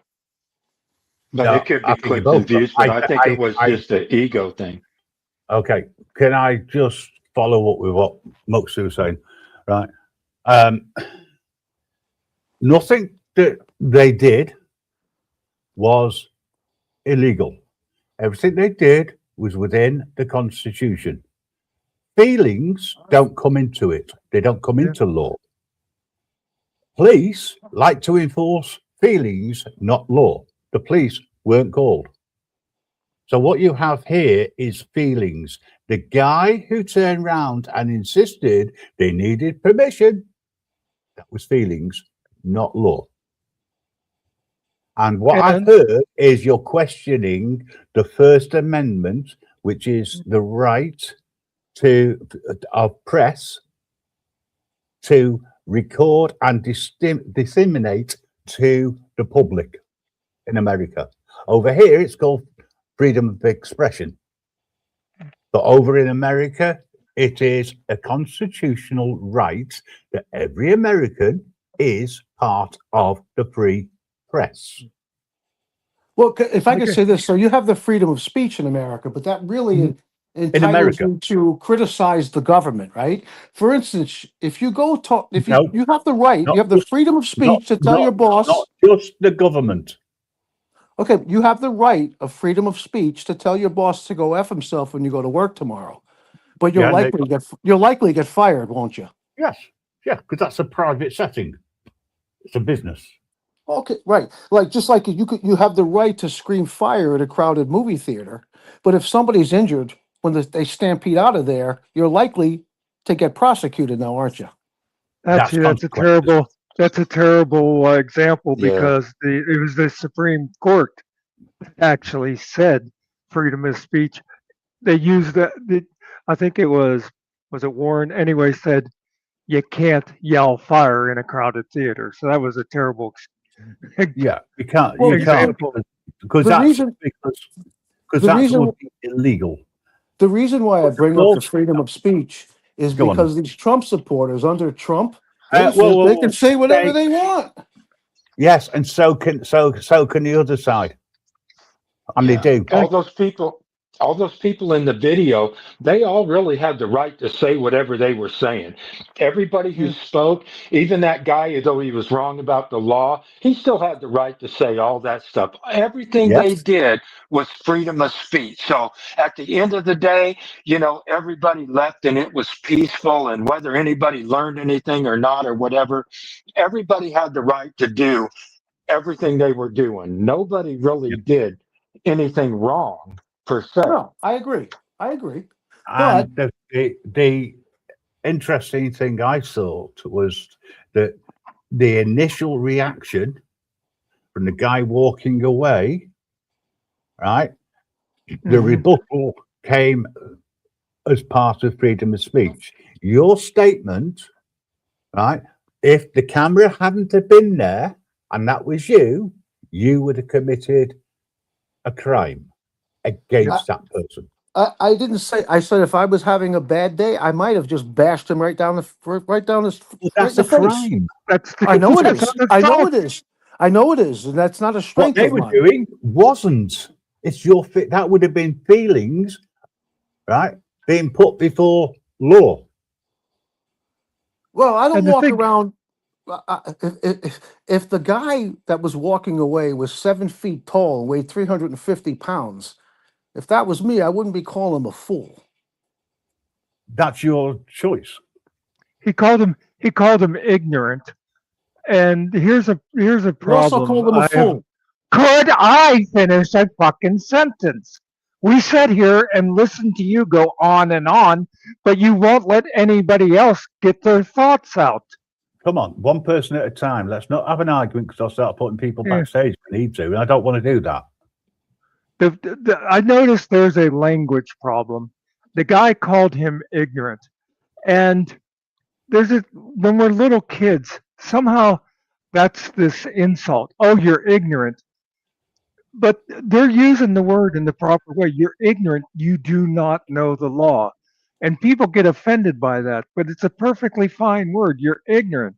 but no, it could I be think you clicks and both. views. But I think it was just an ego thing. Okay. Can I just follow up with what Moxie was saying? Right. Nothing that they did was illegal. Everything they did was within the Constitution. Feelings don't come into it. They don't come into law. Police like to enforce feelings, not law. The police weren't called. So what you have here is feelings. The guy who turned round and insisted they needed permission, that was feelings, not law. And what I've heard is you're questioning the First Amendment, which is the right of press to record and disseminate to the public. in America. Over here, it's called freedom of expression. But over in America, it is a constitutional right that every American is part of the free press. Well, if I could Okay. say this, so you have the freedom of speech in America, but that really In entitles America. you to criticize the government, right? For instance, if you go talk, if you, No, you have the right, not you have the just, freedom of not, speech to tell your not, boss, not just the government. okay, you have the right of freedom of speech to tell your boss to go F himself when you go to work tomorrow. But Yeah, they, you'll likely get fired, won't you? yes, yeah, because that's a private setting. It's a business. Okay, right. Like just like you have the right to scream fire at a crowded movie theater, but if somebody's injured when they stampede out of there, you're likely to get prosecuted now, aren't you? That's That's a consequences. terrible example Yeah. because it was the Supreme Court actually said freedom of speech. They used I think was it Warren anyway said you can't yell fire in a crowded theater. So that was a terrible Yeah, you can't, Well, example. because the that's reason because the that would reason be illegal. the reason why I But the bring up the laws, freedom of speech is go on. because these Trump supporters under Trump, Well, they can say whatever okay, they want. yes, and so can the other side, and they Yeah. do. All those people in the video, they all really had the right to say whatever they were saying. Everybody who Yeah. spoke, even that guy, though he was wrong about the law, he still had the right to say all that stuff. Everything they Yes, did was freedom of speech. So at the end of the day, everybody left and it was peaceful. And whether anybody learned anything or not or whatever, everybody had the right to do everything they were doing. Nobody really did anything wrong per se. No, I agree. I agree. But and the interesting thing I thought was that the initial reaction from the guy walking away, right? The rebuttal came as part of freedom of speech. Your statement, right? If the camera hadn't have been there and that was you, you would have committed a crime against that person. I didn't say. I said if I was having a bad day, I might have just bashed him right down the Well, right in that's the a face. crime. I know it That's is. on the I know side. it is. I know it is, and that's not a What strength they of were mine. doing wasn't. It's your that would have been feelings, right? Being put before law. Well, I don't And the walk thing, around. If the guy that was walking away was 7 feet tall and weighed 350 pounds, if that was me, I wouldn't be calling him a fool. That's your choice. he called him ignorant. And here's a You also problem called him a I have. fool. Could I finish a fucking sentence? We sit here and listen to you go on, but you won't let anybody else get their thoughts out. Come on, one person at a time. Let's not have an argument because I'll start putting people Yeah. backstage if I need to, and I don't want to do that. I noticed there's a language problem. The guy called him ignorant. And when we're little kids, somehow that's this insult. Oh, you're ignorant. But they're using the word in the proper way. You're ignorant. You do not know the law. And people get offended by that, but it's a perfectly fine word. You're ignorant.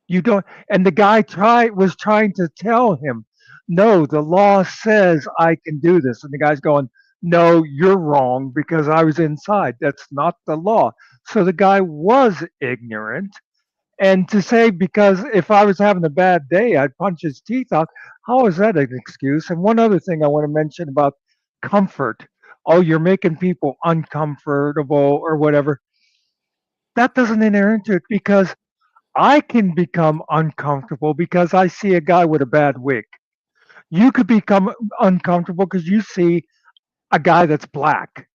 You don't. And the guy was trying to tell him, no, the law says I can do this. And the guy's going, no, you're wrong because I was inside. That's not the law. So the guy was ignorant. And to say because if I was having a bad day, I'd punch his teeth out, how is that an excuse? And one other thing I want to mention about comfort. Oh, you're making people uncomfortable or whatever. That doesn't enter into it because I can become uncomfortable because I see a guy with a bad wig. You could become uncomfortable because you see a guy that's black.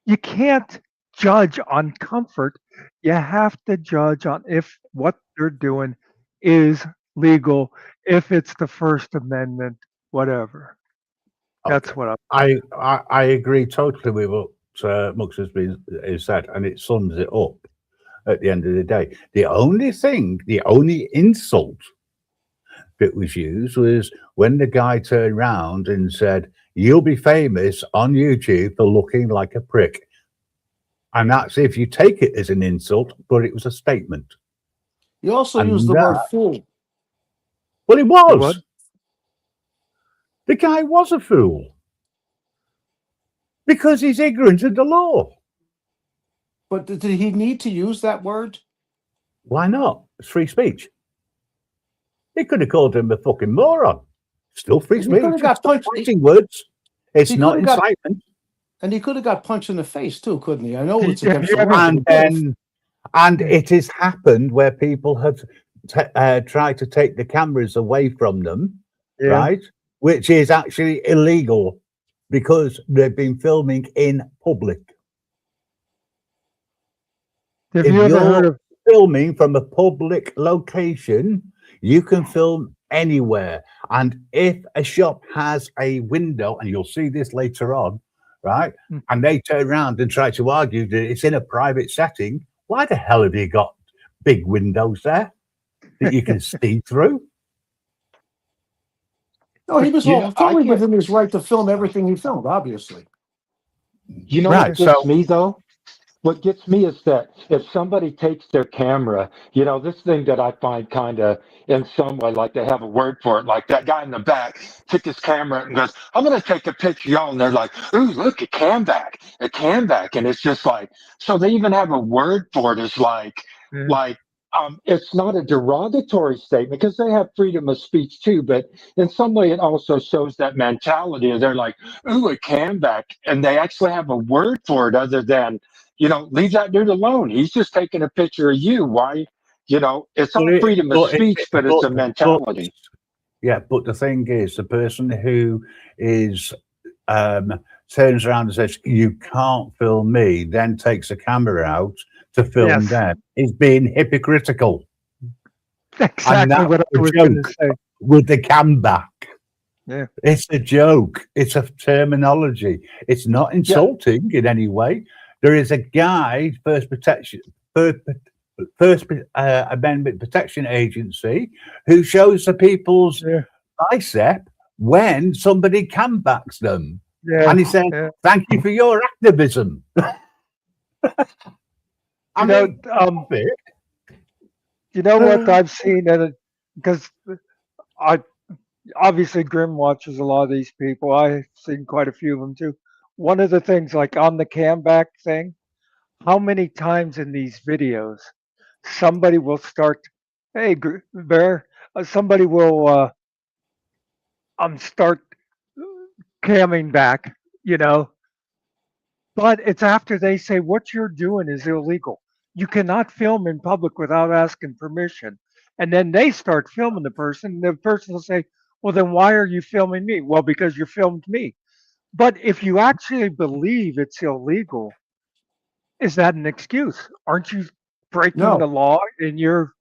You can't judge on comfort. You have to judge on if what they're doing is legal, if it's the First Amendment, whatever. That's Okay. what I agree totally with what Mux has said, and it sums it up at the end of the day. The only insult that was used was when the guy turned around and said, "You'll be famous on YouTube for looking like a prick." And that's if you take it as an insult, but it was a statement. You also And use the word fool. Well, it You was. what? The guy was a fool because he's ignorant of the law. But did he need to use that word? Why not? It's free speech. He could have called him a fucking moron. Still free He speech. could have got It's not punched. fighting words. It's He not could have got, incitement. and he could have got punched in the face too, couldn't he? I know it's Have against you the ever- law. And then, and it has happened where people have tried to take the cameras away from them, Yeah. right? Which is actually illegal because they've been filming in public. Have If you ever you're heard of? filming from a public location, you can film anywhere. And if a shop has a window, and you'll see this later on, right? And they turn around and try to argue that it's in a private setting, why the hell have you got big windows there that you can see through? No, he was You know, totally I within his right to film everything he filmed, obviously. You know Right, what gets so- me though? What gets me is that if somebody takes their camera, you know, this thing that I find kind of in some way like they have a word for it, like that guy in the back took his camera and goes, "I'm going to take a picture, y'all." And they're like, "Ooh, look, a cam back. And it's just like, so they even have a word for it. It's like, it's not a derogatory statement because they have freedom of speech too, but in some way it also shows that mentality. And they're like, "Ooh, a cam back," and they actually have a word for it other than, you know, leave that dude alone. He's just taking a picture of you. Why? You know, it's all freedom of speech, but it's a mentality. Yeah, but the thing is, the person who is turns around and says, "You can't film me," then takes a camera out to film Yes. them, is being hypocritical. And Exactly that's what I the was going to joke say. with the cam back. Yeah. It's a joke. It's a terminology. It's not insulting in any way. There is a guy, First Amendment Protection Agency, who shows the people's bicep when somebody cam backs them. Yeah. And he said, "Thank you for your activism." You know what I've seen, and because I obviously Grim watches a lot of these people. I've seen quite a few of them too. One of the things, like on the cam back thing, how many times in these videos somebody will start, "Hey, Bear," somebody will start camming back, you know. But it's after they say what you're doing is illegal. You cannot film in public without asking permission. And then they start filming the person. And the person will say, "Well, then why are you filming me?" "Well, because you filmed me." But if you actually believe it's illegal, is that an excuse? Aren't you breaking the law in your?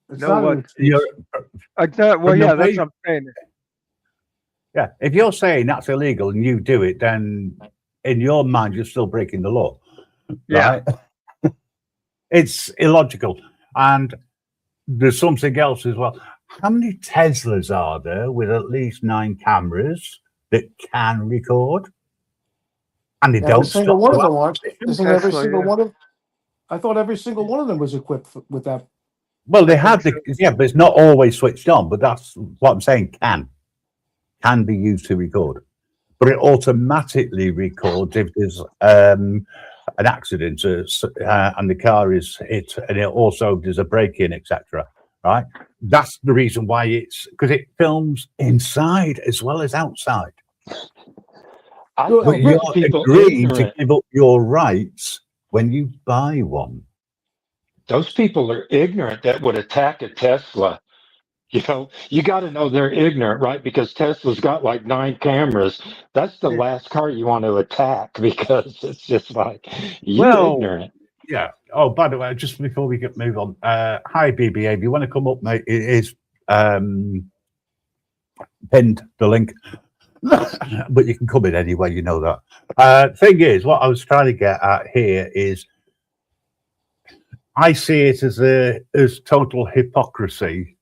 It's No, not what? an excuse. Well, yeah, that's what I'm saying. Yeah, if you're saying that's illegal and you do it, then in your mind you're still breaking the law, right? It's illogical. And there's something else as well. How many Teslas are there with at least 9 cameras that can record? And they Every don't single stop one to of them ask aren't. questions? Isn't every single one of? I thought every single one of them was equipped with that. Well, they have the but it's not always switched on. But that's what I'm saying. Can be used to record, but it automatically records if there's an accident and the car is hit, and it also there's a break-in, etc. Right? That's the reason why it's because it films inside as well as outside. But you're agreeing to give up your rights when you buy one. Those people are ignorant that would attack a Tesla. You know, you got to know they're ignorant, right? Because Tesla's got like 9 cameras. That's the last car you want to attack because it's just like, you're ignorant. Yeah. Oh, by the way, just before we move on, hi BBA, if you want to come up, mate, it is pinned the link, but you can come in anyway. You know that. Thing is, what I was trying to get at here is, I see it as total hypocrisy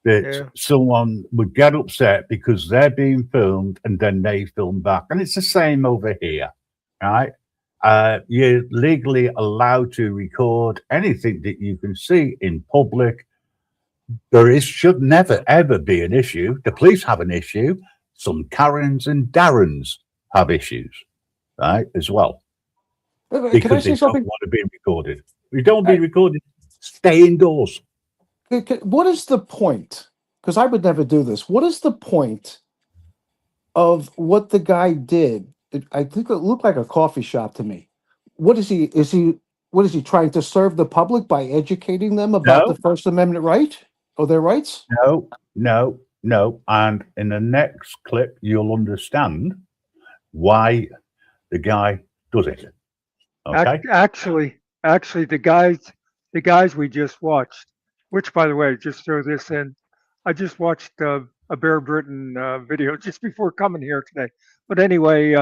that someone would get upset because they're being filmed and then they film back. And it's the same over here, right? You're legally allowed to record anything that you can see in public. Should never ever be an issue. The police have an issue. Some Karens and Darrens have issues, right, as well. Can I Because say they something? don't want to be recorded. If you don't be recorded, stay indoors. What is the point? Because I would never do this. What is the point of what the guy did? I think it looked like a coffee shop to me. What is he? What is he trying to serve the public by educating them about the No. First Amendment right or their rights? No. And in the next clip, you'll understand why the guy does it. Okay. Actually, the guys we just watched, which by the way, just throw this in, I just watched a Bear Britain video just before coming here today. But anyway,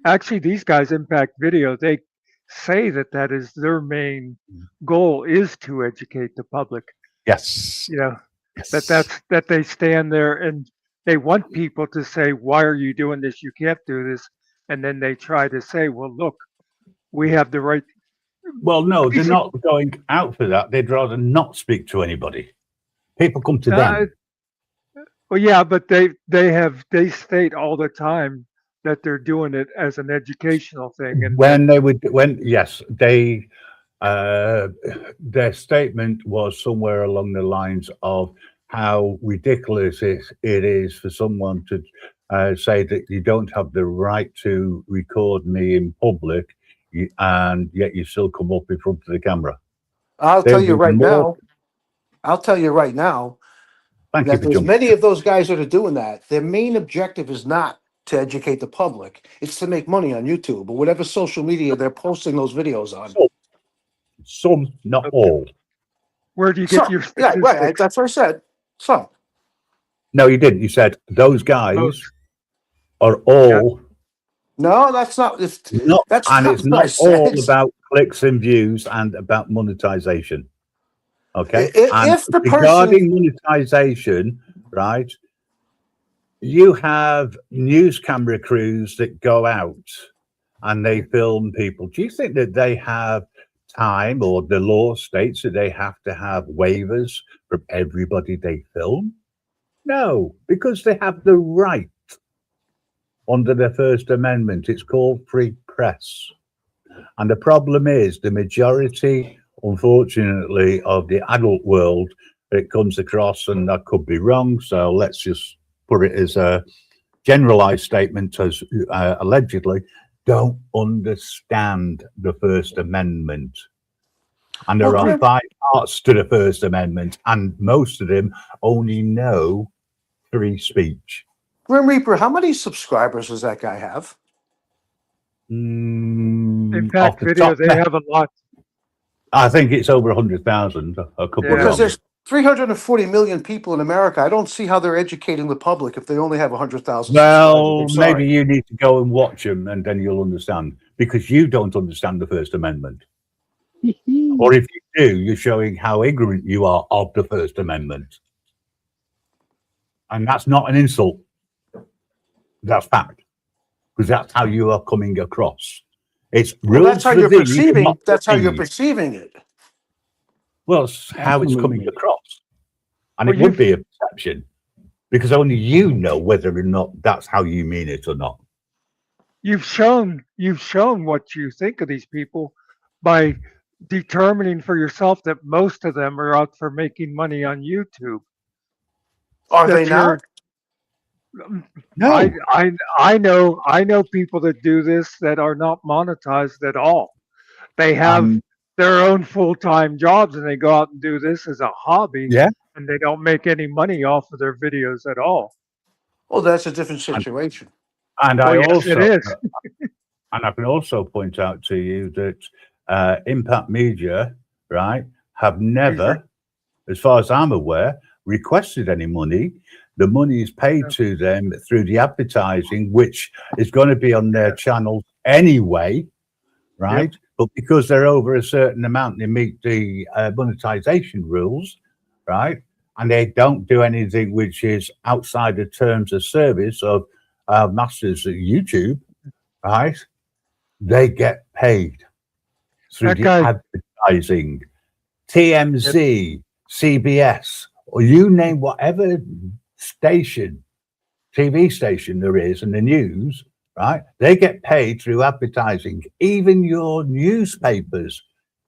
actually, these guys, Impact Video, they say that is their main goal, is to educate the public. Yes. You know, that they stand there and they want people to say, "Why are you doing this? You can't do this." And then they try to say, "Well, look, we have the right." Well, no, they're not going out for that. They'd rather not speak to anybody. People come to them. Well, yeah, but they state all the time that they're doing it as an educational thing. And their statement was somewhere along the lines of how ridiculous it is for someone to say that you don't have the right to record me in public, and yet you still come up in front of the camera. I'll tell you right now that there's many of those guys that are doing that. Their main objective is not to educate the public. It's to make money on YouTube or whatever social media they're posting those videos on. Some, not all. Where do you get your statistics? Yeah, right. That's what I said. Some. No, you didn't. You said those guys are all. No, that's not. It's not what I all said. about clicks and views and about monetization. Okay. If the regarding monetization, right? You have news camera crews that go out and they film people. Do you think that they have time, or the law states that they have to have waivers from everybody they film? No, because they have the right under the First Amendment. It's called free press. And the problem is the majority, unfortunately, of the adult world, it comes across, and I could be wrong, so let's just put it as a generalized statement, as allegedly, don't understand the First Amendment. And there are 5 parts to the First Amendment, and most of them only know free speech. Grim Reaper, how many subscribers does that guy have? Impact Video, they have a lot. I think it's over 100,000. Because there's 340 million people in America. I don't see how they're educating the public if they only have 100,000. Well, maybe you need to go and watch them, and then you'll understand, because you don't understand the First Amendment. Or if you do, you're showing how ignorant you are of the First Amendment. And that's not an insult. That's fact. Because that's how you are coming across. It's rules. That's how you're perceiving. That's how you're perceiving it. Well, it's how it's coming across. And it would be a perception, because only you know whether or not that's how you mean it or not. You've shown what you think of these people by determining for yourself that most of them are out for making money on YouTube. Are they not? No. I know people that do this that are not monetized at all. They have their own full-time jobs and they go out and do this as a hobby. Yeah. And they don't make any money off of their videos at all. Well, that's a different situation. And it is. And I can also point out to you that Impact Media, right, have never, as far as I'm aware, requested any money. The money is paid to them through the advertising, which is going to be on their channel anyway, right? Yep. But because they're over a certain amount, they meet the monetization rules, right? and they don't do anything which is outside the terms of service of masters at YouTube, right? They get paid through That the guy, advertising. TMZ, CBS, or you name whatever station, TV station there is in the news, right? They get paid through advertising. Even your newspapers,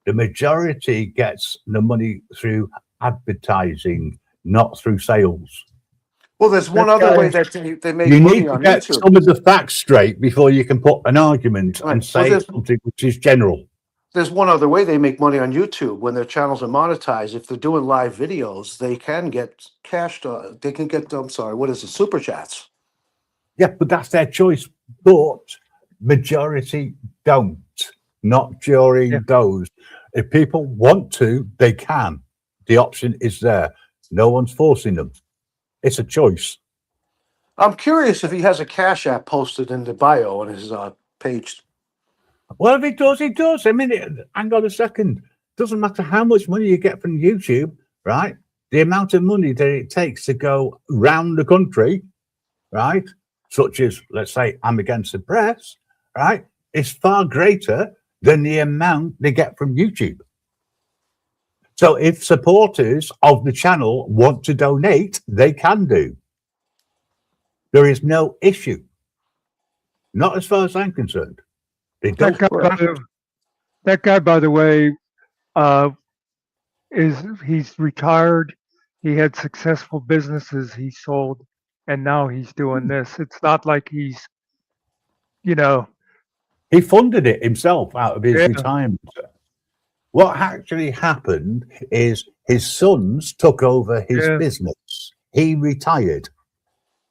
the majority gets the money through advertising, not through sales. Well, there's one that other way guy, that they make You money need to on get YouTube. some of the facts straight before you can put an argument Right. and Well, say something which is general. there's one other way they make money on YouTube when their channels are monetized. If they're doing live videos, they can get cashed. They can get, I'm sorry, what is it? Super chats. Yeah, but that's their choice. But majority don't, not during yeah. those. If people want to, they can. The option is there. No one's forcing them. It's a choice. I'm curious if he has a Cash App posted in the bio on his page. Well, if he does, he does. I mean, hang on a second. Doesn't matter how much money you get from YouTube, right? The amount of money that it takes to go round the country, right? Such as, let's say, I'm Against the Press, right? Is far greater than the amount they get from YouTube. So if supporters of the channel want to donate, they can do. There is no issue. Not as far as I'm concerned. They don't. That guy, by the way, he's retired. He had successful businesses he sold, and now he's doing this. It's not like he's, you know, He funded it himself out of his yeah, retirement. What actually happened is his sons took over his yeah. business. He retired.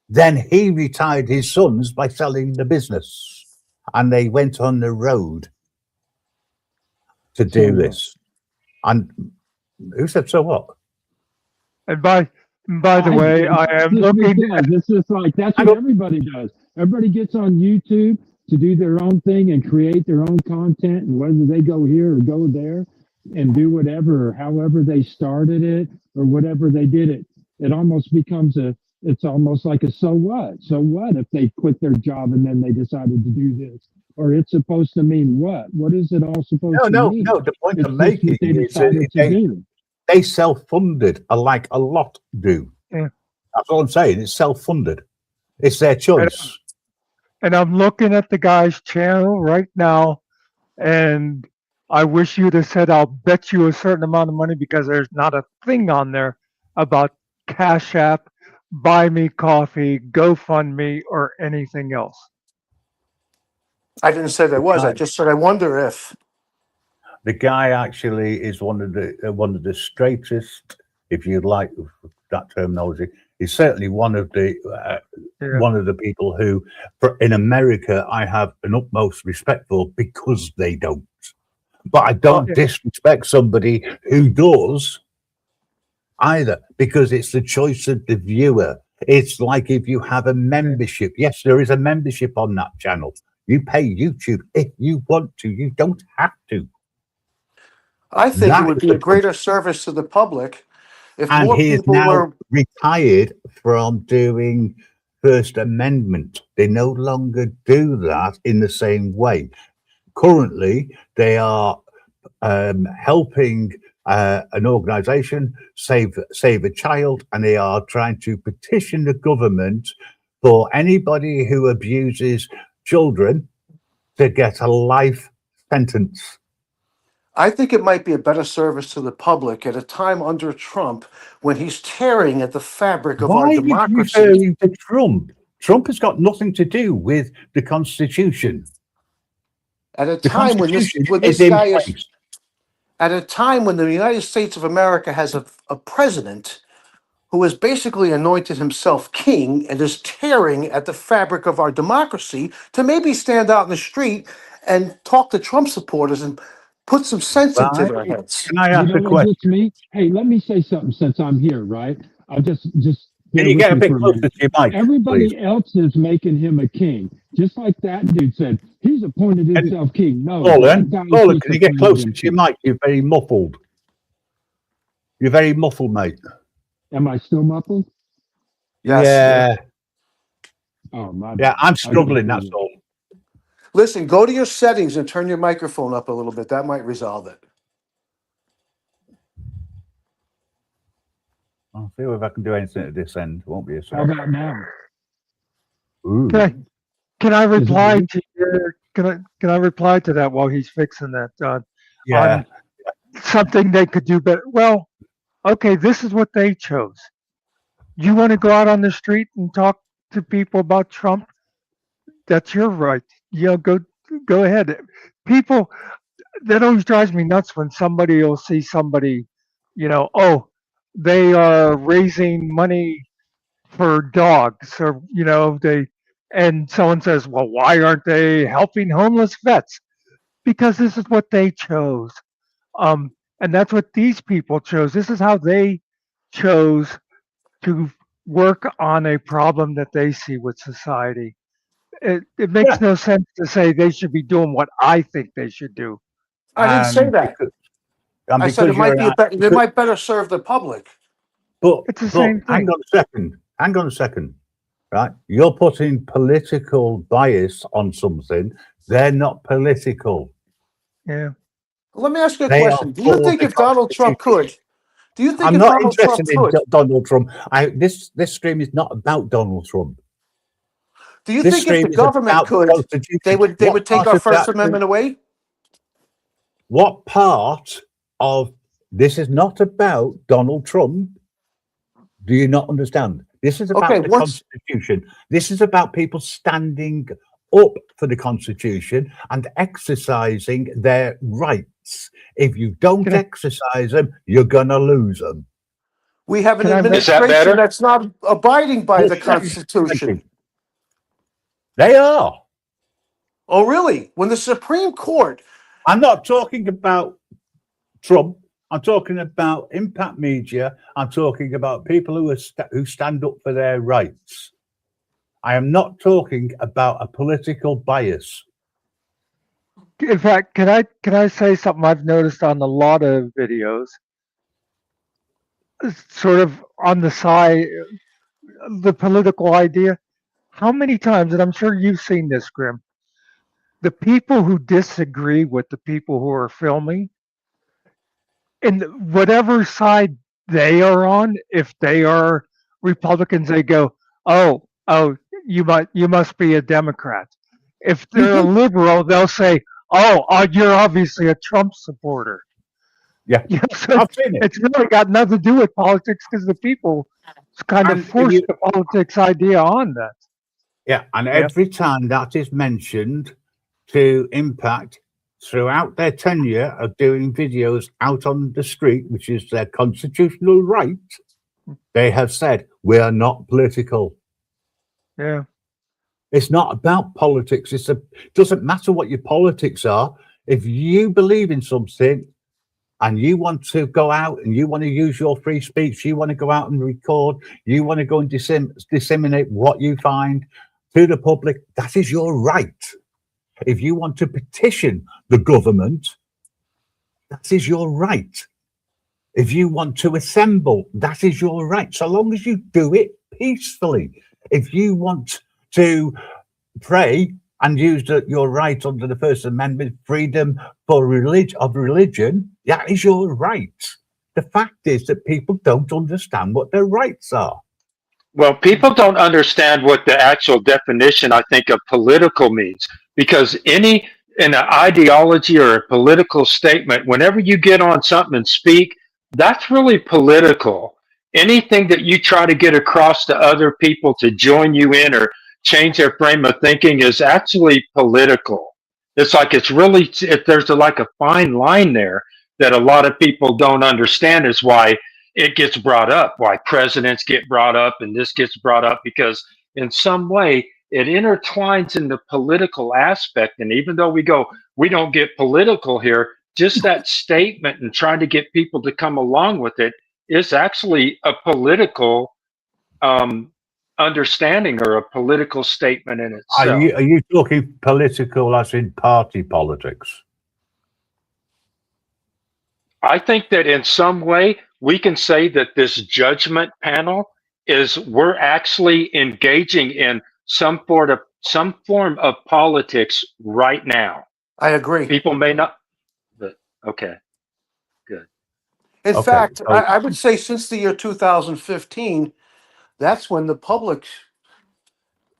Then he retired his sons by selling the business. And they went on the road to do this. And who said so what? And by the way, I am looking. It's just like that's what everybody does. Everybody gets on YouTube to do their own thing and create their own content, and whether they go here or go there and do whatever or however they started it or whatever they did it, it almost becomes it's almost like a so what if they quit their job and then they decided to do this, or it's supposed to mean what is it all supposed to mean? No. The point It's I'm just what making they is decided to do. they self-funded, like a lot do. Yeah. That's all I'm saying. It's self-funded. It's their choice. And I'm looking at the guy's channel right now, and I wish you'd have said, I'll bet you a certain amount of money, because there's not a thing on there about Cash App, Buy Me Coffee, GoFundMe, or anything else. I didn't say there was. I just said I wonder if. The guy actually is one of the straightest, if you like that terminology. He's certainly one of the people who, in America, I have an utmost respect for, because they don't. But I don't disrespect somebody who does either, because it's the choice of the viewer. It's like if you have a membership. Yes, there is a membership on that channel. You pay YouTube if you want to. You don't have to. I think it would be a greater service to the public if more he is people now were retired from doing First Amendment. They no longer do that in the same way. Currently, they are helping an organization save a child, and they are trying to petition the government for anybody who abuses children to get a life sentence. I think it might be a better service to the public at a time under Trump when he's tearing at the fabric of our democracy. Why are you referring to Trump? Trump has got nothing to do with the Constitution. At a time when this guy is, at a time when the United States of America has a president who has basically anointed himself king and is tearing at the fabric of our democracy, to maybe stand out in the street and talk to Trump supporters and put some sense into their heads. Can I ask a what question? gets me? Hey, let me say something since I'm here, right? I'll just Can you get a bit closer to your mic, Everybody please? else is making him a king, just like that dude said. He's appointed himself king. No, Roland, that guy's can just you get appointed closer him to your king. mic? You're very muffled. You're very muffled, mate. Am I still muffled? Yes. Yeah. Oh, my Yeah, bad. I'm I didn't struggling, hear that's you. all. Listen, go to your settings and turn your microphone up a little bit. That might resolve it. I'll see if I can do anything at this end. Won't be a How sec. about now? Ooh. Can I Is it reply me? to your, can I reply to that while he's fixing that, Yeah. on something they could do better? Well, okay, this is what they chose. You want to go out on the street and talk to people about Trump? That's your right. Go ahead. People, that always drives me nuts when somebody will see somebody, oh, they are raising money for dogs, or and someone says, well, why aren't they helping homeless vets? Because this is what they chose. And that's what these people chose. This is how they chose to work on a problem that they see with society. It makes Yeah. no sense to say they should be doing what I think they should do. I didn't say And that. because, I said it you're might be an, they might better serve the public. but It's the same hang thing. on a second. Hang on a second. Right? You're putting political bias on something. They're not political. Yeah. Let me ask you a They are question. Do you for think the if Donald Trump Constitution. could, do you think I'm if not Donald Trump interested in could, Donald Trump. This stream is not about Donald Trump. do you This think if stream the is government about the could, they Constitution. would take our First Amendment away? What part of this is not about Donald Trump? Do you not understand? This is about Okay, the once Constitution. This is about people standing up for the Constitution and exercising their rights. If you don't Can I, exercise them, you're gonna lose them. we have an can I make, Is that administration better? that's not abiding by the Thank Constitution. you. They are. Oh, really? When the Supreme Court, I'm not talking about Trump. I'm talking about impact media. I'm talking about people who stand up for their rights. I am not talking about a political bias. in fact, can I say something I've noticed on a lot of videos, sort of on the side, the political idea. How many times, and I'm sure you've seen this, Grim, the people who disagree with the people who are filming, and whatever side they are on, if they are Republicans, they go, oh, you must be a Democrat. If they're a liberal, they'll say, you're obviously a Trump supporter. Yeah, So I've seen it. it's really got nothing to do with politics, because the people kind of And if force you, the politics idea on that. yeah, and Yeah. every time that is mentioned to Impact throughout their tenure of doing videos out on the street, which is their constitutional right, they have said, we are not political. Yeah. It's not about politics. Doesn't matter what your politics are. If you believe in something and you want to go out and you want to use your free speech, you want to go out and record, you want to go and disseminate what you find to the public, that is your right. If you want to petition the government, that is your right. If you want to assemble, that is your right, so long as you do it peacefully. If you want to pray and use your right under the First Amendment, freedom for religion, that is your right. The fact is that people don't understand what their rights are. Well, people don't understand what the actual definition, I think, of political means, because in an ideology or a political statement, whenever you get on something and speak, that's really political. Anything that you try to get across to other people to join you in or change their frame of thinking is actually political. It's like there's like a fine line there that a lot of people don't understand, is why it gets brought up, why presidents get brought up and this gets brought up, because in some way it intertwines in the political aspect. And even though we don't get political here, just that statement and trying to get people to come along with it is actually a political understanding or a political statement in itself. Are you talking political as in party politics? I think that in some way we can say that this judgment panel is we're actually engaging in some form of politics right now. I agree. People may not, but okay, good. In Okay, fact, so I would say since the year 2015, that's when the public,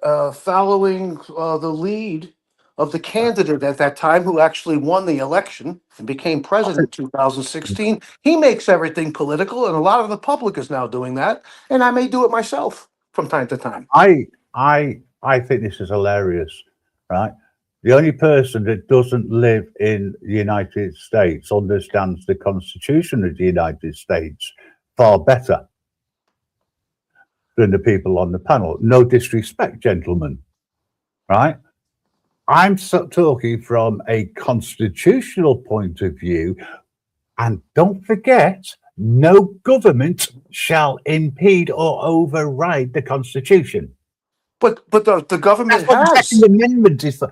following the lead of the candidate at that time who actually won the election and became president in 2016, he makes everything political, and a lot of the public is now doing that. And I may do it myself from time to time. I think this is hilarious, right? The only person that doesn't live in the United States understands the Constitution of the United States far better than the people on the panel. No disrespect, gentlemen, right? I'm talking from a constitutional point of view, and don't forget, no government shall impede or override the Constitution. But the government That's what the has. Second Amendment is for.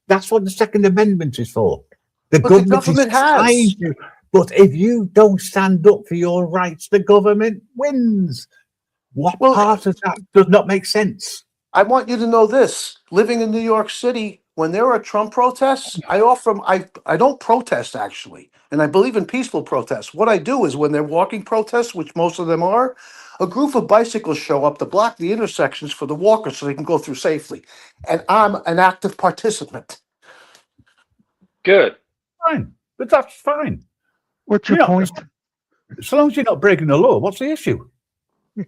That's what the Second Amendment is for. The But the government is government trying has. to. But if you don't stand up for your rights, the government wins. What Well, part of that does not make sense? I want you to know this. Living in New York City, when there are Trump protests, I don't protest actually. And I believe in peaceful protests. What I do is when they're walking protests, which most of them are, a group of bicycles show up to block the intersections for the walkers so they can go through safely. And I'm an active participant. Good. Fine, but that's fine. What's your point? As long as you're not breaking the law, what's the issue? The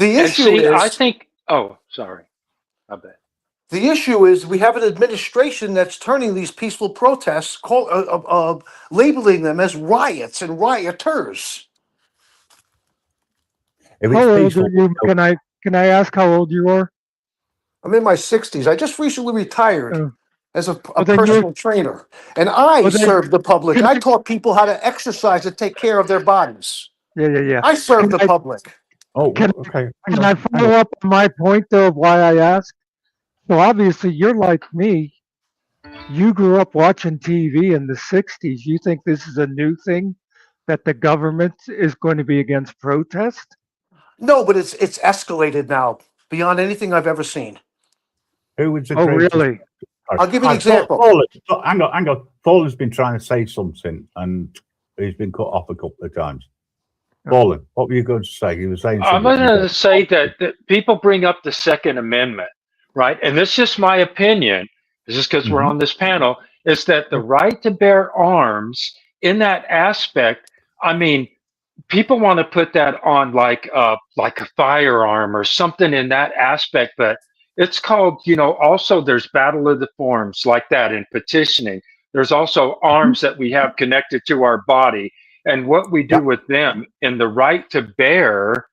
And issue see, I is think, oh, sorry. I bet. the issue is we have an administration that's turning these peaceful protests, labeling them as riots and rioters. If How it's old peaceful, are you? Can I ask how old you are? I'm in my 60s. I just recently retired Oh, as a well, then you're. personal trainer. And I Well, then, served the public. can I I? taught people how to exercise and take care of their bodies. Yeah. I served Can the I? public. oh, Can okay. Hang Can I on, hang follow on. up on my point though of why I asked? So obviously you're like me. You grew up watching TV in the '60s. You think this is a new thing that the government is going to be against protest? No, but it's escalated now beyond anything I've ever seen. Who was the Oh, greatest? really? I'll give you an I thought example. Hang on. Paula's been trying to say something, and he's been cut off a couple of times. Paula, what were you going to say? You were saying I'm something. going to say that people bring up the Second Amendment, right? And this is just my opinion, this is because we're Mhm. on this panel, is that the right to bear arms in that aspect, I mean, people want to put that on like a firearm or something in that aspect, but it's called, also there's battle of the forms like that in petitioning. There's also arms that we have connected to our body, and what we do Yep. with them in the right to bear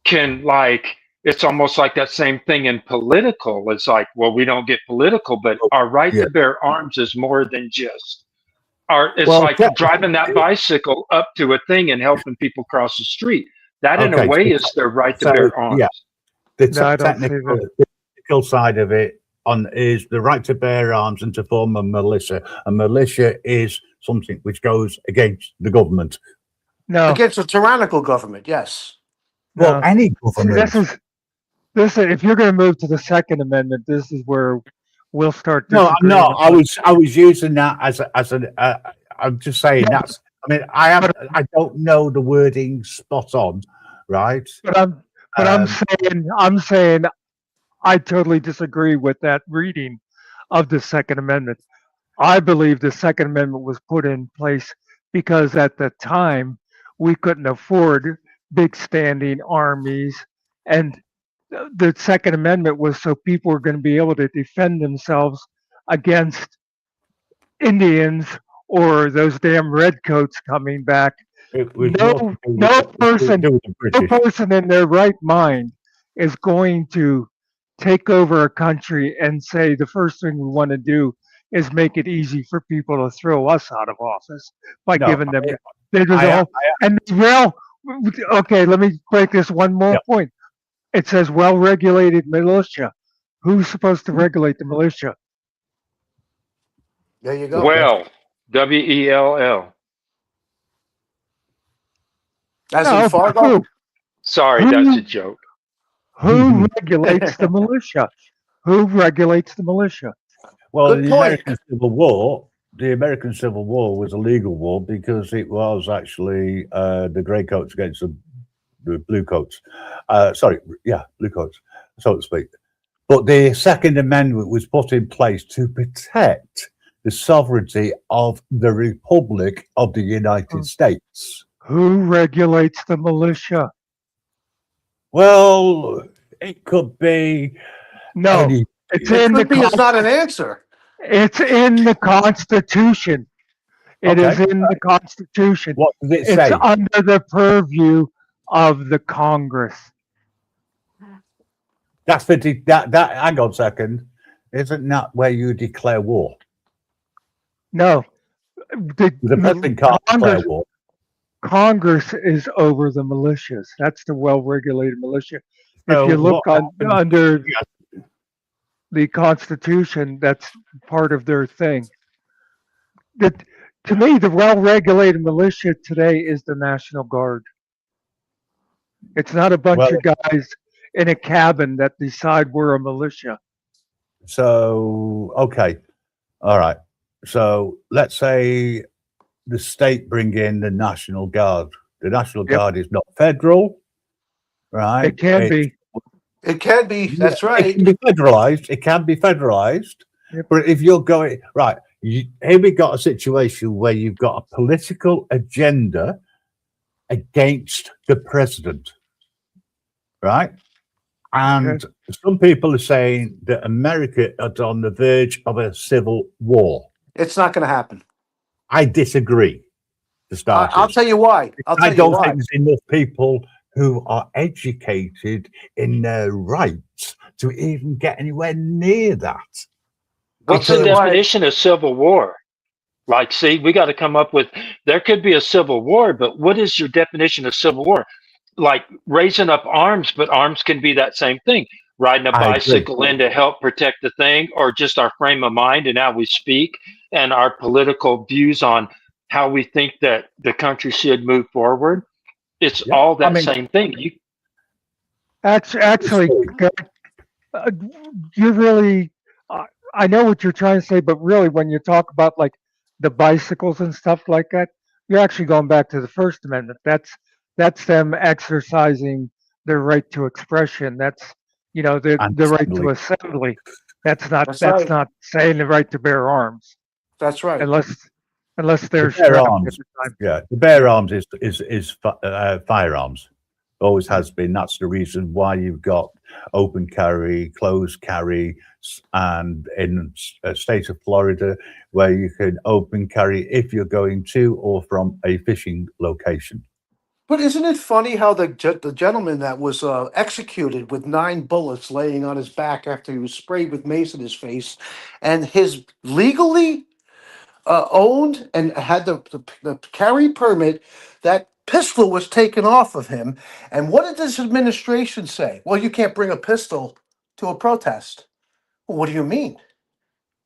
can, like, it's almost like that same thing in political. It's like, well, we don't get political, but our right Yeah. to bear arms is more than just it's Well, like driving that bicycle up to a thing and helping people cross the street. That, in a okay. way, is their right to So bear arms. yeah, the No, I don't see technical, that. technical side of it is the right to bear arms and to form a militia. A militia is something which goes against the government. No, Against a tyrannical government, yes. Well, no. any See, government. this. If you're going to move to the Second Amendment, this is where we'll start No, I'm disagreeing. not. I was using that as an. I'm just saying that's. I mean, I don't know the wording spot on, right? But I'm saying I totally disagree with that reading of the Second Amendment. I believe the Second Amendment was put in place because at the time we couldn't afford big standing armies, and the Second Amendment was so people were going to be able to defend themselves against Indians or those damn redcoats coming back. It was more to do No with the British. person in their right mind is going to take over a country and say the first thing we want to do is make it easy for people to throw us out of office by No, giving them. Okay, let me break this one more point. It says well-regulated militia. Who's supposed to regulate the militia? There you go. Well, WELL. As in No, Fargo? Sorry, that's a Who joke. who regulates the militia? Who regulates the militia? Well, Good point. The American Civil War was a legal war because it was actually the grey coats against the blue coats. Blue coats, so to speak. But the Second Amendment was put in place to protect the sovereignty of the Republic of the United States. Who regulates the militia? Well, it could be No, any. it's It in the could be it's not an answer. It's in the Constitution. It Okay. is in the Constitution. What does it It's say? under the purview of the Congress. That's the that. Hang on a second. Isn't that where you declare war? No, The president can't declare war. Congress is over the militias. That's the well-regulated militia. So If you look what on happens- under the Constitution, that's part of their thing. That, to me, the well-regulated militia today is the National Guard. It's not a bunch Well- of guys in a cabin that decide we're a militia. So okay, all right. So let's say the state bring in the National Guard. The National Yep. Guard is not federal, right? It can be. It can be. That's It right. can be federalized. It can be federalized. Yep. But if you're going right, here we got a situation where you've got a political agenda against the president, right? And some people are saying that America is on the verge of a civil war. It's not going to happen. I disagree. To start, I'll tell you why. I don't think there's enough people who are educated in their rights to even get anywhere near that. What's the definition of civil war? Like, see, we got to come up with, there could be a civil war, but what is your definition of civil war? Like raising up arms, but arms can be that same thing. Riding a bicycle in to help protect the thing, or just our frame of mind and how we speak and our political views on how we think that the country should move forward. It's all that same thing. Actually, you're really, I know what you're trying to say, but really when you talk about like the bicycles and stuff like that, you're actually going back to the First Amendment. That's them exercising their right to expression. That's, the right to assembly. That's not not saying the right to bear arms. That's right. Unless they're The bear strapped arms. at the time. Yeah, the bear arms is firearms. Always has been. That's the reason why you've got open carry, closed carry, and in a state of Florida where you can open carry if you're going to or from a fishing location. But isn't it funny how the gentleman that was executed with 9 bullets laying on his back after he was sprayed with mace in his face, and his legally owned and had the carry permit, that pistol was taken off of him. And what did this administration say? Well, you can't bring a pistol to a protest. Well, what do you mean?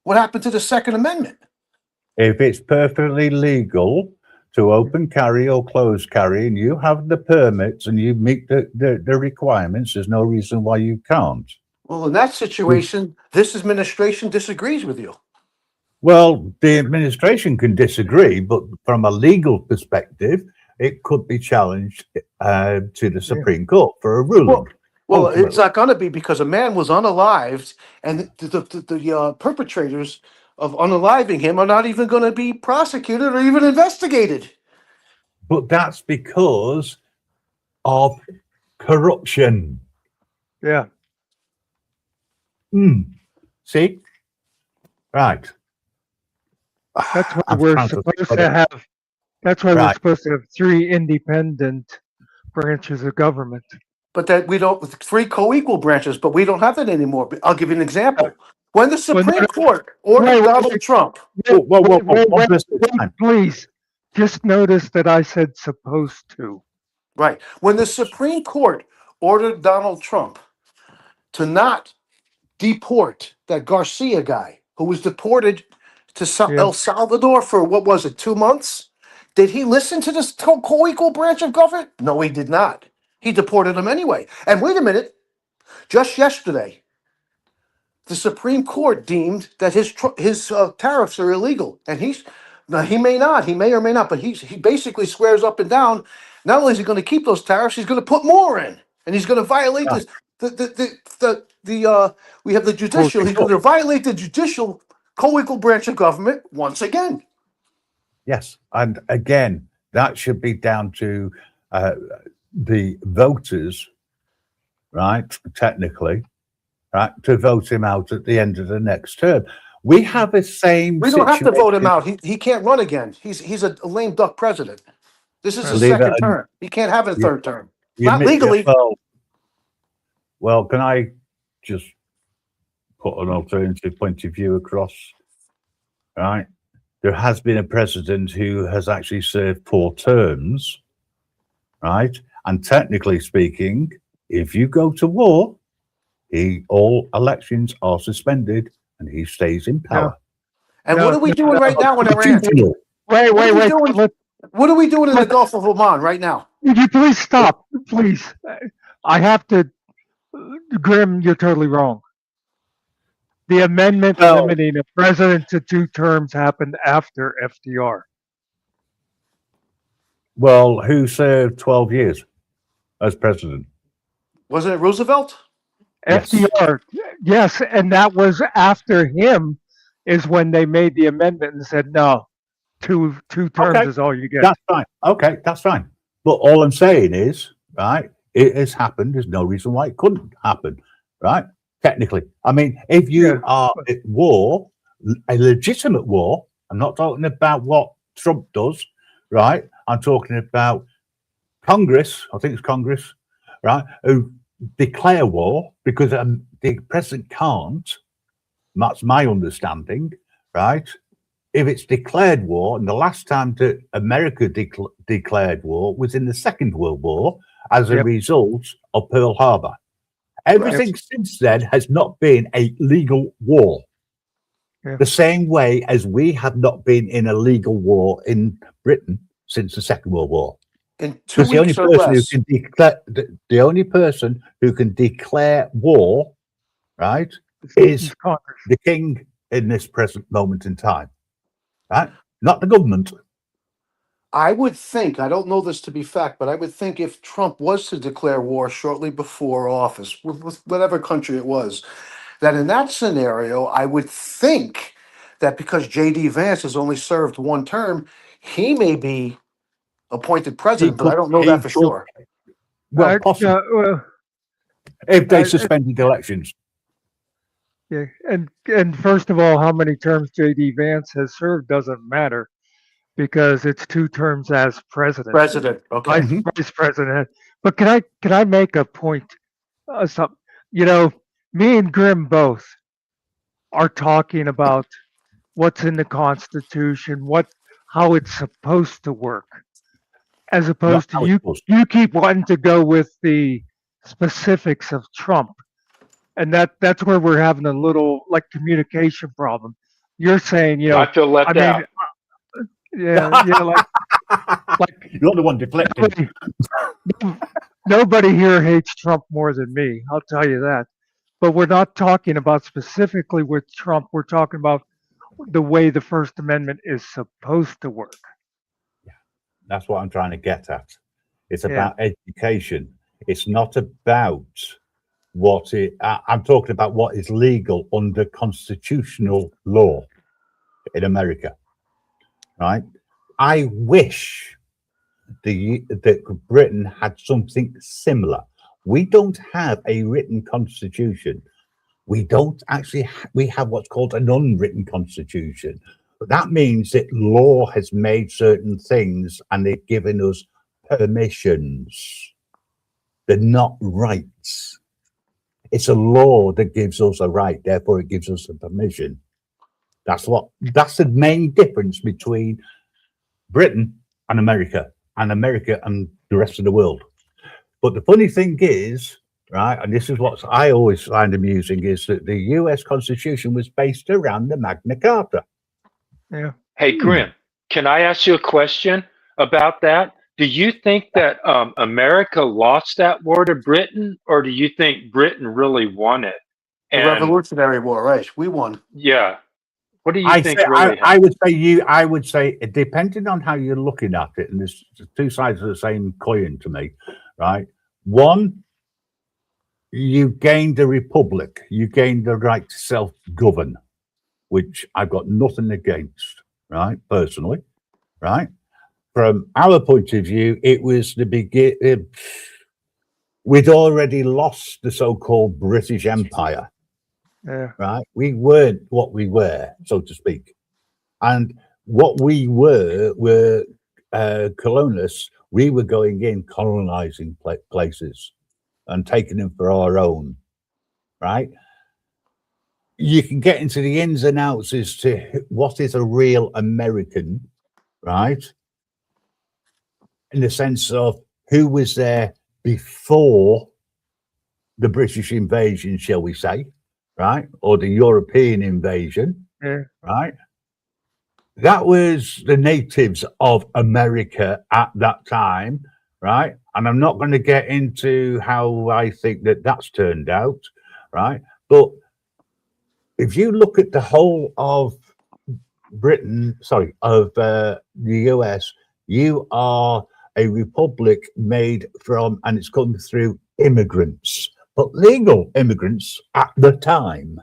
What happened to the Second Amendment? If it's perfectly legal to open carry or close carry, and you have the permits and you meet the requirements, there's no reason why you can't. Well, in that situation, this administration disagrees with you. Well, the administration can disagree, but from a legal perspective, it could be challenged to the Supreme Court for a ruling. Well, it's not going to be, because a man was unalived, and the perpetrators of unaliving him are not even going to be prosecuted or even investigated. But that's because of corruption. Yeah. See? Right. That's why we're supposed to have. That's why we're supposed to have 3 independent branches of government. But that we don't, 3 co-equal branches, but we don't have that anymore. I'll give you an example. When the Supreme Court ordered Donald Trump. Please, just notice that I said supposed to. Right. When the Supreme Court ordered Donald Trump to not deport that Garcia guy who was deported to El Salvador for, what was it, 2 months? Did he listen to this co-equal branch of government? No, he did not. He deported them anyway. And wait a minute, just yesterday, the Supreme Court deemed that his tariffs are illegal, and now he may not, he may or may not, but he basically swears up and down. Not only is he going to keep those tariffs, he's going to put more in, and he's going to violate Yeah. this. We have the judicial. He's going to violate the judicial co-equal branch of government once again. Yes, and again, that should be down to the voters, right? Technically, right, to vote him out at the end of the next term. We have the same. We don't have to vote him out. He can't run again. He's a lame duck president. This is his second term. He can't have a third term. Not legally. Well, can I just put an alternative point of view across? Right, there has been a president who has actually served 4 terms, right? And technically speaking, if you go to war, all elections are suspended and he stays in power. And what are we doing right now in Iran? Wait. What are we doing in the Gulf of Oman right now? Would you please stop? Please. I have to. Grim, you're totally wrong. The amendment limiting a president to 2 terms happened after FDR. Well, who served 12 years as president? Wasn't it Roosevelt? FDR, yes, and that was after him is when they made the amendment and said, no, two terms is all you get. That's fine. Okay, that's fine. But all I'm saying is, right, it has happened. There's no reason why it couldn't happen, right? Technically. I mean, if you are at war, a legitimate war, I'm not talking about what Trump does, right? I'm talking about Congress, I think it's Congress, right, who declare war because the president can't. That's my understanding, right? If it's declared war, and the last time that America declared war was in the Second World War as a result of Pearl Harbor. Everything since then has not been a legal war. The same way as we have not been in a legal war in Britain since the Second World War. In 2 Because weeks or less. the only person who can declare war, right, is the king in this present moment in time, right? Not the government. I would think, I don't know this to be fact, but I would think if Trump was to declare war shortly before office, with whatever country it was, that in that scenario, I would think that because J.D. Vance has only served 1 term, he may be appointed president, but I don't know that for sure. Well, possibly. If they suspended elections. Yeah, and first of all, how many terms J.D. Vance has served doesn't matter because it's 2 terms as president. Okay. Vice president. But can I make a point? Something. You know, me and Grim both are talking about what's in the Constitution, how it's supposed to work, as opposed to you keep wanting to go with the specifics of Trump. And that's where we're having a little communication problem. You're saying, you know, I feel left out. Like you're the one deflecting. Nobody here hates Trump more than me. I'll tell you that. But we're not talking about specifically with Trump. We're talking about the way the First Amendment is supposed to work. Yeah, that's what I'm trying to get at. It's about education. It's not about I'm talking about what is legal under constitutional law in America, right? I wish that Britain had something similar. We don't have a written constitution. We don't actually, we have what's called an unwritten constitution. But that means that law has made certain things and they've given us permissions. They're not rights. It's a law that gives us a right, therefore it gives us a permission. That's the main difference between Britain and America and the rest of the world. But the funny thing is, right, and this is what I always find amusing, is that the US Constitution was based around the Magna Carta. Yeah. Hey, Grim, can I ask you a question? about that. Do you think that America lost that war to Britain, or do you think Britain really won it? The And Revolutionary War, right? We won. yeah, what do you think really happened? I would say, depending on how you're looking at it, and there's two sides of the same coin to me, right? One, you gained a republic, you gained the right to self-govern, which I've got nothing against, right? Personally, right? From our point of view, it was the begin. We'd already lost the so-called British Empire, Yeah. right? We weren't what we were, so to speak. And what we were colonists. We were going in, colonizing places and taking them for our own, right? You can get into the ins and outs as to what is a real American, right? In the sense of who was there before the British invasion, shall we say, right? Or the European invasion, Yeah. right? That was the natives of America at that time, right? And I'm not going to get into how I think that that's turned out, right? But if you look at the whole of the US, you are a republic made from, and it's come through immigrants, but legal immigrants at the time.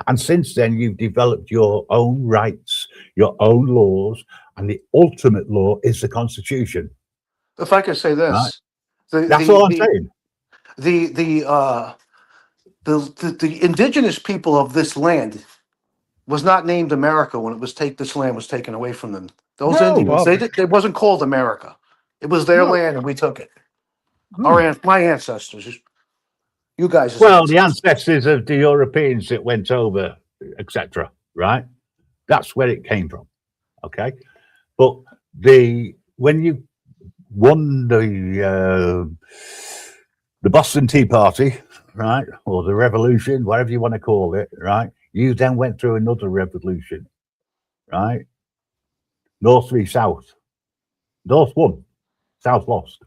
And since then, you've developed your own rights, your own laws, and the ultimate law is the Constitution. If I could say Right? this, That's all I'm saying. the indigenous people of this land was not named America when this land was taken away from them. Those No. Indians, it wasn't called America. It was their No. land, and we took it. Hmm. My ancestors, you guys. Well, the ancestors of the Europeans that went over, etc. Right? That's where it came from. Okay, but when you won the Boston Tea Party, right, or the Revolution, whatever you want to call it, right, you then went through another revolution, right? North v South. North won, South lost.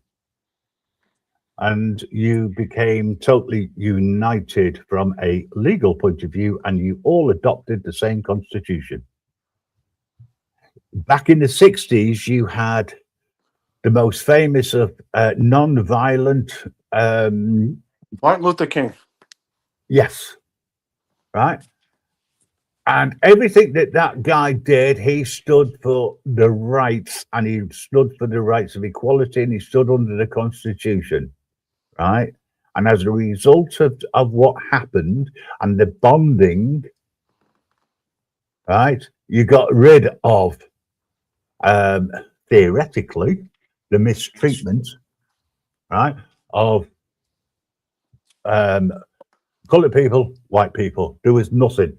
And you became totally united from a legal point of view, and you all adopted the same constitution. Back in the 60s, you had the most famous of non-violent. Martin Luther King. Yes, right. And everything that guy did, he stood for the rights, and he stood for the rights of equality, and he stood under the Constitution. Right. And as a result of what happened and the bonding, right, you got rid of, theoretically, the mistreatment, right, of colored people, white people. There was nothing.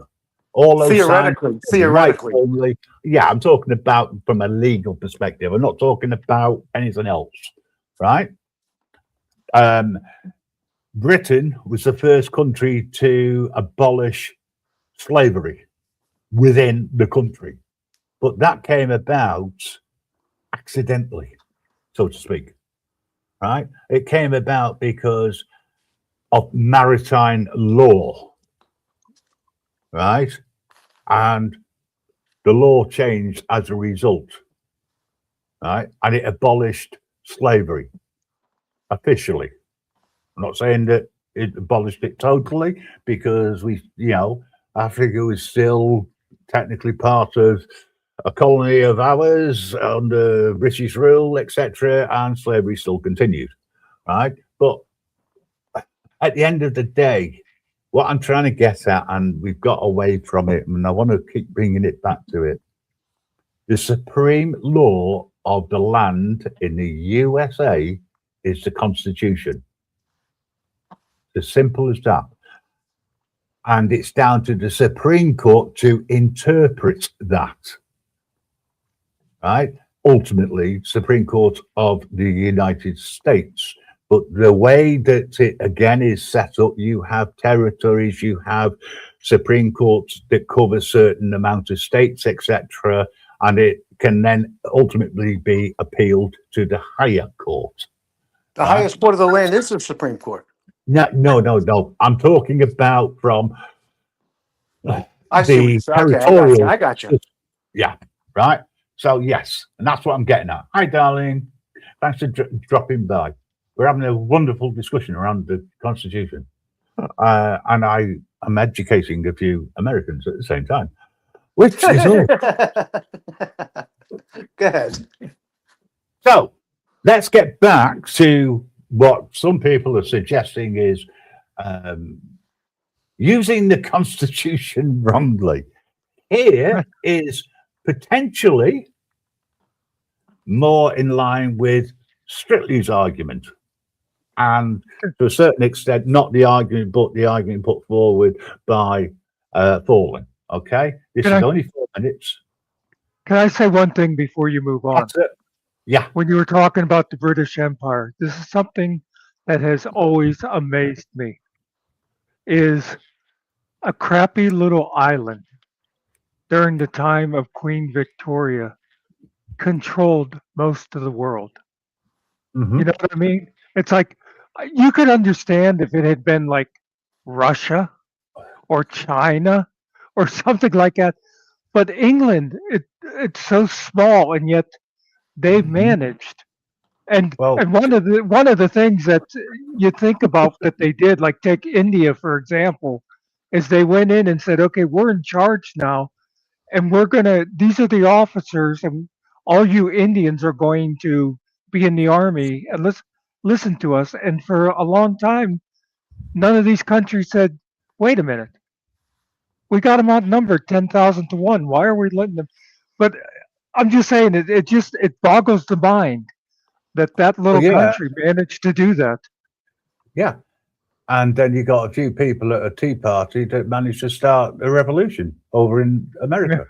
All those theoretically. Only, yeah, I'm talking about from a legal perspective. I'm not talking about anything else, right? Britain was the first country to abolish slavery within the country, but that came about accidentally, so to speak, right? It came about because of maritime law, right? And the law changed as a result, right? And it abolished slavery officially. I'm not saying that it abolished it totally, because Africa was still technically part of a colony of ours under British rule, etc., and slavery still continued, right? But at the end of the day, what I'm trying to get at, and we've got away from it, and I want to keep bringing it back to it, the supreme law of the land in the USA is the Constitution. As simple as that. And it's down to the Supreme Court to interpret that. Right? Ultimately, Supreme Court of the United States. But the way that it again is set up, you have territories, you have Supreme Courts that cover certain amount of states, etc. And it can then ultimately be appealed to the higher court. The Right? highest court of the land is the Supreme Court. No. I'm talking about from I see what you're the saying. Okay, territorial. I got you. Yeah, right. So yes, and that's what I'm getting at. Hi, darling. Thanks for dropping by. We're having a wonderful discussion around the Constitution, and I am educating a few Americans at the same time, which is all. Go ahead. So let's get back to what some people are suggesting is using the Constitution wrongly. Here is potentially more in line with Strictly's argument, and to a certain extent, not the argument, but the argument put forward by Fallen. Okay, this is only 4 minutes. Can I say one thing before you move on? That's it. Yeah. When you were talking about the British Empire, this is something that has always amazed me. Is a crappy little island during the time of Queen Victoria controlled most of the world. Mhm. You know what I mean? It's like you could understand if it had been like Russia or China or something like that. But England, it's so small, and yet they've managed. And one of the things that you think about that they did, like take India for example, is they went in and said, okay, we're in charge now, and these are the officers, and all you Indians are going to be in the army, and let's listen to us. And for a long time, none of these countries said, wait a minute, we got them outnumbered 10,000 to 1. Why are we letting them? But I'm just saying, it boggles the mind that little country managed to do that. Yeah. And then you got a few people at a tea party that managed to start a revolution over in America.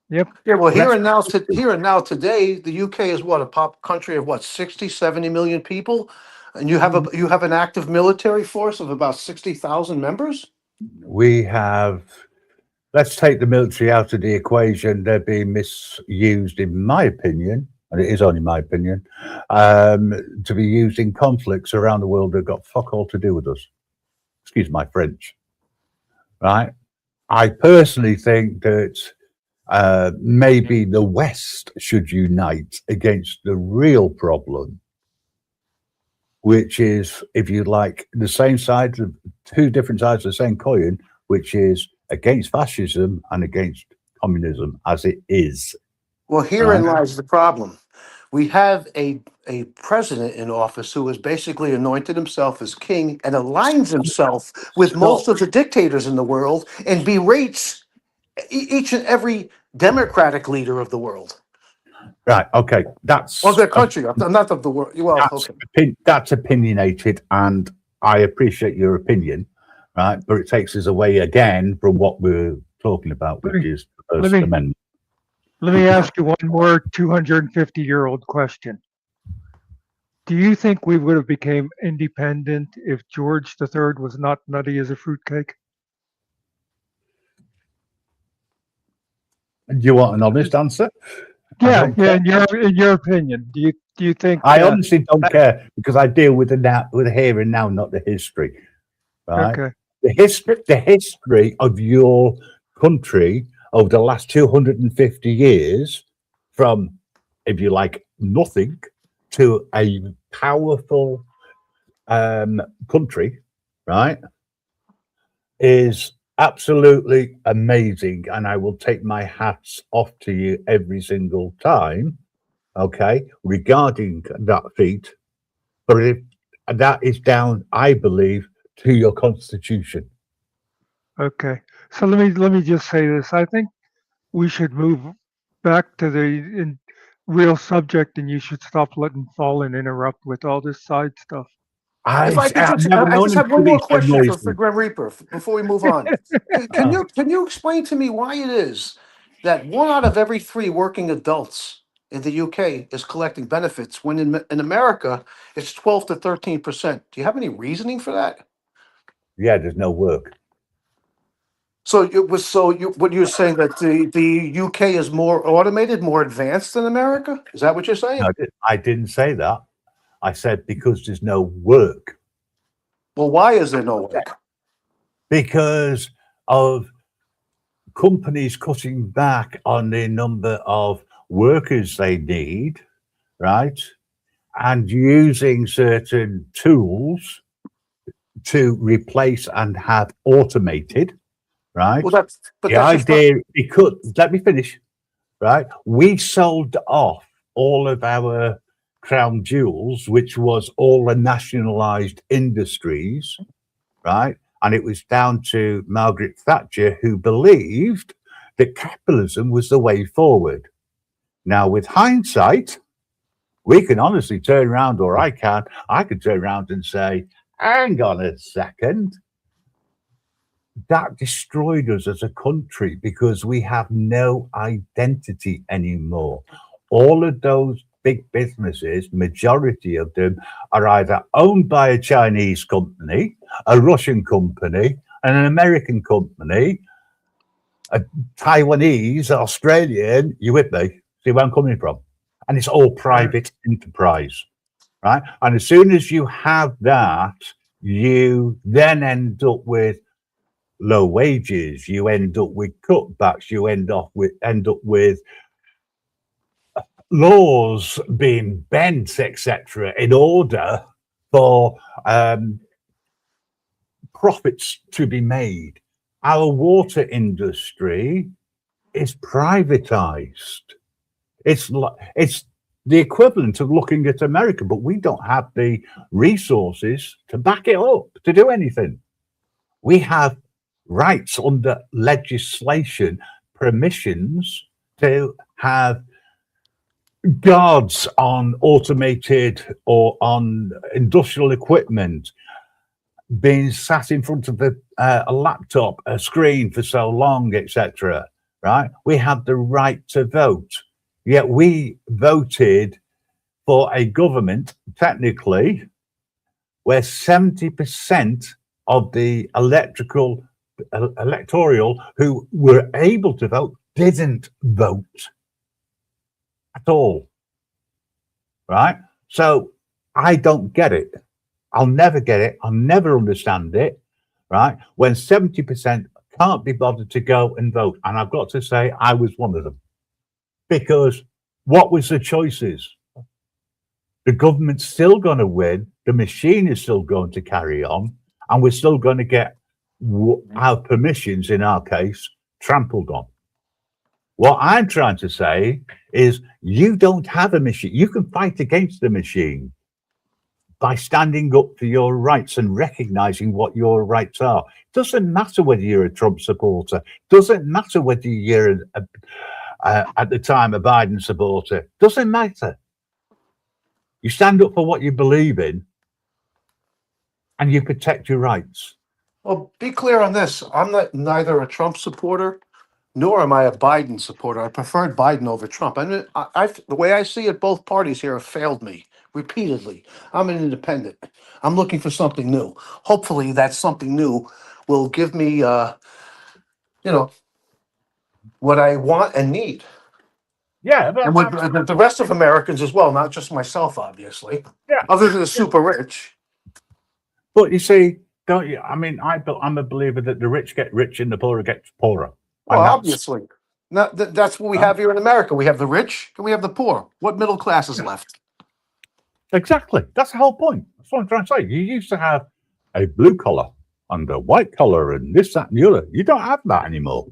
Yep. Yeah, well, here and now today, the UK is what, a pop country of what, 60, 70 million people? And you have an active military force of about 60,000 members? We have, let's take the military out of the equation. They're being misused, in my opinion, and it is only my opinion, to be used in conflicts around the world that got fuck all to do with us. Excuse my French. Right? I personally think that maybe the West should unite against the real problem, which is, if you like, the same sides of two different sides of the same coin, which is against fascism and against communism as it is. Well, herein lies the problem. We have a president in office who has basically anointed himself as king and aligns himself with most of the dictators in the world and berates each and every democratic leader of the world. Right. Okay. That's of the country, not of the world. Well, that's opinionated, and I appreciate your opinion, right? But it takes us away again from what we're talking about, which is the First Amendment. Let me ask you one more 250-year-old question. Do you think we would have become independent if George III was not nutty as a fruitcake? Do you want an honest answer? Yeah. In your opinion, do you think? I honestly don't care, because I deal with the here and now, not the history. Right? Okay. The history of your country over the last 250 years, from, if you like, nothing to a powerful country, right, is absolutely amazing, and I will take my hats off to you every single time, okay, regarding that feat. But that is down, I believe, to your constitution. Okay, so let me just say this. I think we should move back to the real subject, and you should stop letting Fallen interrupt with all this side stuff. I just have one more question for Grim Reaper before we move on. Can you explain to me why it is that 1 out of every 3 working adults in the UK is collecting benefits when in America it's 12 to 13%? Do you have any reasoning for that? Yeah, there's no work. So it was what you're saying that the UK is more automated, more advanced than America? Is that what you're saying? No, I didn't say that. I said because there's no work. Well, why is there no work? Because of companies cutting back on the number of workers they need, right? And using certain tools to replace and have automated, right? Well, that's but The that's just not, idea, because, let me finish, right? We sold off all of our crown jewels, which was all the nationalized industries, right? And it was down to Margaret Thatcher, who believed that capitalism was the way forward. Now, with hindsight, we can honestly turn around, or I could turn around and say, hang on a second, that destroyed us as a country because we have no identity anymore. All of those big businesses, majority of them are either owned by a Chinese company, a Russian company, and an American company, a Taiwanese, Australian, you with me? See where I'm coming from? And it's all private enterprise, right? And as soon as you have that, you then end up with low wages, you end up with cutbacks, you end up with laws being bent, etc., in order for profits to be made. Our water industry is privatized. It's the equivalent of looking at America, but we don't have the resources to back it up to do anything. We have rights under legislation, permissions to have guards on automated or on industrial equipment, being sat in front of a laptop, a screen for so long, etc. Right? We have the right to vote, yet we voted for a government, technically, where 70% of the electoral who were able to vote didn't vote at all, right? So I don't get it. I'll never get it. I'll never understand it, right? When 70% can't be bothered to go and vote. And I've got to say, I was one of them. Because what was the choices? The government's still going to win. The machine is still going to carry on. And we're still going to get our permissions, in our case, trampled on. What I'm trying to say is you don't have a machine. You can fight against the machine by standing up for your rights and recognizing what your rights are. Doesn't matter whether you're a Trump supporter. Doesn't matter whether you're at the time a Biden supporter. Doesn't matter. You stand up for what you believe in and you protect your rights. well, be clear on this. I'm not neither a Trump supporter nor am I a Biden supporter. I preferred Biden over Trump. The way I see it, both parties here have failed me repeatedly. I'm an independent. I'm looking for something new. Hopefully, that something new will give me, what I want and need. Yeah, And with the rest of Americans as well, not just myself, obviously. Yeah. Other than the super rich. But you see, don't you? I mean, I'm a believer that the rich get rich and the poor get poorer. Well, obviously. Now, that's what we have here in America. We have the rich and we have the poor. What middle class is left? Exactly. That's the whole point. That's what I'm trying to say. You used to have a blue collar and a white collar and this, that, and the other. You don't have that anymore.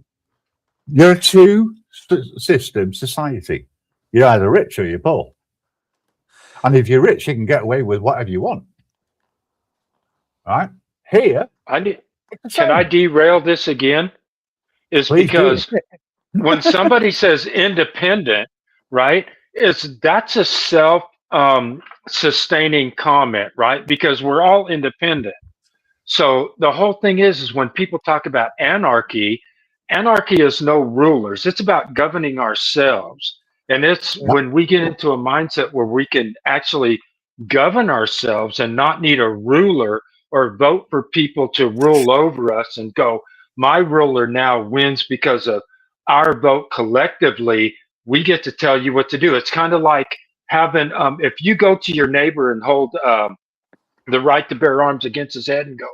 You're a two-system society. You're either rich or you're poor. And if you're rich, you can get away with whatever you want. Right? Here, Can I derail this again? Is Please because do. when somebody says independent, right? That's a self sustaining comment, right? Because we're all independent. So the whole thing is when people talk about anarchy, anarchy is no rulers. It's about governing ourselves. And it's when we get into a mindset where we can actually govern ourselves and not need a ruler or vote for people to rule over us and go, my ruler now wins because of our vote collectively. We get to tell you what to do. It's kind of like having, if you go to your neighbor and hold the right to bear arms against his head and go,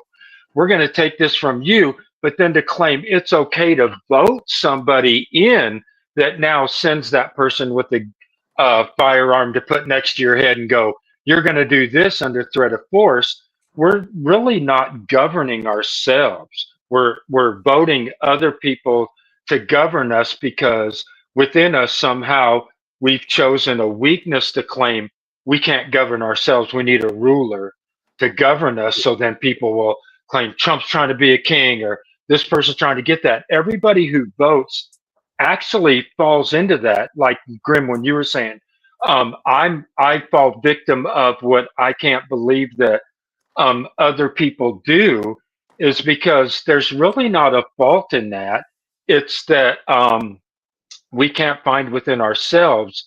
we're going to take this from you, but then to claim it's okay to vote somebody in that now sends that person with the firearm to put next to your head and go, you're going to do this under threat of force. We're really not governing ourselves. We're voting other people to govern us because within us somehow we've chosen a weakness to claim we can't govern ourselves. We need a ruler to govern us. So then people will claim Trump's trying to be a king or this person's trying to get that. Everybody who votes actually falls into that. Like Grim, when you were saying, I fall victim of what I can't believe that other people do, is because there's really not a fault in that. It's that we can't find within ourselves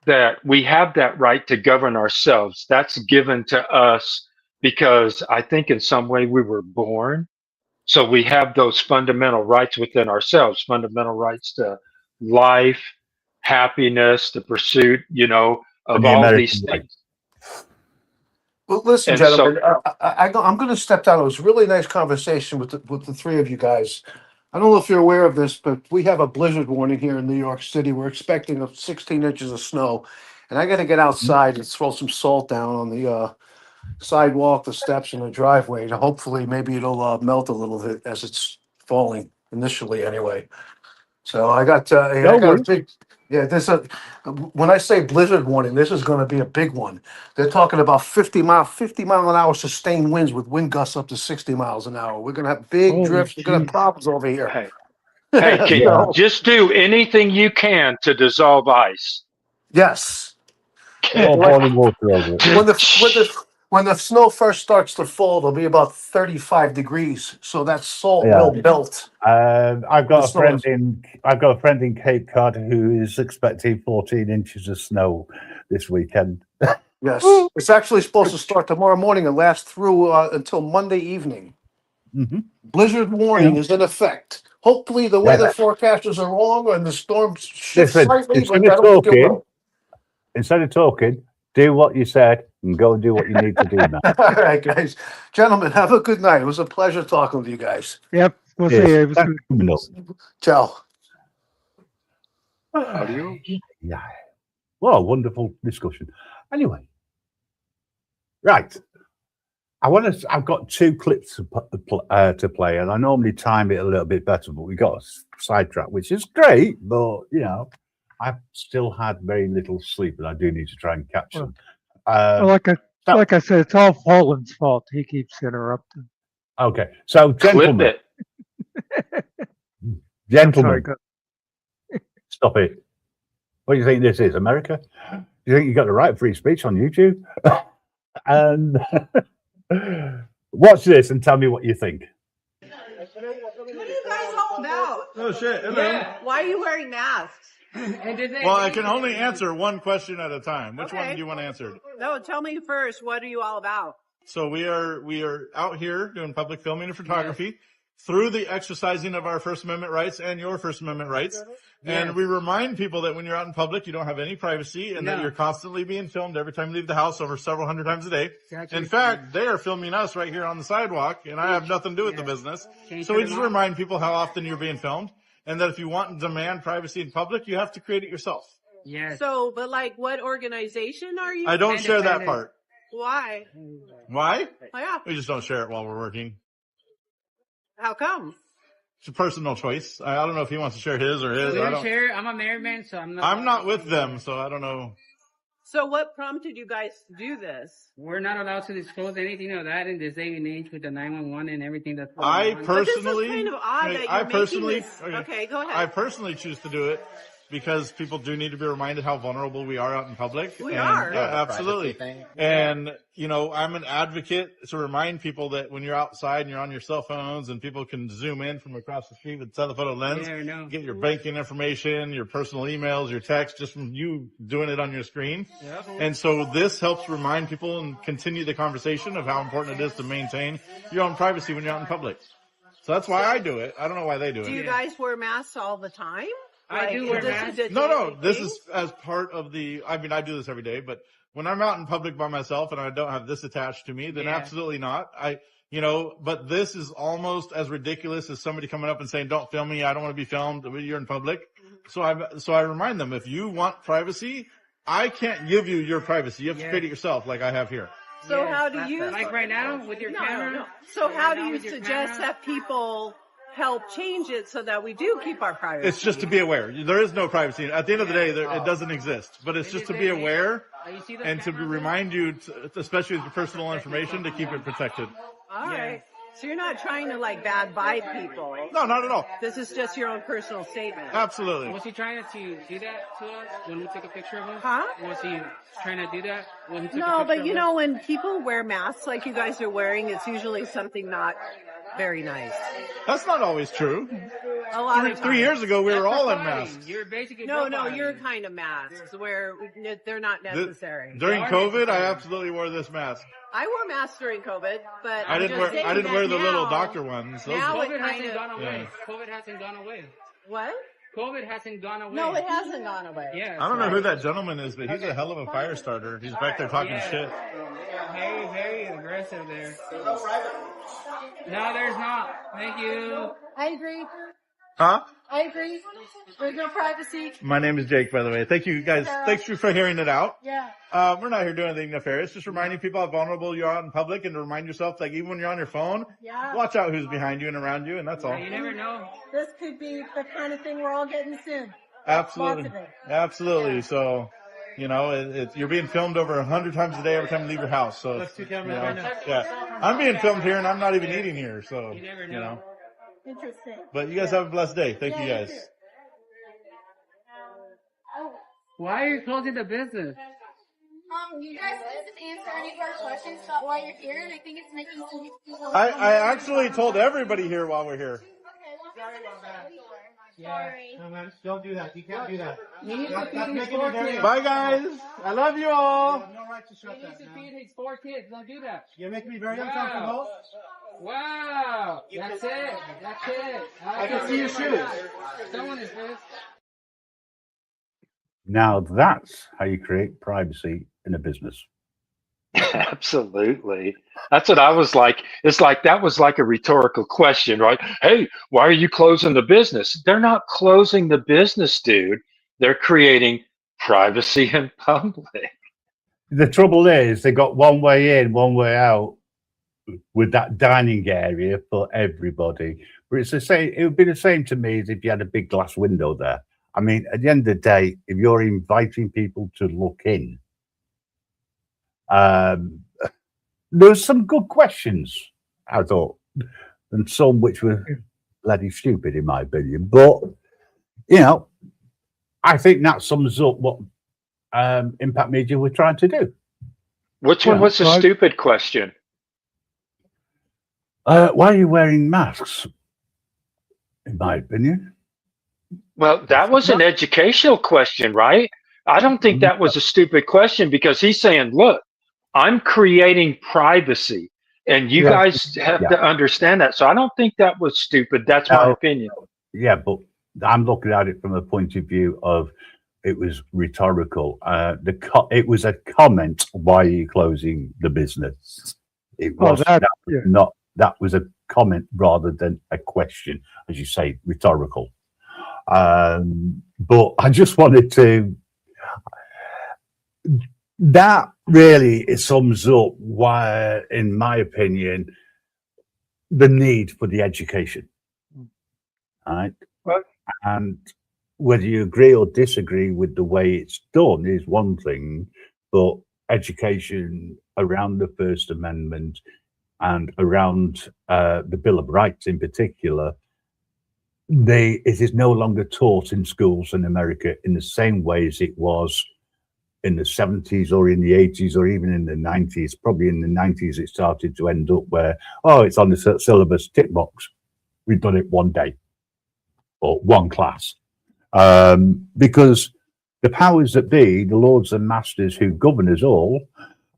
that we have that right to govern ourselves. That's given to us because I think in some way we were born. So we have those fundamental rights within ourselves, fundamental rights to life, happiness, the pursuit, And of the all American these way. things. Well, listen, And so, gentlemen, I'm going to step down. It was a really nice conversation with the three of you guys. I don't know if you're aware of this, but we have a blizzard warning here in New York City. We're expecting 16 inches of snow, and I got to get outside and throw some salt down on the sidewalk, the steps, and the driveway. And hopefully, maybe it'll melt a little bit as it's falling initially, anyway. So I got No I got a worries. big when I say blizzard warning, this is going to be a big one. They're talking about 50 mile an hour sustained winds with wind gusts up to 60 miles an hour. We're going to have big Holy drifts. We're going to have jeez. problems over here. hey, can Yeah. just do anything you can to dissolve ice. Yes. Or Like boiling water over it. when the snow first starts to fall, it'll be about 35 degrees. So that salt Yeah. will melt. I've The got a snow friend is- in Cape Cod who is expecting 14 inches of snow this weekend. Yes. It's actually supposed to start tomorrow morning and last through until Monday evening. Mm-hmm. Blizzard warning is in effect. Hopefully, the weather forecasters are wrong and the storm shifts Listen, slightly, but I don't think it will. instead of talking, do what you said and go and do what you need to do now. All right, guys. Gentlemen, have a good night. It was a pleasure talking with you guys. Yep. We'll Yes. see you. It was Thanks good. for coming up. Ciao. Adios. Yeah. Well, wonderful discussion. Anyway, right. I've got two clips to play, and I normally time it a little bit better, but we got a sidetrack, which is great. But I've still had very little sleep, and I do need to try and catch them. Well, like I said, it's all Poland's fault. He keeps interrupting. Okay, so gentlemen, Sorry, go- stop it. What do you think this is, America? Do you think you got the right free speech on YouTube? And watch this and tell me what you think. What are you guys all about? Oh shit. Yeah. Why are you wearing masks? Well, I can only answer one question at a time. Which one do you want answered? No, tell me first. What are you all about? So we are out here doing public filming and photography through the exercising of our First Amendment rights and your First Amendment rights. And we remind people that when you're out in public, you don't have any privacy and that you're constantly being filmed every time you leave the house over several hundred times a day. In fact, they are filming us right here on the sidewalk, and I have nothing to do with the business. So we just remind people how often you're being filmed, and that if you want and demand privacy in public, you have to create it yourself. Yes. So, but like, what organization are you? I don't share that part. Why? Why? Oh, yeah. We just don't share it while we're working. How come? It's a personal choice. I don't know if he wants to share his or his. We I don't don't. share. I'm a married man, so I'm not. I'm not with them, so I don't know. So, what prompted you guys to do this? We're not allowed to disclose anything of that in this day and age with the 911 and everything that's going I on. personally, But this is kind of odd that you're making this. Okay, go ahead. I personally choose to do it because people do need to be reminded how vulnerable we are out in public. We And, are. yeah, absolutely. And, I'm an advocate to remind people that when you're outside and you're on your cell phones and people can zoom in from across the street with a telephoto lens, Yeah, I know. get your banking information, your personal emails, your text, just from you doing it on your screen. And so this helps remind people and continue the conversation of how important it is to maintain your own privacy when you're out in public. So that's why I do it. I don't know why they do it. Do you guys wear masks all the time? I do wear masks. No. This is as part of the. I mean, I do this every day, but when I'm out in public by myself and I don't have this attached to me, then absolutely not. But this is almost as ridiculous as somebody coming up and saying, "Don't film me. I don't want to be filmed. You're in public." So I remind them, if you want privacy, I can't give you your privacy. You have to create it yourself, like I have here. So how do you, like right now with your camera? No. So how do you suggest that people help change it so that we do keep our privacy? It's just to be aware. There is no privacy. At the end of the day, it doesn't exist. But it's just to be aware and to remind you, especially with personal information, to keep it protected. All right. So you're not trying to like bad vibe people. No, not at all. This is just your own personal statement. Absolutely. Was he trying to do that to us when we took a picture of him? Huh? Was he trying to do that when he took a No, picture but of you us? know, when people wear masks like you guys are wearing, it's usually something not very nice. That's not always true. A lot of 3 years ago, we were all in profiling. masks. You're basically No, profiling. you're kind of masks where they're not necessary. During COVID, I absolutely wore this mask. I wore masks during COVID, but I didn't wear the little doctor ones. Now COVID it kind hasn't of gone away. COVID hasn't gone away. What? COVID hasn't gone away. No, it hasn't gone away. Yeah. I don't know who that gentleman is, but he's a hell of a fire starter. He's back there talking shit. Very aggressive there. No, there's not. Thank you. I agree. Huh? I agree. There's no privacy. My name is Jake, by the way. Thank you guys. Thanks for hearing it out. Yeah. We're not here doing anything nefarious. Just reminding people how vulnerable you are out in public, and to remind yourself, like, even when you're on your phone, watch out who's behind you and around you, and that's all. You never know. This could be the kind of thing we're all getting soon. Absolutely. Lots of it. Absolutely. So, you're being filmed over 100 times a day every time you leave your house. So, Let's two cameras right now. yeah. I'm being filmed here, and I'm not even eating here. So, You never know. Interesting. But you guys have a blessed day. Thank you guys. Why are you closing the business? You guys didn't answer any of our questions about why you're here, and I think it's making some people. I actually told everybody here while we're here. Sorry. No, man, don't do that. You can't do that. He needs to That's feed his making 4 me very kids. Bye, guys. I love you all. You have no right to shut He needs that to down. feed his 4 kids. Don't do that. You're making me very Wow. uncomfortable. Wow. That's it. That's it. I can see your shoes. Someone is this. Now that's how you create privacy in a business. Absolutely. That's what I was like. It's like that was like a rhetorical question, right? Hey, why are you closing the business? They're not closing the business, dude. They're creating privacy in public. The trouble is they got one way in, one way out with that dining area for everybody. But it's the same. It would be the same to me as if you had a big glass window there. I mean, at the end of the day, if you're inviting people to look in, there's some good questions, I thought, and some which were bloody stupid, in my opinion. But, I think that sums up what Impact Media were trying to do. Which one was the stupid question? Why are you wearing masks, in my opinion? Well, that was an educational question, right? I don't think that was a stupid question because he's saying, look, I'm creating privacy and you guys have to understand that. So I don't think that was stupid. That's my opinion. Yeah, but I'm looking at it from a point of view of it was rhetorical. It was a comment. Why are you closing the business? It was that was a comment rather than a question, as you say, rhetorical. But I just wanted to. That really sums up why, in my opinion, the need for the education. All right. And whether you agree or disagree with the way it's done is one thing, but education around the First Amendment and around the Bill of Rights in particular, it is no longer taught in schools in America in the same way as it was in the 70s or in the 80s or even in the 90s. Probably in the 90s it started to end up where, it's on the syllabus, tick box. We've done it one day or one class. Because the powers that be, the lords and masters who govern us all,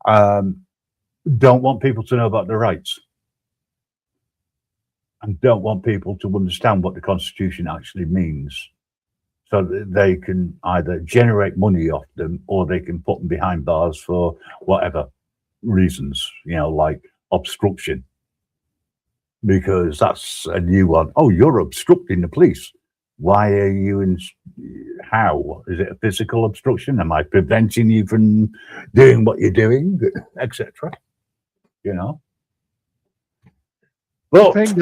don't want people to know about their rights. and don't want people to understand what the Constitution actually means. So that they can either generate money off them or they can put them behind bars for whatever reasons, like obstruction. Because that's a new one. Oh, you're obstructing the police. Why are you in? How? Is it a physical obstruction? Am I preventing you from doing what you're doing, etc.? The thing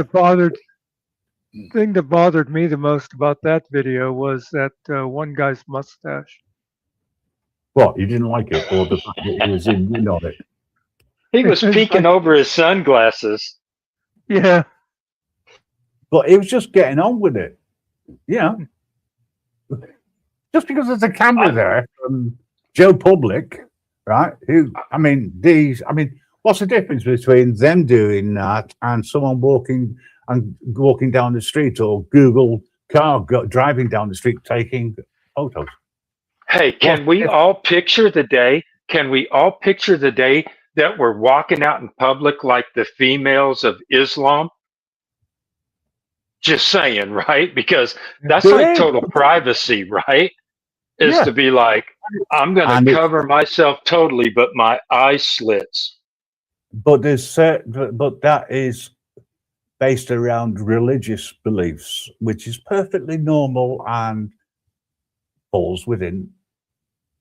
that bothered me the most about that video was that one guy's mustache. What, you didn't like it, or the fact that he was in on it? He was peeking over his sunglasses. Yeah. But he was just getting on with it. Just because there's a camera there from Joe Public, right? What's the difference between them doing that and someone walking down the street, or Google car driving down the street taking photos? Hey, can we all picture the day? Can we all picture the day that we're walking out in public like the females of Islam? Just saying, right? Because that's like total privacy, right? Is to be like, I'm going to cover myself totally, but my eye slits. But that is based around religious beliefs, which is perfectly normal and falls within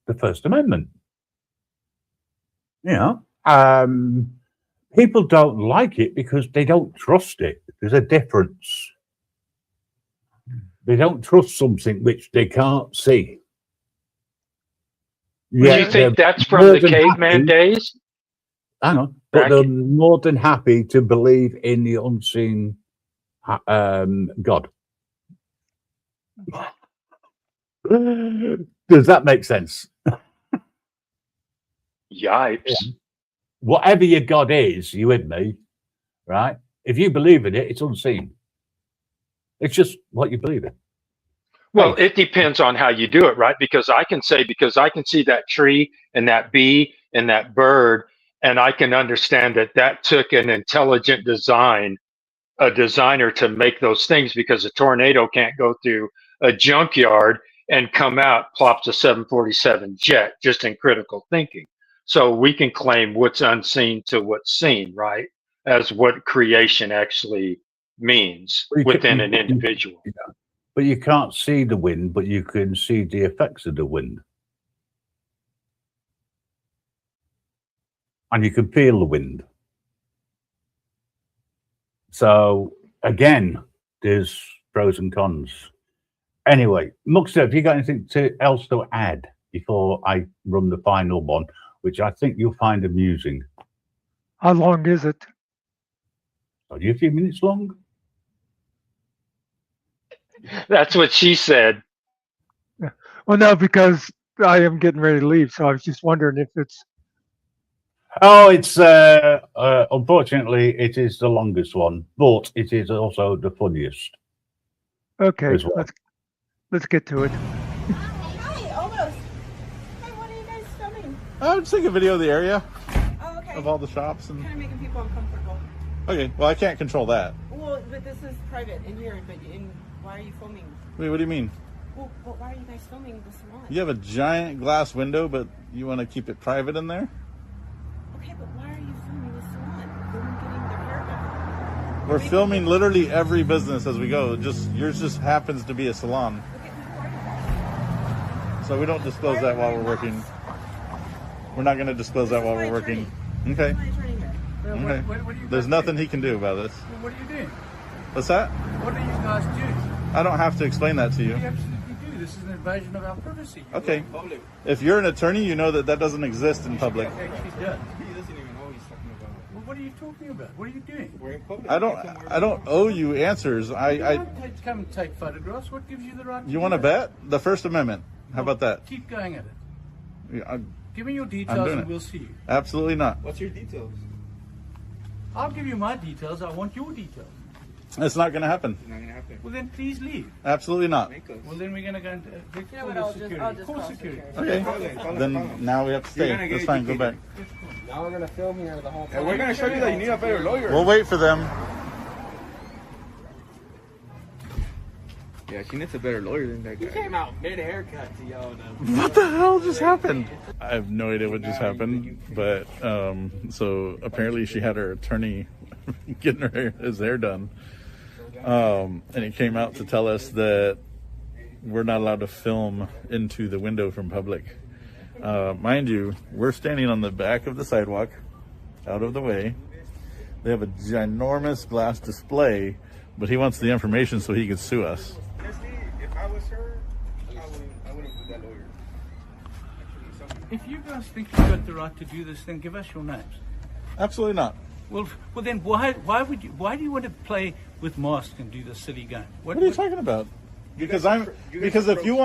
the First Amendment. People don't like it because they don't trust it. There's a difference. They don't trust something which they can't see. Do you think that's from the caveman days? Hang on. But they're more than happy to believe in the unseen God. Does that make sense? Yipes. Whatever your God is, you with me, right? If you believe in it, it's unseen. It's just what you believe in. Well, it depends on how you do it, right? Because I can see that tree and that bee and that bird, and I can understand that took an intelligent a designer to make those things, because a tornado can't go through a junkyard and come out, plops a 747 jet, just in critical thinking. So we can claim what's unseen to what's seen, right? As what creation actually means within an individual. Yeah. But you can't see the wind, but you can see the effects of the wind. And you can feel the wind. So, again, there's pros and cons. Anyway, Muxter, have you got anything else to add before I run the final one, which I think you'll find amusing? How long is it? Are you a few minutes long? That's what she said. Well, no, because I am getting ready to leave, so I was just wondering if it's... Oh, it's unfortunately it is the longest one, but it is also the funniest. Okay, well. let's get to it. Hi, almost. Hey, what are you guys filming? I'm just taking a video of the area Oh, okay. of all the shops and. Kind of making people uncomfortable. Okay, well I can't control that. Well, but this is private in here. But why are you filming? Wait, what do you mean? Well, but why are you guys filming the salon? You have a giant glass window, but you want to keep it private in there? Okay, but why are you filming the salon? Women getting their hair done. We're filming literally every business as we go. Just yours just happens to be a salon. Okay, who are you guys? So we don't disclose that while we're working. We're not going to disclose that while we're working. Okay. My attorney here. Okay. What do you There's guys nothing he can do about this. do? What are you doing? What's that? What do you guys do? I don't have to explain that to You you. absolutely do. This is an invasion of our privacy. You're Okay. in public. If you're an attorney, you know that doesn't exist in public. Actually does. He doesn't even know what he's talking about. Well, what are you talking about? What are you doing? We're in public. I don't owe you answers. You I don't come and take photographs. What gives you the right? you want to bet? The First Amendment. How about that? Keep going at it. Yeah, Give me your I'm details doing and it. we'll see you. Absolutely not. What's your details? I'll give you my details. I want your details. It's not going to happen. It's not going to happen. Well, then please leave. Absolutely not. Well, then we're going to go and know what, I'll just call call security. Okay. Then now we have to stay. That's fine. Go back. Now we're going to film here the whole time. And we're going to show you that you need a better lawyer. We'll wait for them. Yeah, she needs a better lawyer than that guy. He came out mid haircut to y'all though. What the hell just happened? I have no idea what just happened, but so apparently she had her attorney getting his hair done, and he came out to tell us that we're not allowed to film into the window from public. Mind you, we're standing on the back of the sidewalk, out of the way. They have a ginormous glass display, but he wants the information so he can sue us. Honestly, if I was her, I wouldn't do that lawyer. If you guys think you've got the right to do this, then give us your names. Absolutely not. Well, then why do you want to play with masks and do the silly game? What are you talking about? Because if you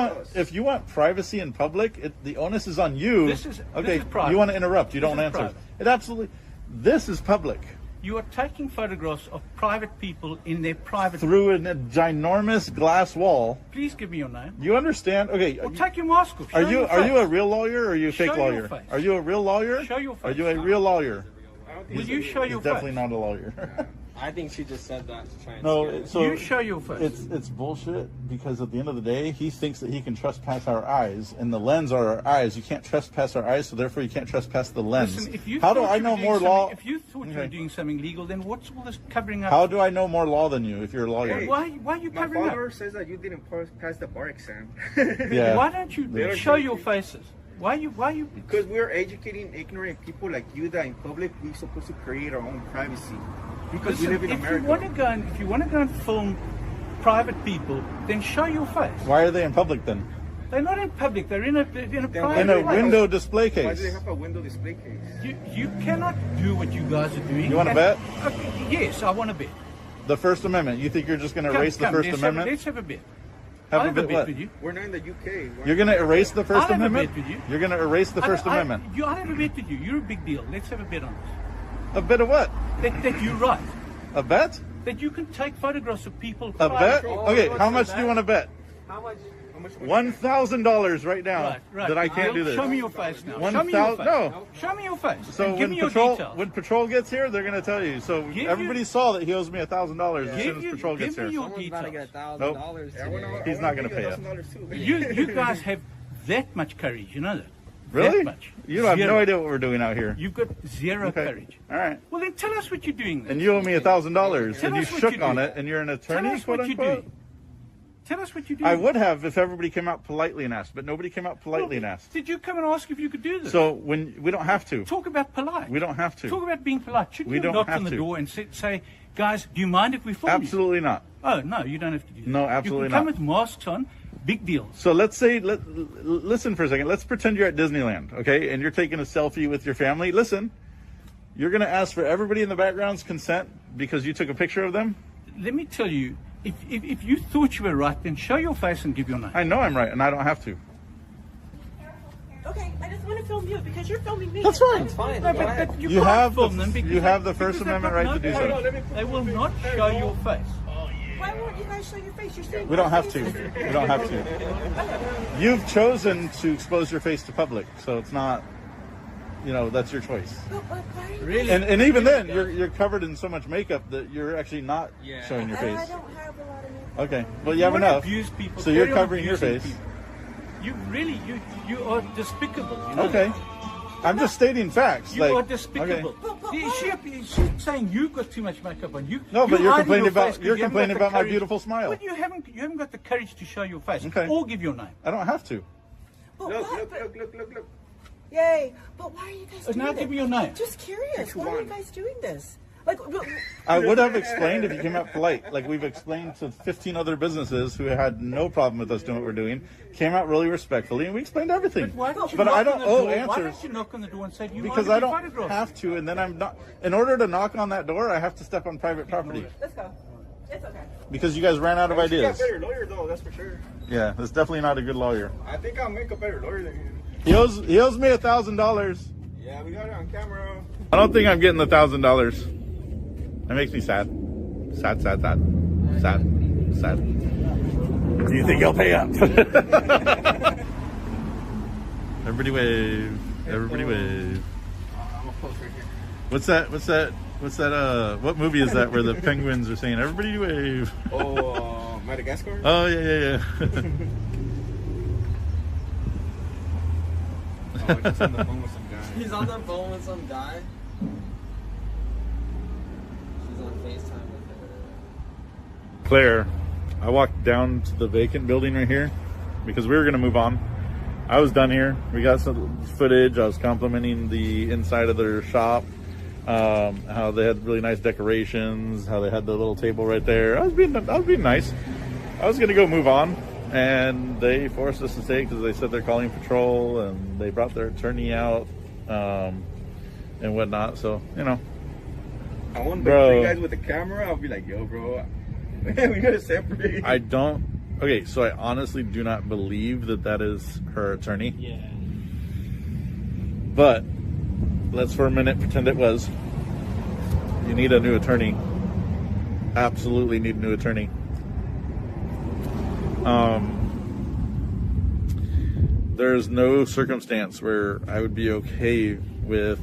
want privacy in public, the onus is on you. This is you want to interrupt. You don't answer. It absolutely. This is public. You are taking photographs of private people in their private through a ginormous glass wall. Please give me your name. You understand? Okay. Well, take your mask off. Are you a real lawyer or are you a fake lawyer? Are you a real lawyer? Show your face. Are you a real lawyer? Will you show your face? Definitely not a lawyer. I think she just said that to try and No, so you show your face. It's bullshit because at the end of the day, he thinks that he can trespass our eyes, and the lens are our eyes. You can't trespass our eyes, so therefore you can't trespass the lens. Listen, if you How do thought I you know were more doing law? something- If you thought you were doing something legal, then what's all this covering up? How do I know more law than you if you're a lawyer? Hey, why are you covering My up? father says that you didn't pass the bar exam. Yeah. Why don't you show your faces? Why you? Because we're educating ignorant people like you that in public we're supposed to create our own privacy. Because Listen, we live in if America. you want to go and film private people, then show your face. Why are they in public then? They're not in public. They're in a private In a place. window display Why do case. they have a window display case? You cannot do what you guys are doing. You want to bet? Okay, yes, I want to bet. The First Amendment. You think you're just going to erase the First Amendment? Let's have a bet. Have I'll a bet what? with you. We're not in the UK. You're going to erase the First I'll have a Amendment? bet with you. You're going to erase the First Amendment? I'll have a bet with you. You're a big deal. Let's have a bet on this. A bet of what? That you're right. A bet? That you can take photographs of people. A bet? Okay, how much do you want to bet? How much? $1,000 right now Right. that I can't do this. Show me your face now. 1,000? No. Show me your face. So and give when me your patrol details. gets here, they're going to tell you. So everybody saw that he owes me $1,000 as soon as patrol gets here. Someone's about to get $1,000 today. He's not going to pay us. You guys have that much courage, you know that? Really? That much. You have Zero. no idea what we're doing out here. You've got zero Okay. courage. All right. Well, then tell us what you're doing then. And you owe me $1,000, Tell and you us what shook you on do. it, and you're an attorney, Tell us quote what you're unquote. doing. Tell us what you do. I would have if everybody came out politely and asked, but nobody came out politely and asked. Did you come and ask if you could do this? So when we don't have to. Talk about polite. We don't have to. Talk about being polite. Shouldn't We you don't knock have on the to. door and say, guys, do you mind if we film you? Absolutely not. Oh, no, you don't have to do that. No, absolutely You can come not. with masks on, big deal. So let's say, listen for a second. Let's pretend you're at Disneyland, okay? And you're taking a selfie with your family. Listen, you're going to ask for everybody in the background's consent because you took a picture of them? Let me tell you, if you thought you were right, then show your face and give your name. I know I'm right, and I don't have to. Okay, I just want to film you because you're filming me. That's fine. It's fine. No, Go but ahead. you You can't have film them because you have the because First they've Amendment got right to do no so. face. They will not show your face. Why won't you guys show your face? You're saying We don't have to. We don't have to. You've chosen to expose your face to public, so it's not, that's your choice. Really? And even then, you're covered in so much makeup that you're actually not showing your I face. don't have a lot of makeup. Okay, well you have don't enough. abuse people. So you're Carry on covering your abusing face. people. You really, you are despicable. You know Okay, I'm just stating facts. You like, are despicable. Okay. She's saying you've got too much makeup on. No, but you're you're hiding complaining your face about 'cause you're you haven't complaining got the about my courage. beautiful smile. But you haven't got the courage to show your face Okay. or give your name. I don't have to. But Look, why- look, look, look, look, look. Yay! But why are you guys doing Now this? give me your name. I'm just curious. Why are you guys doing this? Like, I would have explained if you came out polite. Like we've explained to 15 other businesses who had no problem with us doing what we're doing, came out really respectfully, and we explained everything. Why don't you But knock I on don't the owe door? Why answers don't you knock on the door and say, do you because mind I if we don't photograph? have to, and then I'm not. In order to knock on that door, I have to step on private property let's go. It's okay. because you guys ran out of She got ideas. a better lawyer though, that's for sure. Yeah, that's definitely not a good lawyer. I think I'll make a better lawyer than you. He owes me $1,000. Yeah, we got it on camera. I don't think I'm getting the $1,000. That makes me sad. Sad. Do you think he'll pay up? Everybody wave. Everybody wave. I'm gonna post right here. What's that? What movie is that where the penguins are saying, everybody wave? Oh, Madagascar? Oh, yeah. Oh, he's on the phone with some guy. He's on the phone with some guy. She's on FaceTime with her. Claire, I walked down to the vacant building right here because we were going to move on. I was done here. We got some footage. I was complimenting the inside of their shop, how they had really nice decorations, how they had the little table right there. I was being nice. I was going to go move on, and they forced us to stay because they said they're calling patrol, and they brought their attorney out and whatnot. So, you know. I want the three guys with the camera. I'll be like, yo, bro, we gotta separate. I don't. Okay, so I honestly do not believe that that is her attorney. Yeah. But let's for a minute pretend it was. You need a new attorney. Absolutely need a new attorney. There's no circumstance where I would be okay with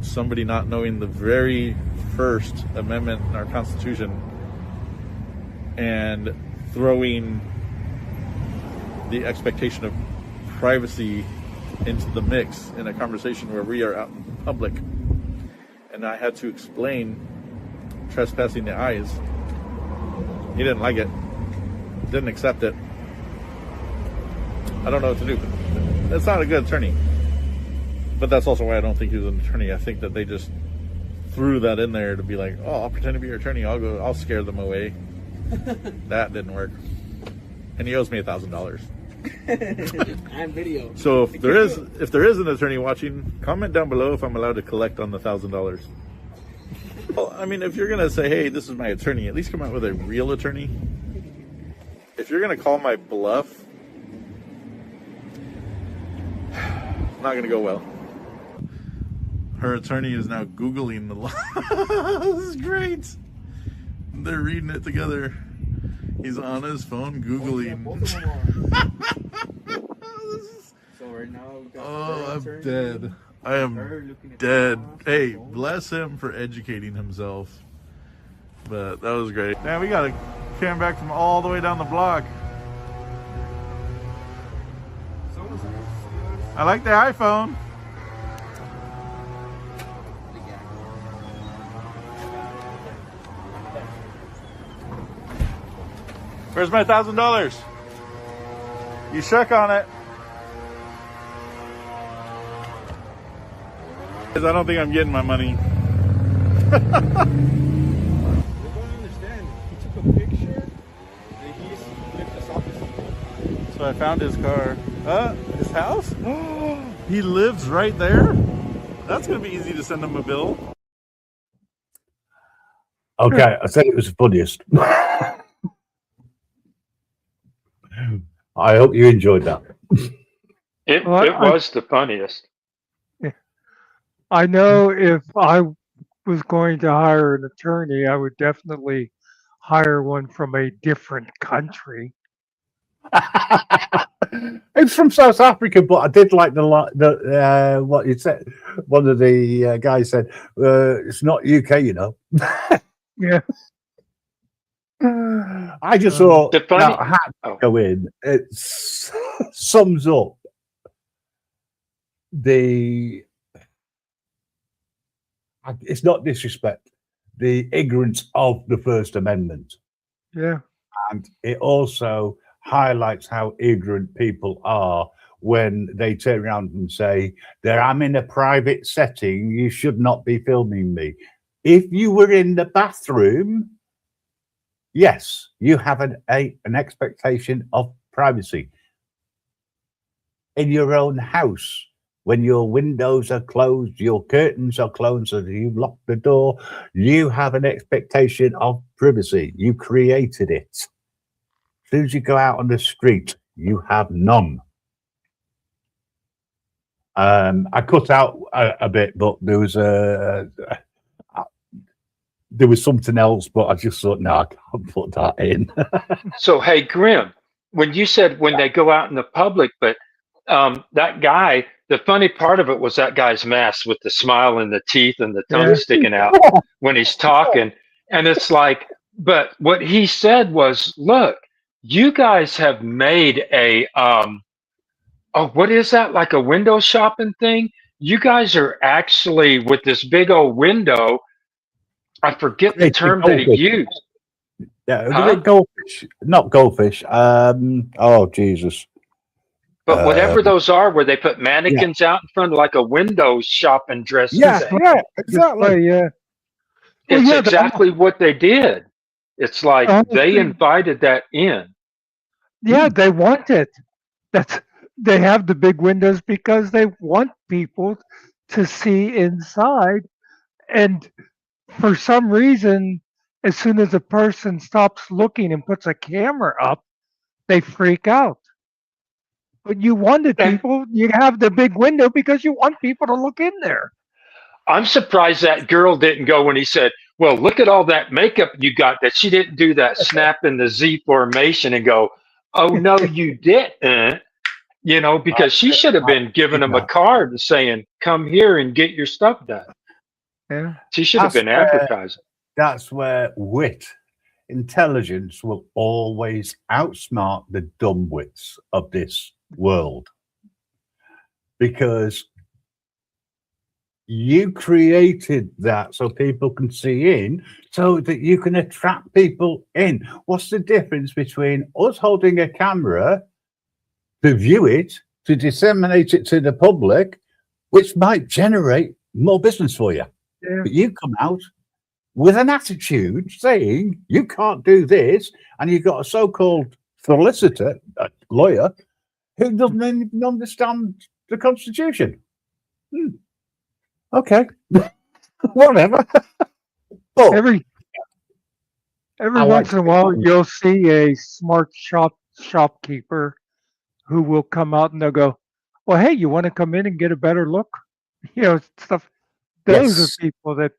somebody not knowing the very first amendment in our Constitution and throwing the expectation of privacy into the mix in a conversation where we are out in public. And I had to explain trespassing the eyes. He didn't like it. Didn't accept it. I don't know what to do. That's not a good attorney. But that's also why I don't think he was an attorney. I think that they just threw that in there to be like, oh, I'll pretend to be your attorney. I'll scare them away. That didn't work. And he owes me $1,000. And video. So if there is an attorney watching, comment down below if I'm allowed to collect on the $1,000. Well, I mean, if you're gonna say, hey, this is my attorney, at least come out with a real attorney. If you're gonna call my bluff, it's not gonna go well. Her attorney is now Googling the law. This is great. They're reading it together. He's on his phone Googling. So right now, Oh, I'm dead. I am dead. Hey, bless him for educating himself. But that was great. Man, we got a cam back from all the way down the block. I like the iPhone. Where's my $1,000? You shook on it. I don't think I'm getting my money. They don't understand. He took a picture and he flipped us off. So I found his car. His house? He lives right there? That's going to be easy to send him a bill. Okay, I said it was the funniest. I hope you enjoyed that. It was the funniest. I know if I was going to hire an attorney, I would definitely hire one from a different country. It's from South Africa, but I did like the what you said. One of the guys said, "It's not UK, you know." Yeah. I just thought The funny- that had to go in. It sums up the. It's not disrespect, the ignorance of the First Amendment. Yeah. And it also highlights how ignorant people are when they turn around and say, "There, I'm in a private setting, you should not be filming me." If you were in the bathroom, yes, you have an expectation of privacy. In your own house, when your windows are closed, your curtains are closed, so that you lock the door, you have an expectation of privacy. You created it. As soon as you go out on the street, you have none. I cut out a bit, but there was something else, but I just thought, no, I can't put that in. So, hey, Grim, when you said when they go out in the public, but that guy, the funny part of it was that guy's mask with the smile and the teeth and the tongue sticking out when he's talking. And it's like, But what he said was, look, you guys have made a oh, what is that? Like a window shopping thing? You guys are actually with this big old window. I forget the Creating term that he goldfish. used. Yeah, Huh? goldfish, not goldfish. Oh Jesus. But whatever those are, where they put Yeah, mannequins out in front of like a window shopping dressing yeah, thing. Display, exactly. yeah. Well, It's yeah, exactly what they did. It's like the whole they thing. invited that in. Yeah, they want it. That's they have the big windows because they want people to see inside. And for some reason, as soon as a person stops looking and puts a camera up, they freak out. But you wanted And people, you have the big window because you want people to look in there. I'm surprised that girl didn't go when he said, well, look at all that makeup you got, that she didn't do that snap in the Z formation and go, oh, no, you didn't. You know, because she should have been giving him a card and saying, come here and get your stuff done. Yeah. She should have been advertising. That's where wit, intelligence will always outsmart the dumbwits of this world. Because you created that so people can see in, so that you can attract people in. What's the difference between us holding a camera to view it, to disseminate it to the public, which might generate more business for you? Yeah. But you come out with an attitude saying you can't do this, and you've got a so-called solicitor, a lawyer, who doesn't even understand the Constitution. Okay, whatever. But Every once in a while, you'll see a smart shopkeeper who will come out and they'll go, "Well, hey, you want to come in and get a better look?" You know, stuff. Those Yes. are people that.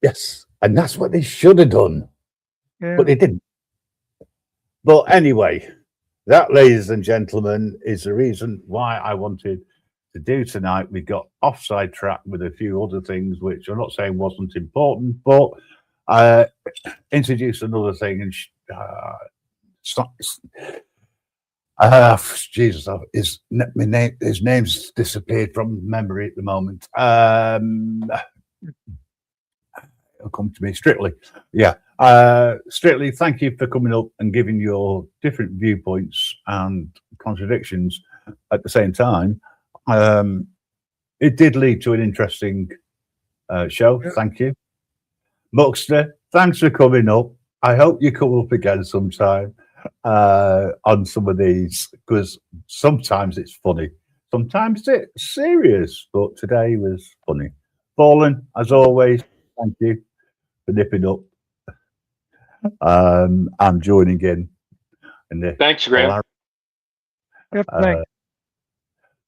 Yes, and that's what they should have done, Yeah. but they didn't. But anyway, that, ladies and gentlemen, is the reason why I wanted to do tonight. We got offside track with a few other things, which I'm not saying wasn't important, but introduce another thing and Jesus, his name's disappeared from memory at the moment. It'll come to me. Strictly, yeah. Strictly, thank you for coming up and giving your different viewpoints and contradictions at the same time. It did lead to an interesting show. Thank you. Muxter, thanks for coming up. I hope you come up again sometime on some of these, because sometimes it's funny, sometimes it's serious, but today was funny. Fallen, as always, thank you for nipping up. I'm joining in the Thanks, Graham. Yep, thanks.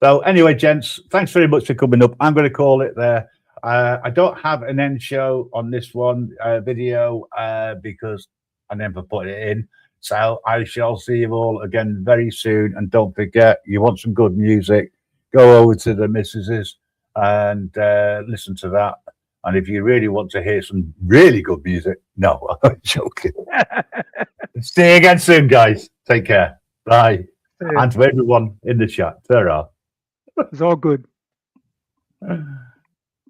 So anyway, gents, thanks very much for coming up. I'm going to call it there. I don't have an end show on this one video because I never put it in. So I shall see you all again very soon. And don't forget, you want some good music, go over to the missuses and listen to that. And if you really want to hear some really good music, no, I'm joking. See you again soon, guys. Take care. Bye. And to everyone in the chat, ta-ra. It's all good.